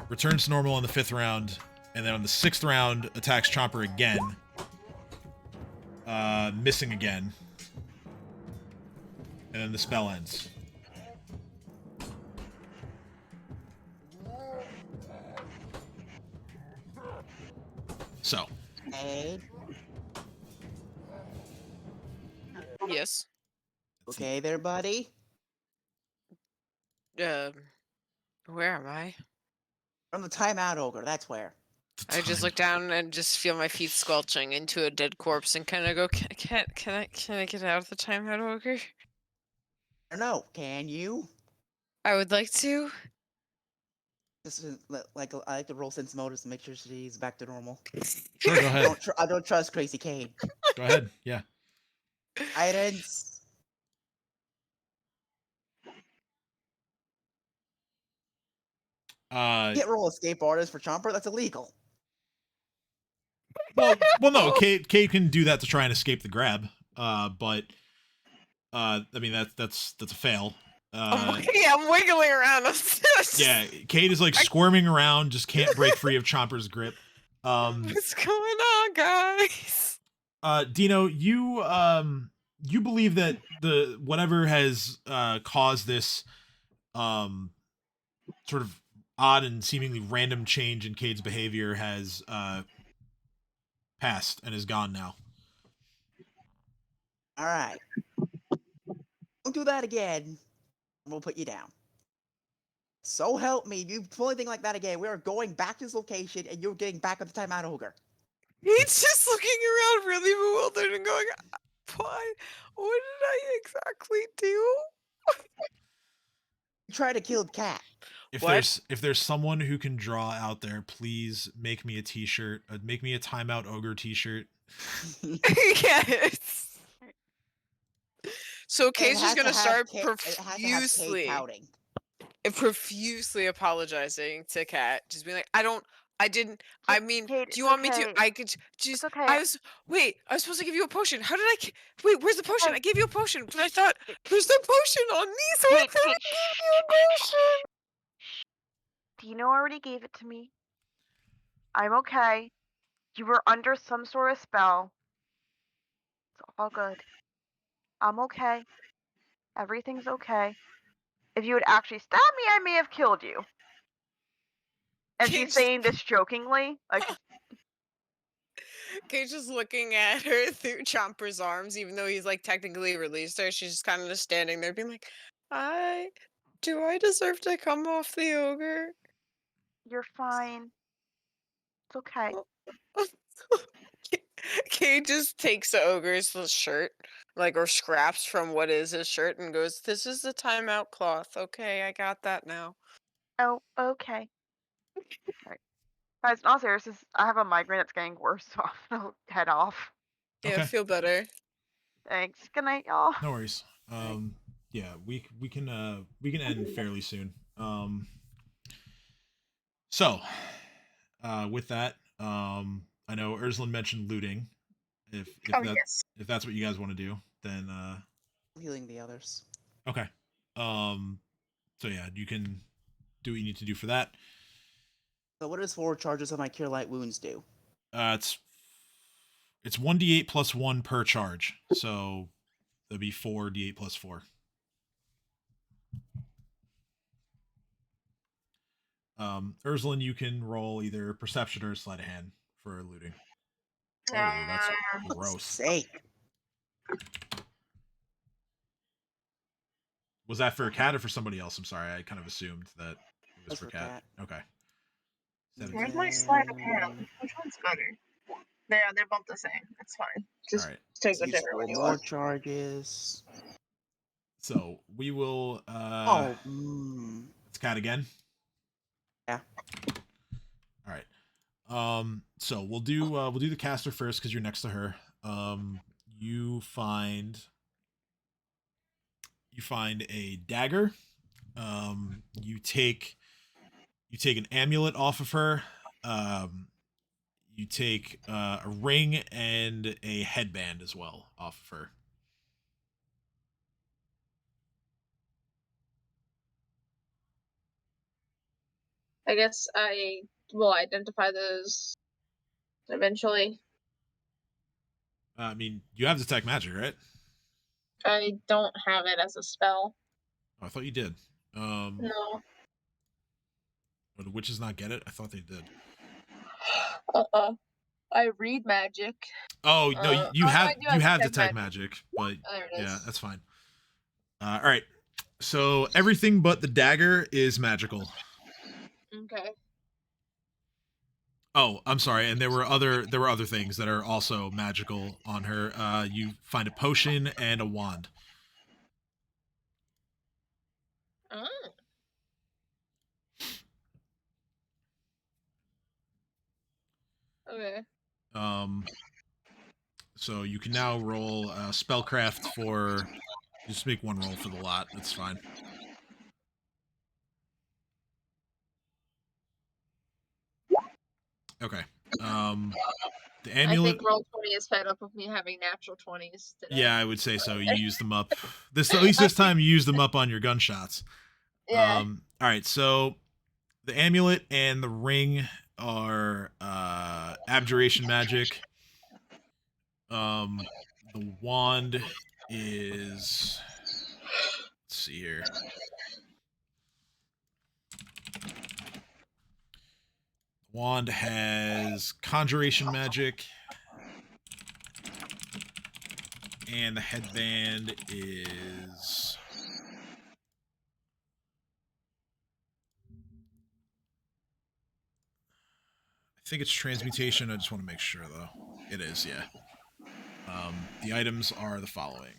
returns to normal in the fifth round, and then on the sixth round attacks Chomper again, missing again, and then the spell ends. So. Hey. Yes. Okay there, buddy? Where am I? From the timeout ogre, that's where. I just look down and just feel my feet squelching into a dead corpse and kind of go, can I get out of the timeout ogre? I don't know, can you? I would like to. Just like I like to roll sense motives to make sure she's back to normal. Sure, go ahead. I don't trust Crazy Kane. Go ahead, yeah. Guidance. You can't roll escape artist for Chomper. That's illegal. Well, no. Kate can do that to try and escape the grab. But I mean that's a fail. I'm wiggling around. Yeah, Kate is like squirming around, just can't break free of Chomper's grip. What's going on, guys? Dino, you believe that the whatever has caused this sort of odd and seemingly random change in Cade's behavior has passed and is gone now. All right. Don't do that again. We'll put you down. So help me, if you pull anything like that again, we are going back to this location and you're getting back at the timeout ogre. He's just looking around really bewildered and going, why? What did I exactly do? You try to kill Cat. If there's someone who can draw out there, please make me a t-shirt. Make me a timeout ogre t-shirt. Yes. So Kate's just gonna start profusely apologizing to Cat, just being like, I mean, Kate, do you want okay. me to? I could just. Okay. I was supposed to give you a potion. How did I? Wait, where's the potion? I gave you a potion, but I thought there's no potion on me, so I thought I gave you a potion. Dino already gave it to me. I'm okay. You were under some sort of spell. It's all good. I'm okay. Everything's okay. If you had actually stabbed me, I may have killed you. And she's saying this jokingly, like. Kate's just looking at her through Chomper's arms, even though he's like technically released her. She's just kind of just standing there, being like, do I deserve to come off the ogre? You're fine. It's okay. Kate just takes the ogre's shirt, or scraps from what is his shirt, and goes, "This is the timeout cloth. Okay, I got that now." Oh, okay. Alright. Guys, in all seriousness, I have a migraine that's getting worse, so I'll head off. Yeah, Okay. feel better. Thanks. Good night, y'all. No worries. Yeah, we can end fairly soon. So, with that, I know Ursula mentioned looting. If that's what you guys want to do, then Healing the others. okay. So yeah, you can do what you need to do for that. So what does 4 charges of my Cure Light Wounds do? It's 1d8 plus 1 per charge, so that'd be 4d8 plus 4. Ursula, you can roll either perception or sleight of hand for looting. Oh, that's gross. Sake. Was that for a cat or for somebody else? I'm sorry, I kind of assumed that it was That's for for cat. cat. Okay. Where's my sleight of hand? Which one's better? They're both the same. It's fine. Just Alright. take Use whichever 4 one you more want. charges. So we will Oh, it's cat again. yeah. Alright. So we'll do the caster first because you're next to her. You find a dagger. You take an amulet off of her. You take a ring and a headband as well off of her. I guess I will identify those eventually. I mean, you have detect magic, right? I don't have it as a spell. Oh, I thought you did. No. Would witches not get it? I thought they did. I read magic. Oh no, you have detect detect magic, but There it yeah, is. that's fine. All right. So everything but the dagger is magical. Okay. Oh, I'm sorry, and there were other things that are also magical on her. You find a potion and a wand. Oh. Okay. So you can now roll spellcraft for. Just make one roll for the lot. That's fine. Okay. The amulet. I think roll 20 is fed up with me having natural 20s today. Yeah, I would say so. You use them up. At least this time you use them up on your gunshots. Yeah. All right. So the amulet and the ring are abjuration magic. The wand is. Let's see here. Wand has conjuration magic. And the headband is. I think it's transmutation. I just want to make sure, though. It is, yeah. The items are the following.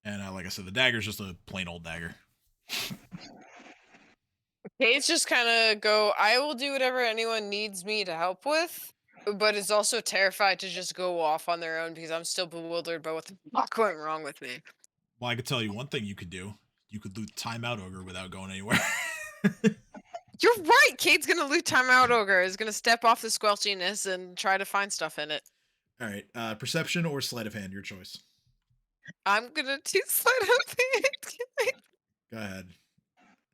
And like I said, the dagger is just a plain old dagger. Kate's just kind of go, I will do whatever anyone needs me to help with, but is also terrified to just go off on their own because I'm still bewildered by what the fuck went wrong with me. Well, I could tell you one thing you could do. You could loot Timeout Ogre without going anywhere. You're right! Kate's gonna loot Timeout Ogre, is gonna step off the squelchiness and try to find stuff in it. Alright, perception or sleight of hand, your choice. I'm gonna do sleight of hand. Go ahead.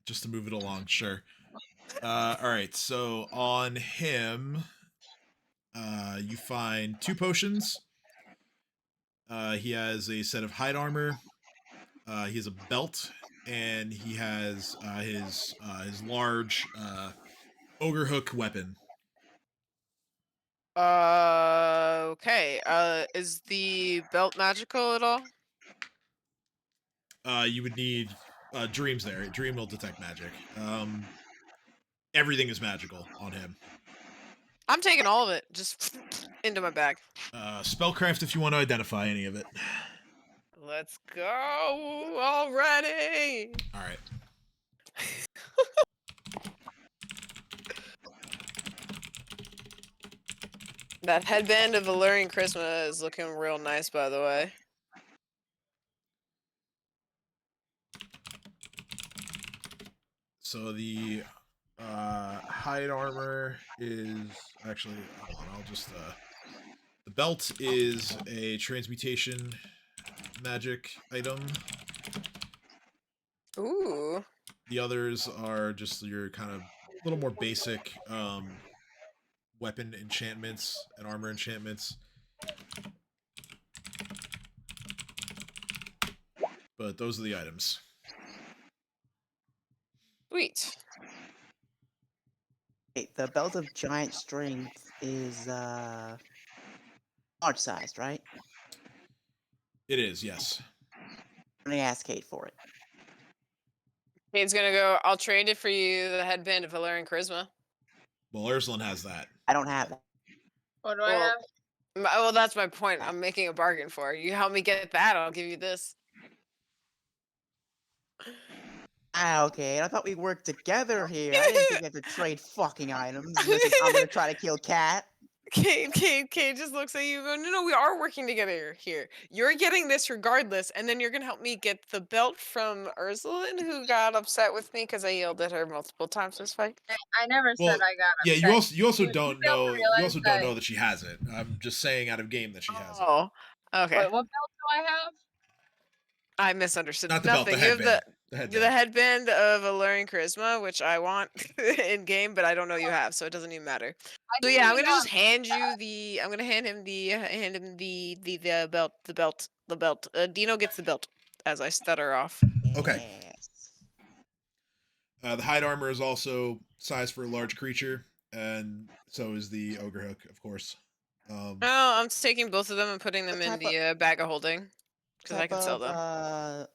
Just to move it along, sure. Alright, so on him, you find 2 potions. He has a set of hide armor. He has a belt, and he has his large ogre hook weapon. Okay. Is the belt magical at all? You would need dreams there. Dream will detect magic. Everything is magical on him. I'm taking all of it, just into my bag. Spellcraft if you want to identify any of it. Let's go already! Alright. That headband of Alluring Charisma is looking real nice, by the way. So the Hide armor is actually hold on, I'll just the belt is a transmutation magic item. Ooh. The others are just your kind of little more basic weapon enchantments and armor enchantments. But those are the items. Sweet. Wait, the belt of giant strength is large sized, right? It is, yes. I'm gonna ask Kate for it. Kate's gonna go, I'll trade it for you, the headband of Valerian Charisma. Well, Urslan has that. I don't have that. What do I Well, have? well, that's my point. I'm making a bargain for you. Help me get that, I'll give you this. Ah, okay. I thought we worked together here. I didn't think we had to trade fucking items unless it's, I'm gonna try to kill Cat. Kate just looks at you and goes, no, we are working together here. You're getting this regardless, and then you're gonna help me get the belt from Ursula, who got upset with me because I yelled at her multiple times this fight. I never Well, said I got yeah, upset. you also You don't fail to know realize that- that she has it. I'm just saying out of game that she has it. Oh, okay. Wait, what belt do I have? I misunderstood. Not the belt, Nothing. the You have headband. the headband of Alluring Charisma, which I want in game, but I don't know you have, so it doesn't even matter. So didn't yeah, I'm even gonna know just hand you the. I'm gonna hand him the belt. The belt. Dino gets the belt as I stutter off. Okay. Yes. The hide armor is also sized for a large creature, and so is the ogre hook, of course. Oh, I'm taking both of them and putting them What in type the bag of holding because I Type can sell of them.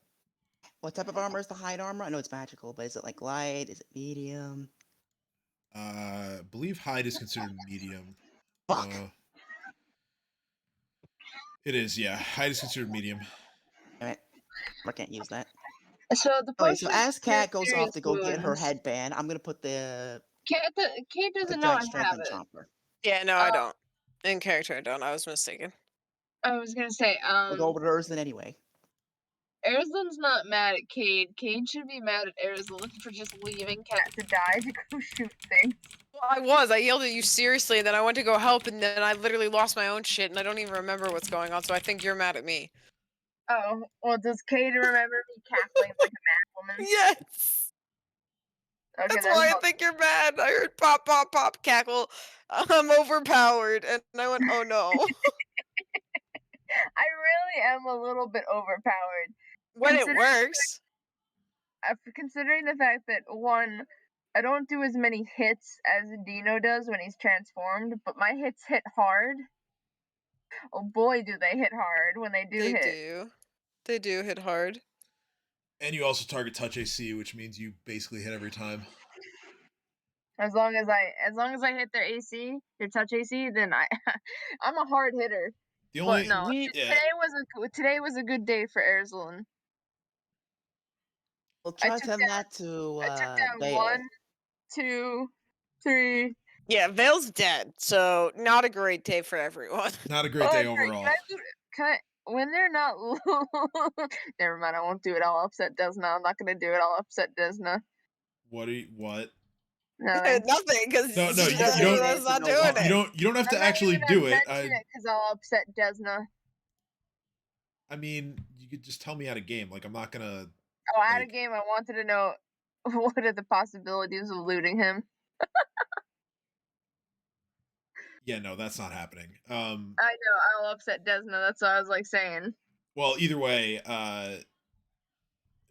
what type of armor is the hide armor? I know it's magical, but is it like light? Is it medium? I believe hide is considered medium. Fuck. It is, yeah. Hide is considered medium. Damn it. I can't use that. So the Okay, so potion as Kat goes off to go get her wounds. headband, I'm gonna put the Kate doesn't know giant I strength have and it. chomper. Yeah, no, I don't. In character, I don't. I was mistaken. I was gonna say, We'll go over to Urslan anyway. Erzlin's not mad at Cade. Cade should be mad at Erzlin for just leaving Cat to die to go shoot things. Well, I was. I yelled at you seriously, and then I went to go help, and then I literally lost my own shit, and I don't even remember what's going on, so I think you're mad at me. Oh, well, does Cade remember me cackling like a mad woman? Yes! Okay, That's then why I hold- think you're mad. I heard pop, pop, pop, cackle. I'm overpowered, and I went, oh no. I really am a little bit overpowered. When it Considering- works. Considering the fact that, one, I don't do as many hits as Dino does when he's transformed, but my hits hit hard. Oh boy, do they hit hard when they do They hit. do. They do hit hard. And you also target touch AC, which means you basically hit every time. As long as I hit their AC, their touch AC, then I'm a hard hitter. The only But no, yeah. today was a good day for Erzlin. We'll I try took to down- that to I took down Vale. 1, 2, 3. Yeah, Vale's dead, so not a great day for everyone. Not a great day great. overall. Can I when they're not never mind, I won't do it. I'll upset Desna. I'm not gonna do it. I'll upset Desna. What? No, Nothing, because No, you don't- that's not no, doing why? it. You don't have to I'm not actually even do gonna it. mention it because I'll upset Desna. I mean, you could just tell me out of game. Like, I'm not gonna. Oh, out of Like- game, I wanted to know what are the possibilities of looting him. Yeah, no, that's not happening. I know I'll upset Desna. That's what I was like saying. Well, either way,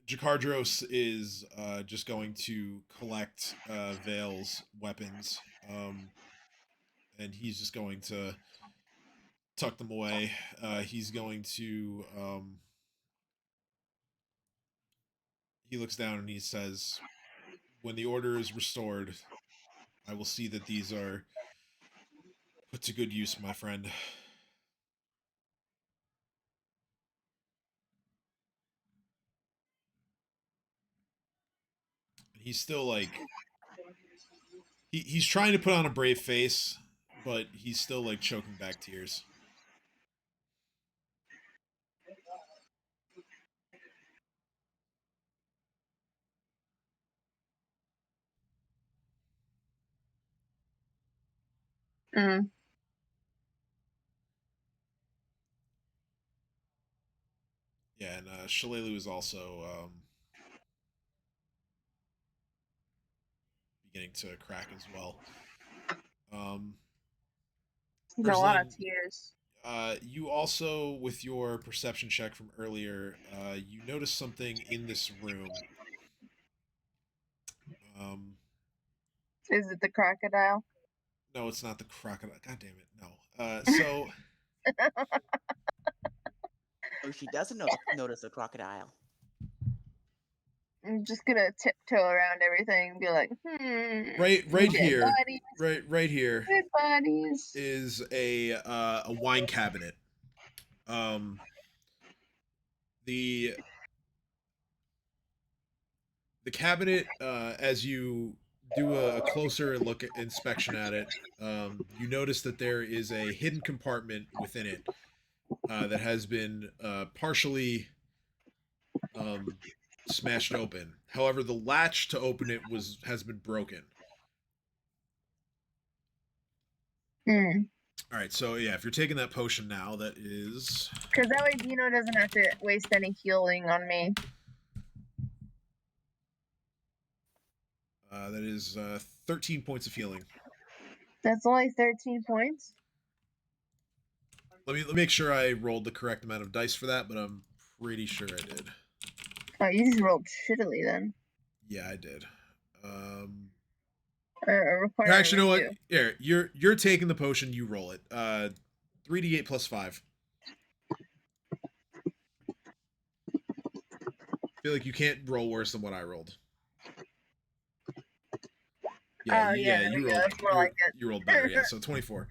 Jakardros is just going to collect Vale's weapons, and he's just going to tuck them away. He's going to. He looks down and he says, "When the order is restored, I will see that these are put to good use, my friend." He's still like he's trying to put on a brave face, but he's still like choking back tears. Mm. Yeah, and Shalelu is also beginning to crack as well. There's a lot of Urslan, tears. you also, with your perception check from earlier, you notice something in this room. Is it the crocodile? No, it's not the crocodile. God damn it, no. So Oh, she doesn't notice the crocodile. I'm just gonna tiptoe around everything and be like, right dead here, bodies, right here dead bodies. is a wine cabinet. The cabinet, as you do a closer look inspection at it, you notice that there is a hidden compartment within it that has been partially smashed open. However, the latch to open it has been broken. All right, so yeah, if you're taking that potion now, that is Because that way Dino doesn't have to waste any healing on me. that is 13 points of healing. That's only 13 points? Let me make sure I rolled the correct amount of dice for that, but I'm pretty sure I did. Oh, you just rolled shittily then. Yeah, I did. Actually, you know what? Here, you're taking the potion. You roll it. 3d8 plus 5. I feel like you can't roll worse than what I rolled. Yeah, you rolled. You rolled better. Yeah, so 24.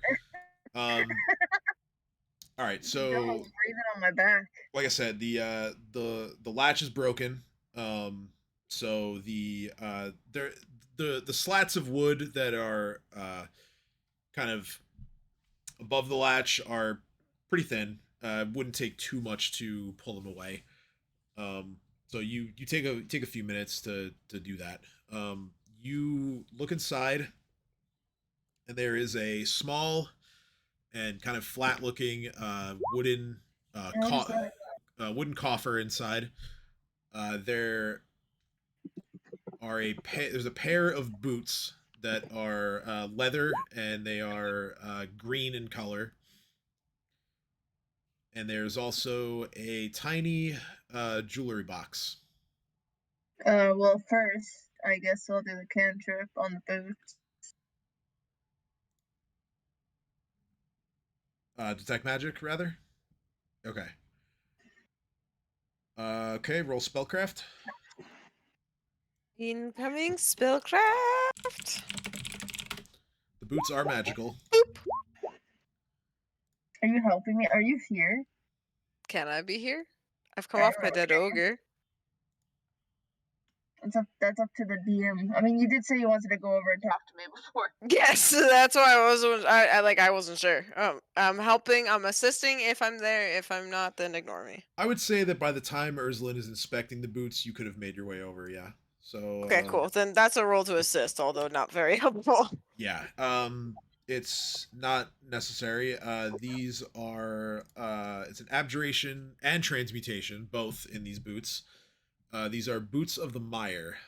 All right, so breathing on my back. like I said, the latch is broken. So the slats of wood that are kind of above the latch are pretty thin. Wouldn't take too much to pull them away. So you take a few minutes to do that. You look inside, and there is a small and kind of flat looking wooden wooden coffer inside. There are there's a pair of boots that are leather, and they are green in color. And there's also a tiny jewelry box. Well, first, I guess I'll do the cantrip on the boots. Detect magic, rather? Okay. Okay, roll spellcraft. Incoming spellcraft. The boots are magical. Are you helping me? Are you here? Can I be here? I've come off my dead ogre. That's up to the DM. I mean, you did say you wanted to go over and talk to me before. Yes, that's why I wasn't sure. I'm helping. I'm assisting if I'm there. If I'm not, then ignore me. I would say that by the time Urslan is inspecting the boots, you could have made your way over. Yeah. So. Okay, cool. Then that's a roll to assist, although not very helpful. Yeah. It's not necessary. These are it's an abjuration and transmutation, both in these boots. These are boots of the Mire.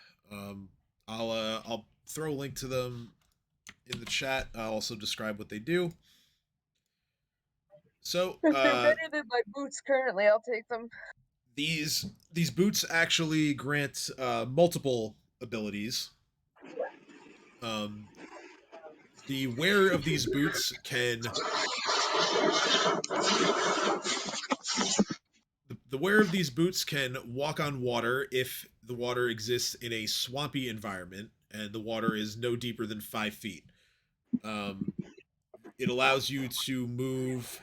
I'll throw a link to them in the chat. I'll also describe what they do. So if they're better than my boots currently, I'll take them. These boots actually grant multiple abilities. The wearer of these boots can the wearer of these boots can walk on water if the water exists in a swampy environment and the water is no deeper than 5 feet. It allows you to move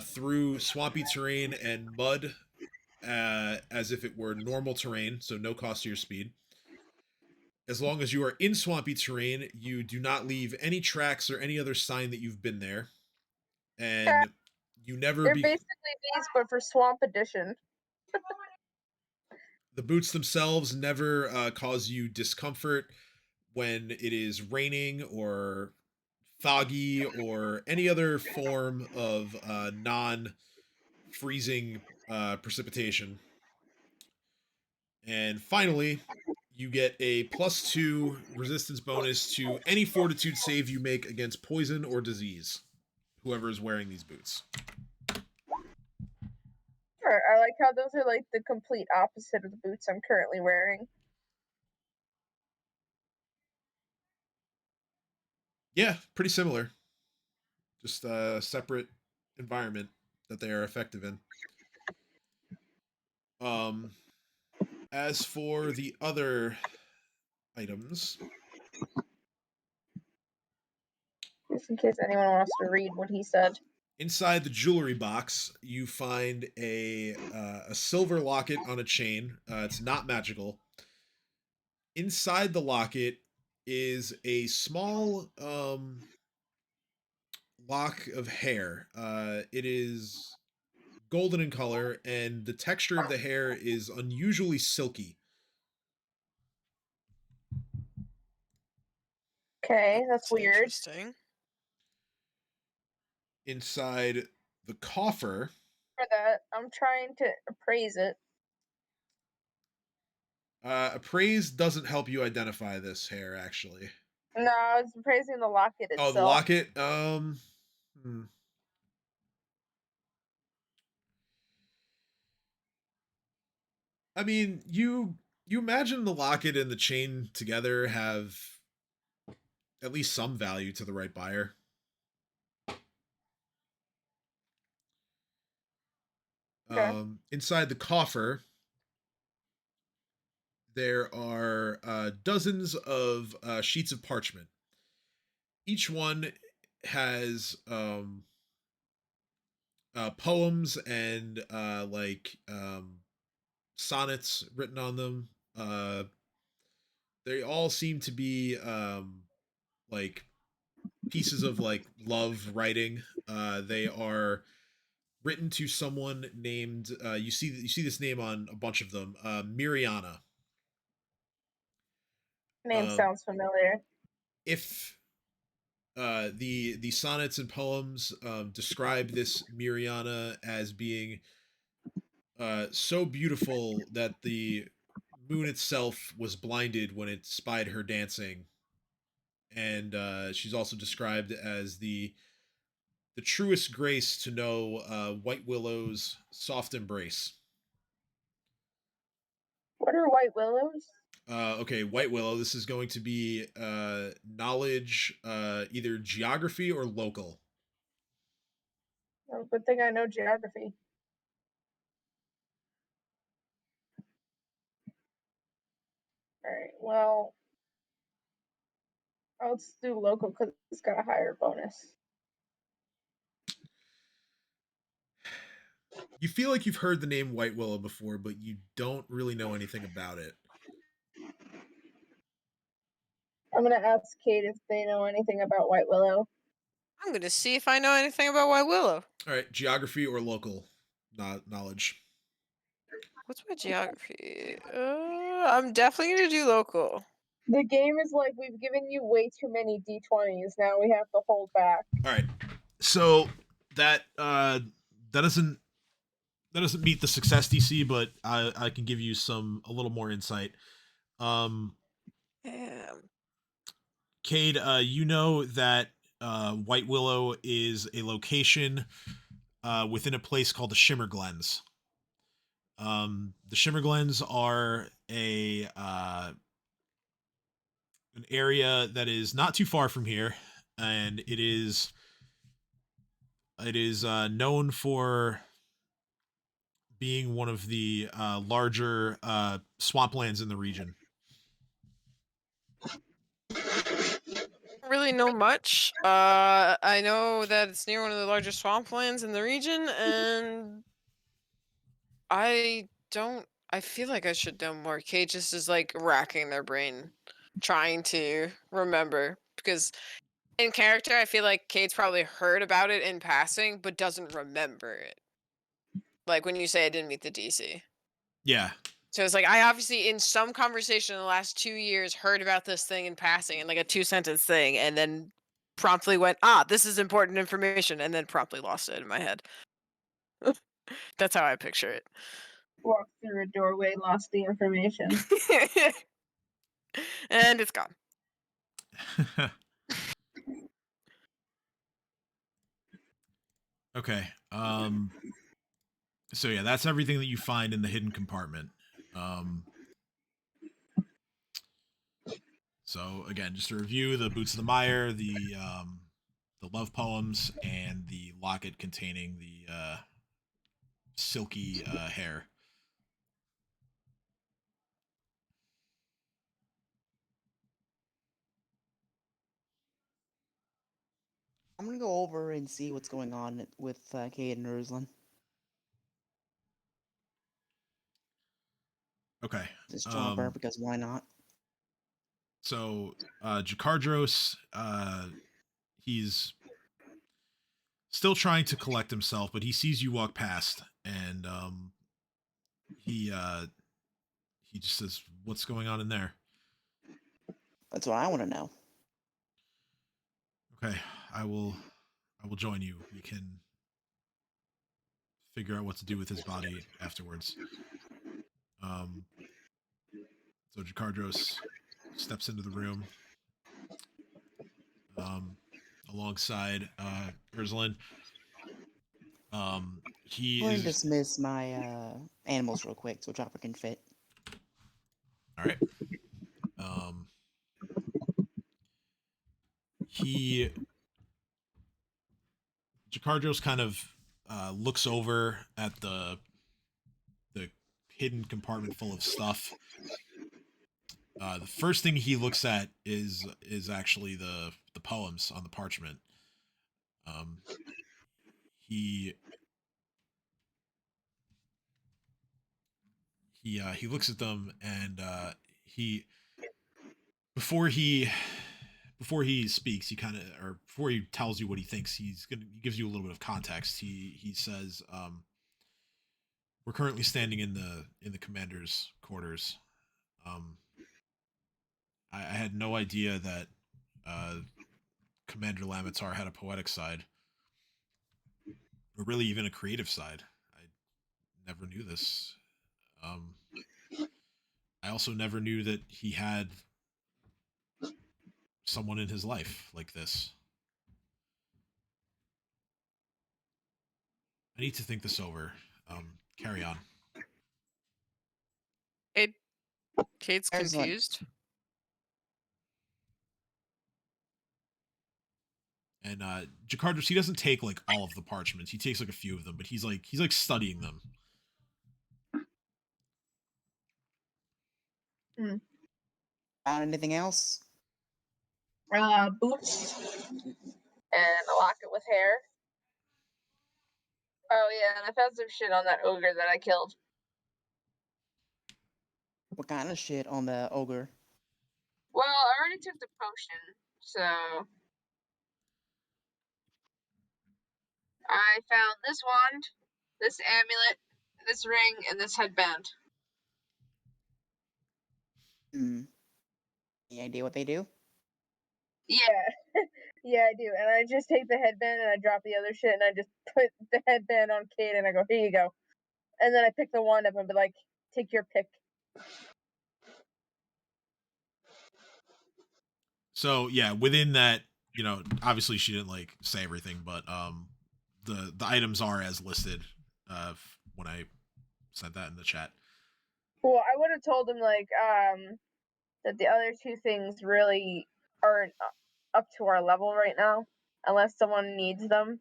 through swampy terrain and mud as if it were normal terrain, so no cost to your speed. As long as you are in swampy terrain, you do not leave any tracks or any other sign that you've been there. And you never They're basically these, but for Swamp Edition. The boots themselves never cause you discomfort when it is raining or foggy or any other form of non-freezing precipitation. And finally, you get a +2 resistance bonus to any fortitude save you make against poison or disease. Whoever is wearing these boots. Sure, I like how those are like the complete opposite of the boots I'm currently wearing. Yeah, pretty similar. Just a separate environment that they are effective in. As for the other items, Just in case anyone wants to read what he said. inside the jewelry box, you find a silver locket on a chain. It's not magical. Inside the locket is a small lock of hair. It is golden in color, and the texture of the hair is unusually silky. Okay, that's weird. Interesting. Inside the coffer, For that, I'm trying to appraise it. appraise doesn't help you identify this hair, actually. No, I was appraising the locket itself. Oh, the locket. I mean, you imagine the locket and the chain together have at least some value to the right buyer. Okay. Inside the coffer, there are dozens of sheets of parchment. Each one has poems and sonnets written on them. They all seem to be like pieces of like love writing. They are written to someone named you see this name on a bunch of them, Miriana. Name sounds familiar. If the sonnets and poems describe this Miriana as being so beautiful that the moon itself was blinded when it spied her dancing, and she's also described as the truest grace to know White Willow's soft embrace. What are white willows? Okay, White Willow. This is going to be knowledge, either geography or local. Oh, good thing I know geography. Alright, well, let's do local because it's got a higher bonus. You feel like you've heard the name White Willow before, but you don't really know anything about it. I'm gonna ask Kate if they know anything about White Willow. I'm gonna see if I know anything about White Willow. All right, geography or local knowledge. What's my geography? I'm definitely gonna do local. The game is like, we've given you way too many d20s. Now we have to hold back. All right, so that doesn't meet the success DC, but I can give you a little more insight. Damn. Cade, you know that White Willow is a location within a place called the Shimmer Glens. The Shimmer Glens are an area that is not too far from here, and it is known for being one of the larger swamplands in the region. Really know much. I know that it's near one of the largest swamplands in the region, and I feel like I should know more. Kate just is like racking their brain, trying to remember, because in character, I feel like Kate's probably heard about it in passing, but doesn't remember it. Like when you say I didn't meet the DC. Yeah. So it's like I obviously in some conversation in the last 2 years heard about this thing in passing in like a 2-sentence thing, and then promptly went, this is important information, and then promptly lost it in my head. That's how I picture it. Walked through a doorway, lost the information. And it's gone. Okay. So yeah, that's everything that you find in the hidden compartment. So again, just to review: the boots of the mire, the love poems, and the locket containing the silky hair. I'm gonna go over and see what's going on with Kate and Ruslan. Okay. Just jump her because why not? So Jakardros, he's still trying to collect himself, but he sees you walk past, and he just says, "What's going on in there?" That's what I want to know. Okay, I will join you. We can figure out what to do with his body afterwards. So Jakardros steps into the room alongside Urslan. He I'm going to is dismiss my animals real quick so Chopper can fit. all right. Jakardros kind of looks over at the hidden compartment full of stuff. The first thing he looks at is actually the poems on the parchment. He looks at them, and he before he speaks, he kind of, or before he tells you what he thinks, he gives you a little bit of context. He says, we're currently standing in the commander's quarters. I had no idea that Commander Lamitar had a poetic side, or really even a creative side. I never knew this. I also never knew that he had someone in his life like this. I need to think this over. Carry on. Kate's There's like- confused. And Jakardros, he doesn't take like all of the parchments. He takes like a few of them, but he's like studying them. Found anything else? Boots and a locket with hair. Oh yeah, and I found some shit on that ogre that I killed. What kind of shit on the ogre? Well, I already took the potion, so I found this wand, this amulet, this ring, and this headband. Any idea what they do? Yeah, yeah, I do. And I just take the headband and I drop the other shit and I just put the headband on Kate and I go, here you go. And then I pick the wand up and be like, take your pick. So yeah, within that, obviously she didn't like say everything, but the items are as listed when I sent that in the chat. Well, I would have told him like that the other two things really aren't up to our level right now, unless someone needs them.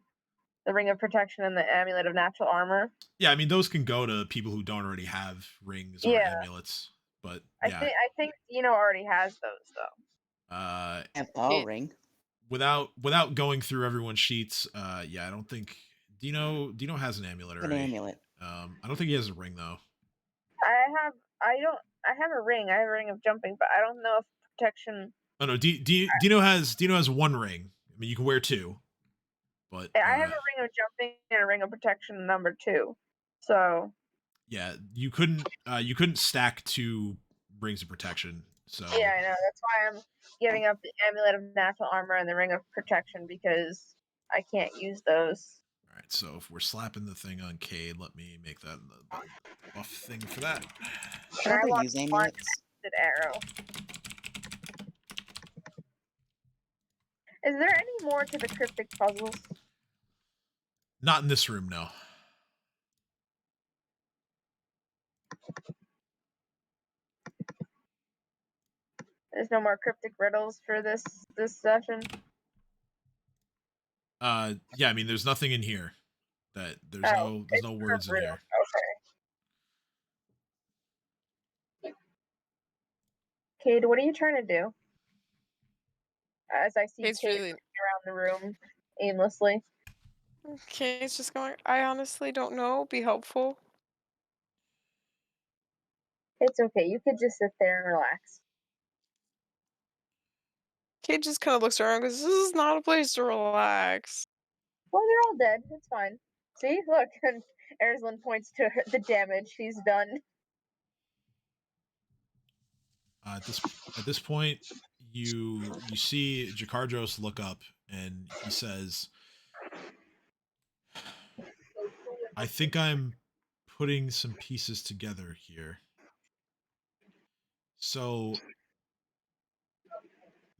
The Ring of Protection and the Amulet of Natural Armor. Yeah, I mean those can go to people who don't already have rings or amulets. But yeah, I think Dino already has those though. Have a ring. Without going through everyone's sheets, yeah, I don't think Dino has an amulet already. An amulet. I don't think he has a ring though. I have a ring. I have a ring of jumping, but I don't know if protection. Oh no, Dino has one ring. I mean, you can wear two, but I have a ring of jumping and a ring of protection number 2. So yeah, you couldn't stack two rings of protection. So Yeah, I know. That's why I'm giving up the Amulet of Natural Armor and the Ring of Protection, because I can't use those. all right, so if we're slapping the thing on Cade, let me make that the buff thing for that. And I Never want use one amulets. connected arrow. Is there any more to the cryptic puzzles? Not in this room, no. There's no more cryptic riddles for this session. Yeah, I mean, there's nothing in here that there's Oh, no words in riddles. here. Okay. Cade, what are you trying to do? As I see Cade's Cade really. around the room aimlessly. Cade's just going, I honestly don't know. Be helpful. It's okay. You could just sit there and relax. Cade just kind of looks around because this is not a place to relax. Well, they're all dead. It's fine. See, look, and Erzlin points to the damage he's done. At this point, you see Jakardros look up and he says, I think I'm putting some pieces together here. So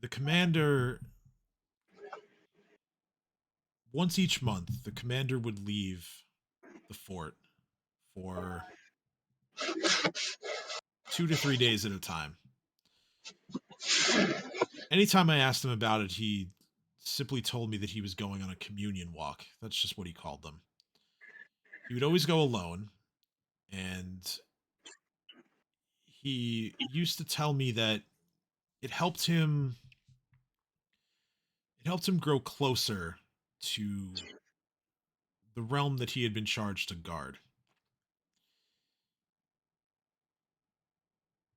the commander, once each month, the commander would leave the fort for 2 to 3 days at a time. Anytime I asked him about it, he simply told me that he was going on a communion walk. That's just what he called them. He would always go alone, and he used to tell me that it helped him grow closer to the realm that he had been charged to guard.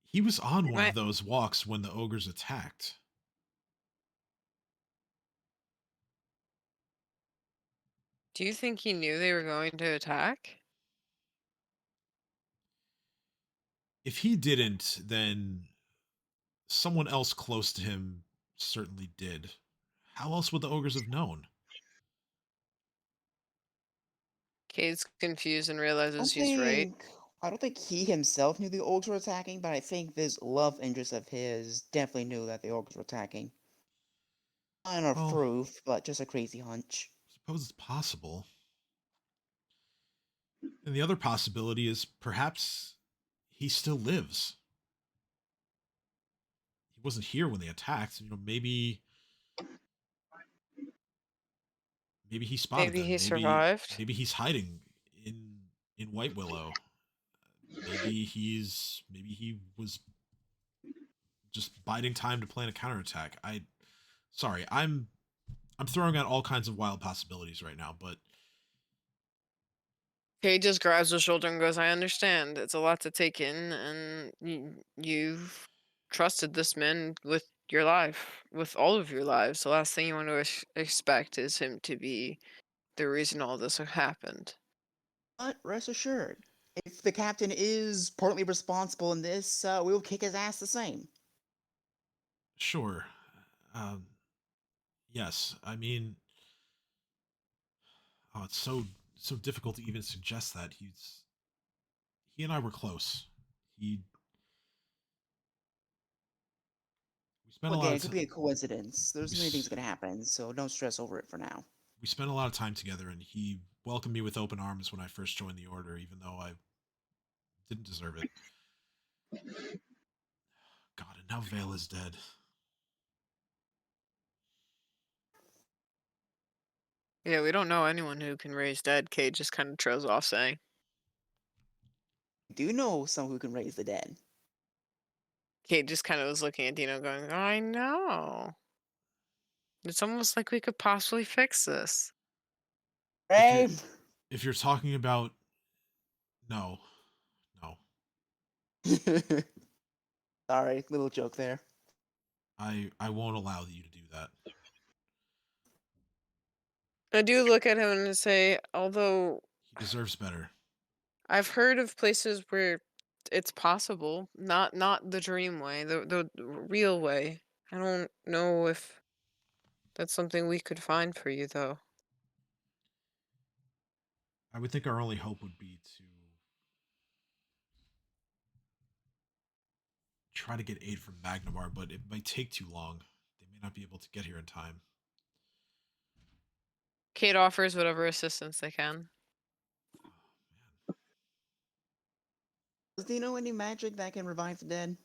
He was on one of those walks when the ogres attacked. Do you think he knew they were going to attack? If he didn't, then someone else close to him certainly did. How else would the ogres have known? Cade's confused and realizes I he's right. don't think he himself knew the orcs were attacking, but I think this love interest of his definitely knew that the orcs were attacking. Not enough Well, proof, but just a crazy hunch. I suppose it's possible. And the other possibility is perhaps he still lives. He wasn't here when they attacked. You know, maybe he spotted Maybe them. he survived. Maybe he's hiding in White Willow. Maybe he was just biding time to plan a counterattack. I'm throwing out all kinds of wild possibilities right now, but Cade just grabs his shoulder and goes, I understand. It's a lot to take in, and you've trusted this man with your life, with all of your lives. The last thing you want to expect is him to be the reason all this happened. But rest assured, if the captain is partly responsible in this, we'll kick his ass the same. sure. Um, yes, I mean, oh, it's so difficult to even suggest that. He and I were close. We spent a Well, lot again, of it could time. be a coincidence. There's We, many things s- gonna happen, so don't stress over it for now. we spent a lot of time together, and he welcomed me with open arms when I first joined the order, even though I didn't deserve it. God, and now Vale is dead. Yeah, we don't know anyone who can raise dead, Cade just kind of trails off saying. Do you know someone who can raise the dead? Cade just kind of was looking at Dino going, I know. It's almost like we could possibly fix this. Right? If you're talking about no. Sorry, little joke there. I won't allow you to do that. I do look at him and say, although He deserves better. I've heard of places where it's possible. Not the dream way, the real way. I don't know if that's something we could find for you though. I would think our only hope would be to try to get aid from Magnamar, but it might take too long. They may not be able to get here in time. Kate offers whatever assistance they can. Do you know any magic that can revive the dead?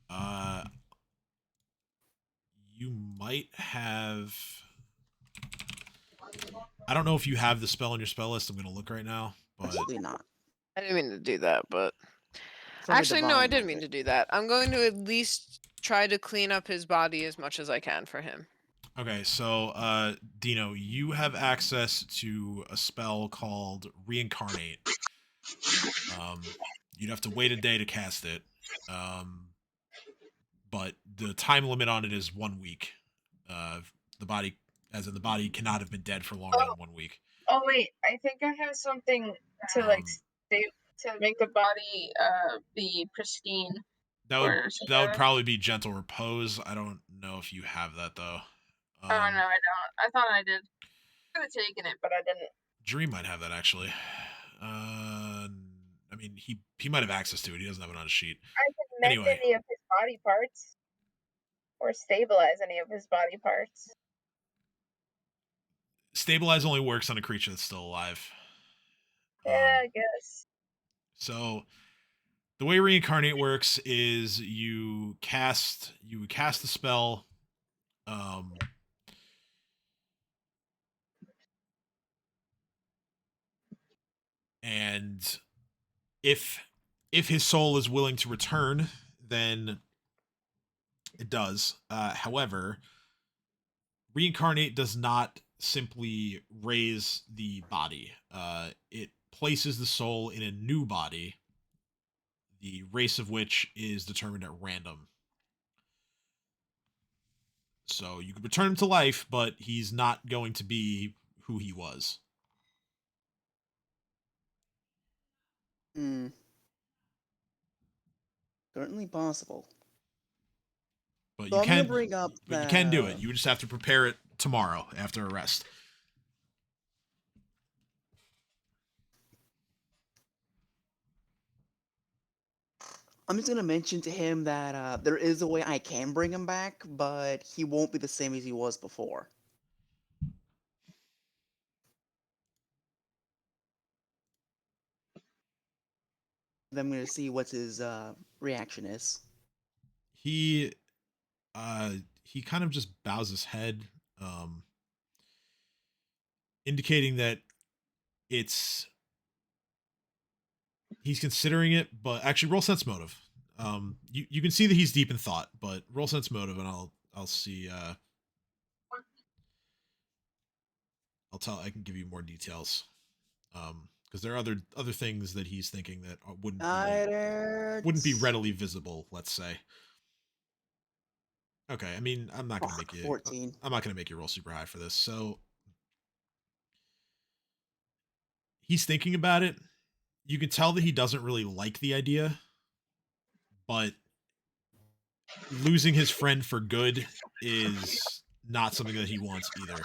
Uh, you might have. I don't know if you have the spell on your spell list. I'm gonna look right now, but Absolutely not. I didn't mean to do that, but From a actually no, I divine didn't mean magic. to do that. I'm going to at least try to clean up his body as much as I can for him. okay. So, Dino, you have access to a spell called Reincarnate. You'd have to wait a day to cast it. But the time limit on it is 1 week. The body, as in the body, cannot have been dead for longer than 1 week. Oh wait, I think I have something to like stay to make the body be pristine. That or would something. probably be gentle repose. I don't know if you have that though. Oh no, I don't. I thought I did. I could have taken it, but I didn't. Dream might have that actually. I mean, he might have access to it. He doesn't have it on his sheet. I can mend Anyway. any of his body parts, or stabilize any of his body parts. Stabilize only works on a creature that's still alive. Yeah, I guess. So the way Reincarnate works is you cast the spell. And if his soul is willing to return, then it does. However, Reincarnate does not simply raise the body. It places the soul in a new body, the race of which is determined at random. So you could return him to life, but he's not going to be who he was. Certainly possible. But So you I'm gonna can bring up you can do it. You just have to prepare it tomorrow after a rest. I'm just gonna mention to him that there is a way I can bring him back, but he won't be the same as he was before. Then I'm gonna see what his reaction is. He kind of just bows his head, indicating that he's considering it, but actually roll sense motive. You can see that he's deep in thought, but roll sense motive, and I'll see. I can give you more details. Because there are other things that he's thinking that wouldn't be readily visible. Let's say. Okay, I mean, I'm not gonna make you 14. I'm not gonna make you roll super high for this. So he's thinking about it. You can tell that he doesn't really like the idea, but losing his friend for good is not something that he wants either.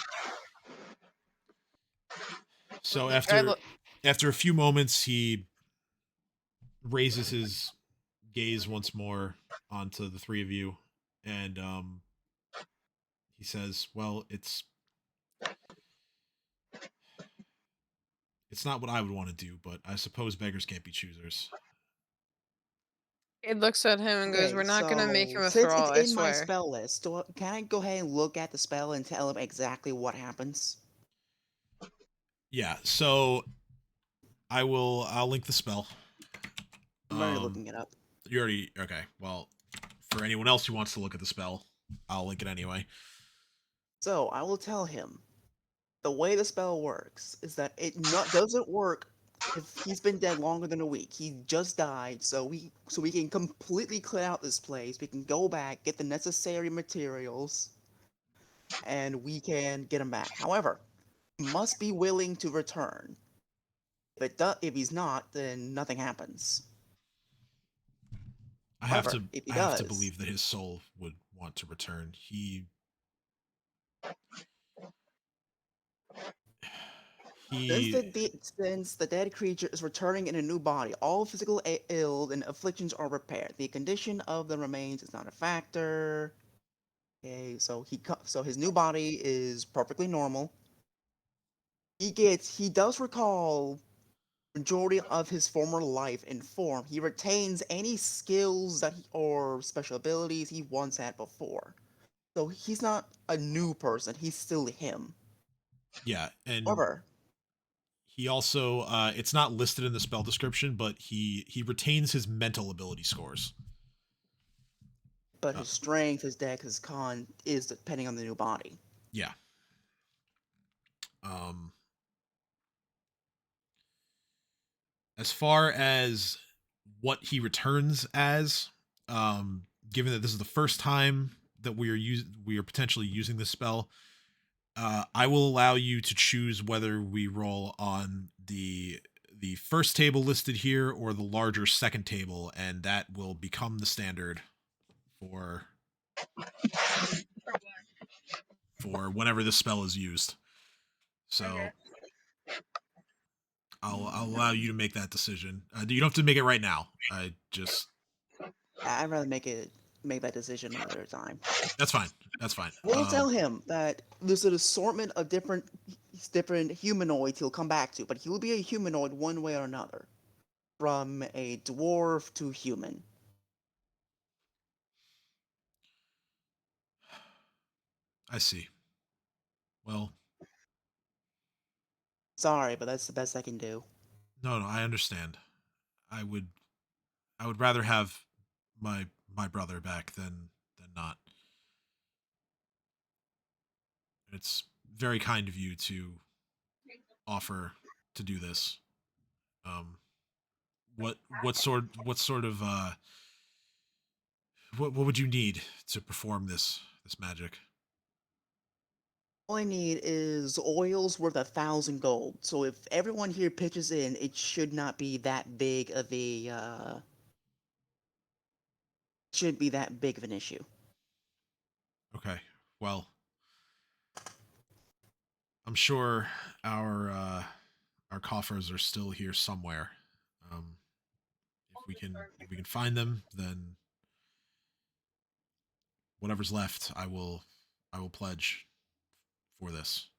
So after a few moments, he raises his gaze once more onto the three of you, and he says, "Well, it's not what I would want to do, but I suppose beggars can't be choosers." It looks at him and goes, Okay, "We're not gonna make him a since thrall, it's I in my swear." spell list, can I go ahead and look at the spell and tell him exactly what happens? Yeah, so I'll link the spell. I'm already looking it up. You already okay. Well, for anyone else who wants to look at the spell, I'll link it anyway. So I will tell him the way the spell works is that it doesn't work if he's been dead longer than a week. He just died, so we can completely clear out this place. We can go back, get the necessary materials, and we can get him back. However, he must be willing to return. If he's not, then nothing happens. I have However, to if he I have to does, believe that his soul would want to return. since He since the dead creature is returning in a new body, all physical ill and afflictions are repaired. The condition of the remains is not a factor. Okay, so so his new body is perfectly normal. He does recall majority of his former life and form. He retains any skills or special abilities he once had before. So he's not a new person. He's still him. yeah, and However, he also it's not listed in the spell description, but he retains his mental ability scores. but his strength, his dex, his con is depending on the new body. Yeah. Um as far as what he returns as, given that this is the first time that we are potentially using this spell, I will allow you to choose whether we roll on the first table listed here or the larger second table, and that will become the standard for whenever this spell is used. So Okay. I'll allow you to make that decision. You don't have to make it right now. I'd rather make that decision another time. That's fine. That's fine. We'll tell him that there's an assortment of different humanoids he'll come back to, but he will be a humanoid one way or another, from a dwarf to human. I see. Well, Sorry, but that's the best I can do. no, I understand. I would rather have my brother back than not. It's very kind of you to offer to do this. What sort of what would you need to perform this magic? All I need is oils worth 1,000 gold. So if everyone here pitches in, it should not be that big of an issue. Okay. Well, I'm sure our coffers are still here somewhere. If we can find them, then whatever's left, I will pledge for this.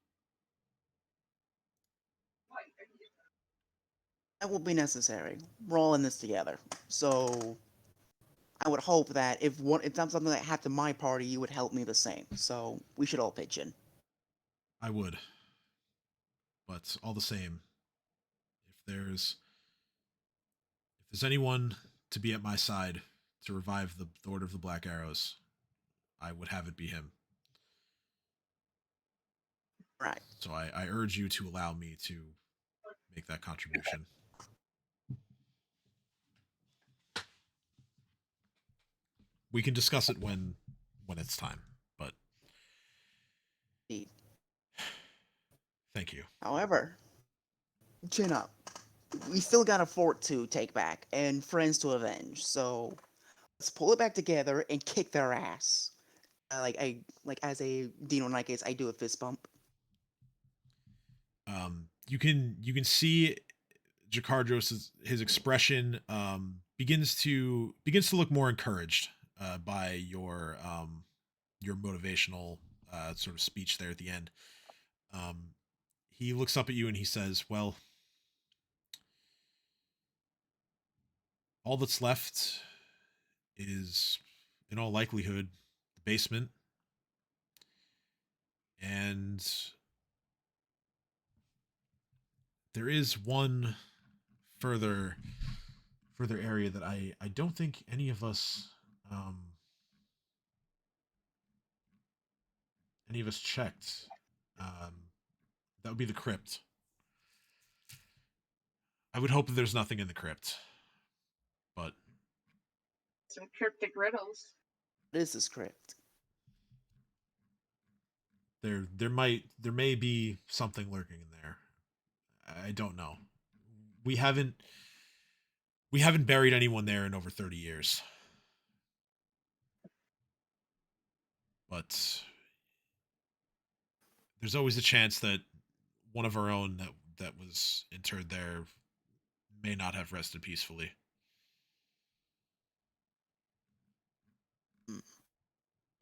That will be necessary. We're all in this together. So I would hope that if that's something that happened to my party, you would help me the same. So we should all pitch in. I would. But all the same, if there's anyone to be at my side to revive the Order of the Black Arrows, I would have it be him. Right. So I urge you to allow me to make that contribution. We can discuss it when it's time, but Indeed. Thank you. However, chin up. We still got a fort to take back and friends to avenge. So let's pull it back together and kick their ass. As a Dino in my case, I do a fist bump. You can see Jakardros' his expression begins to look more encouraged by your motivational sort of speech there at the end. He looks up at you and he says, "Well, all that's left is, in all likelihood, the basement and there is one further area that I don't think any of us checked. That would be the crypt. I would hope that there's nothing in the crypt, but Some cryptic riddles. What is this crypt? there may be something lurking in there. I don't know. We haven't buried anyone there in over 30 years. but there's always a chance that one of our own that was interred there may not have rested peacefully. Mm.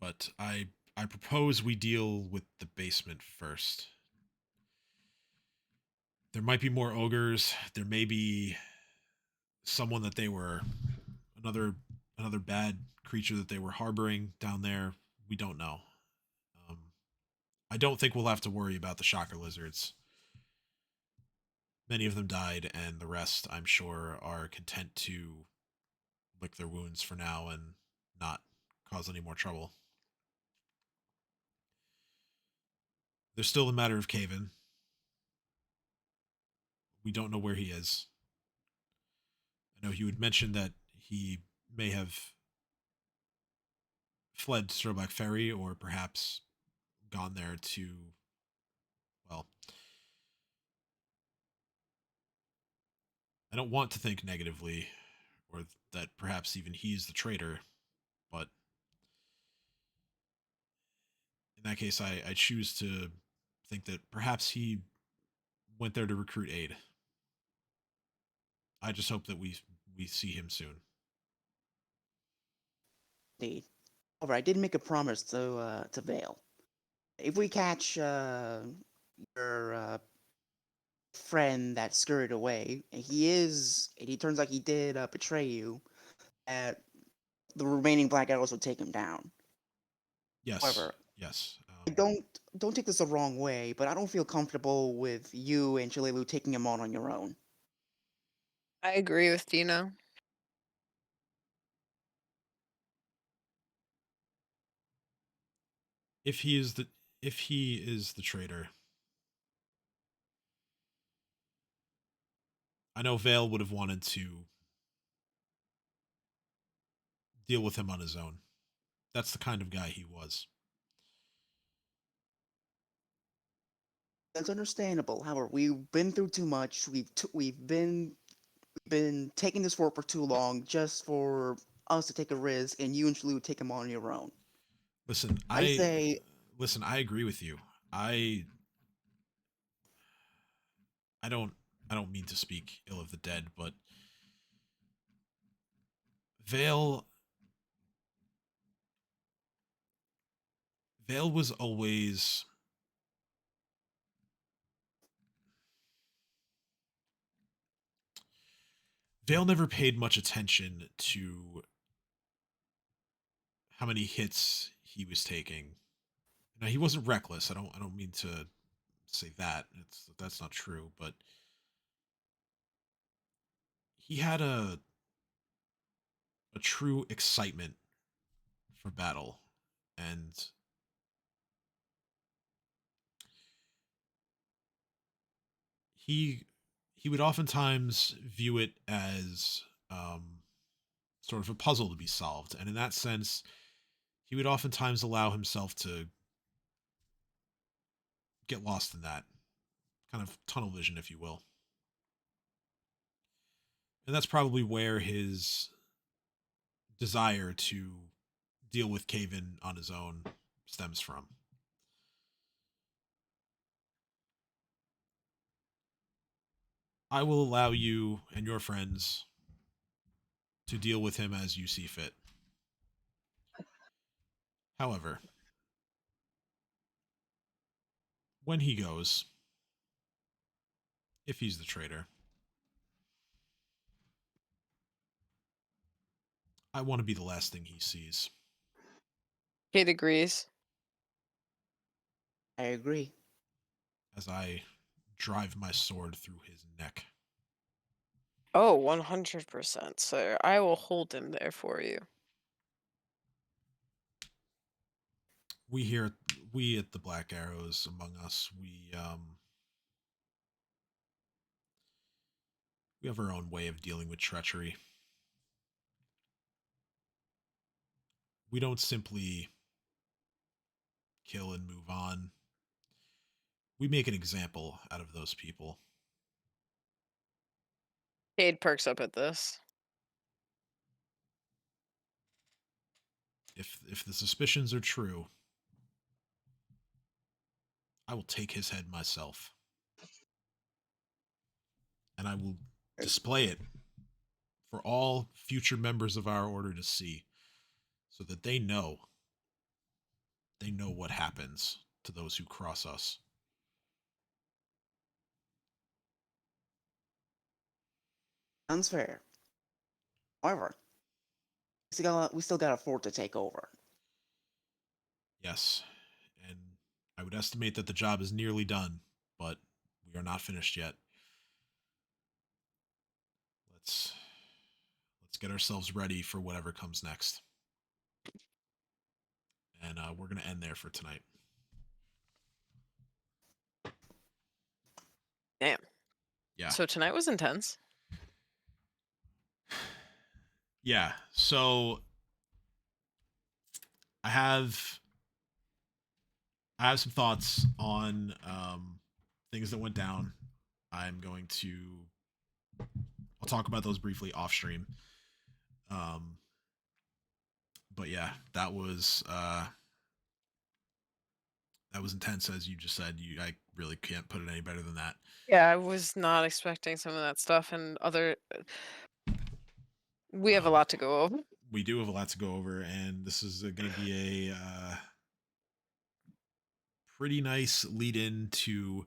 But I propose we deal with the basement first. There might be more ogres. There may be someone that they were another bad creature that they were harboring down there. We don't know. Um, I don't think we'll have to worry about the shocker lizards. Many of them died, and the rest, I'm sure, are content to lick their wounds for now and not cause any more trouble. There's still the matter of Caven. We don't know where he is. I know you had mentioned that he may have fled to Stroback Ferry or perhaps gone there to, well, I don't want to think negatively or that perhaps even he's the traitor, but in that case, I choose to think that perhaps he went there to recruit aid. I just hope that we see him soon. Indeed. However, I did make a promise to Vale. If we catch your friend that scurried away, and he turns like he did betray you, the remaining Black Arrows will take him down. Yes. However, Yes. I don't take this the wrong way, but I don't feel comfortable with you and Chilelu taking him on your own. I agree with Dino. If he is the traitor, I know Vale would have wanted to deal with him on his own. That's the kind of guy he was. That's understandable. However, we've been through too much. We've been taking this for too long just for us to take a risk and you and Chilelu take him on your own. Listen, I say I agree with you. I I don't I don't mean to speak ill of the dead, but Vale Vale was always Vale never paid much attention to how many hits he was taking. Now he wasn't reckless. I don't mean to say that. That's not true, but he had a true excitement for battle, and he he would oftentimes view it as sort of a puzzle to be solved, and in that sense, he would oftentimes allow himself to get lost in that kind of tunnel vision, if you will. And that's probably where his desire to deal with Caven on his own stems from. I will allow you and your friends to deal with him as you see fit. However, when he goes, if he's the traitor, I want to be the last thing he sees. Kate agrees. I agree. As I drive my sword through his neck. Oh, 100%, sir. I will hold him there for you. We at the Black Arrows among us, we have our own way of dealing with treachery. We don't simply kill and move on. We make an example out of those people. Cade perks up at this. If the suspicions are true, I will take his head myself. And I will display it for all future members of our order to see, so that they know what happens to those who cross us. Sounds fair. However, we still got a fort to take over. Yes, and I would estimate that the job is nearly done, but we are not finished yet. Let's get ourselves ready for whatever comes next. And we're going to end there for tonight. Damn. Yeah. So tonight was intense. Yeah. So I have some thoughts on things that went down. I'll talk about those briefly off stream. But yeah, that was intense, as you just said. I really can't put it any better than that. Yeah, I was not expecting some of that stuff, and we have a lot to go over. We do have a lot to go over, and this is going to be a pretty nice lead in to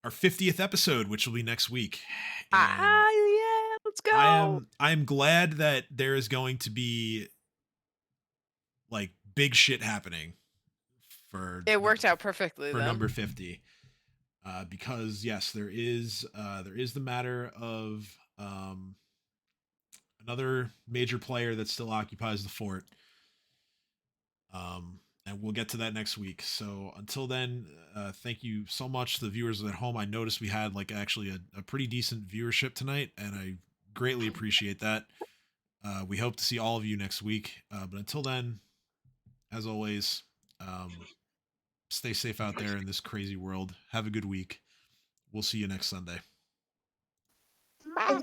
our 50th episode, which will be next week. Yeah, let's go. I am glad that there is going to be like big shit happening for It worked out perfectly for then. number 50. Because yes, there is the matter of another major player that still occupies the fort. And we'll get to that next week. So until then, thank you so much to the viewers at home. I noticed we had like actually a pretty decent viewership tonight, and I greatly appreciate that. We hope to see all of you next week. But until then, as always, stay safe out there in this crazy world. Have a good week. We'll see you next Sunday. Bye.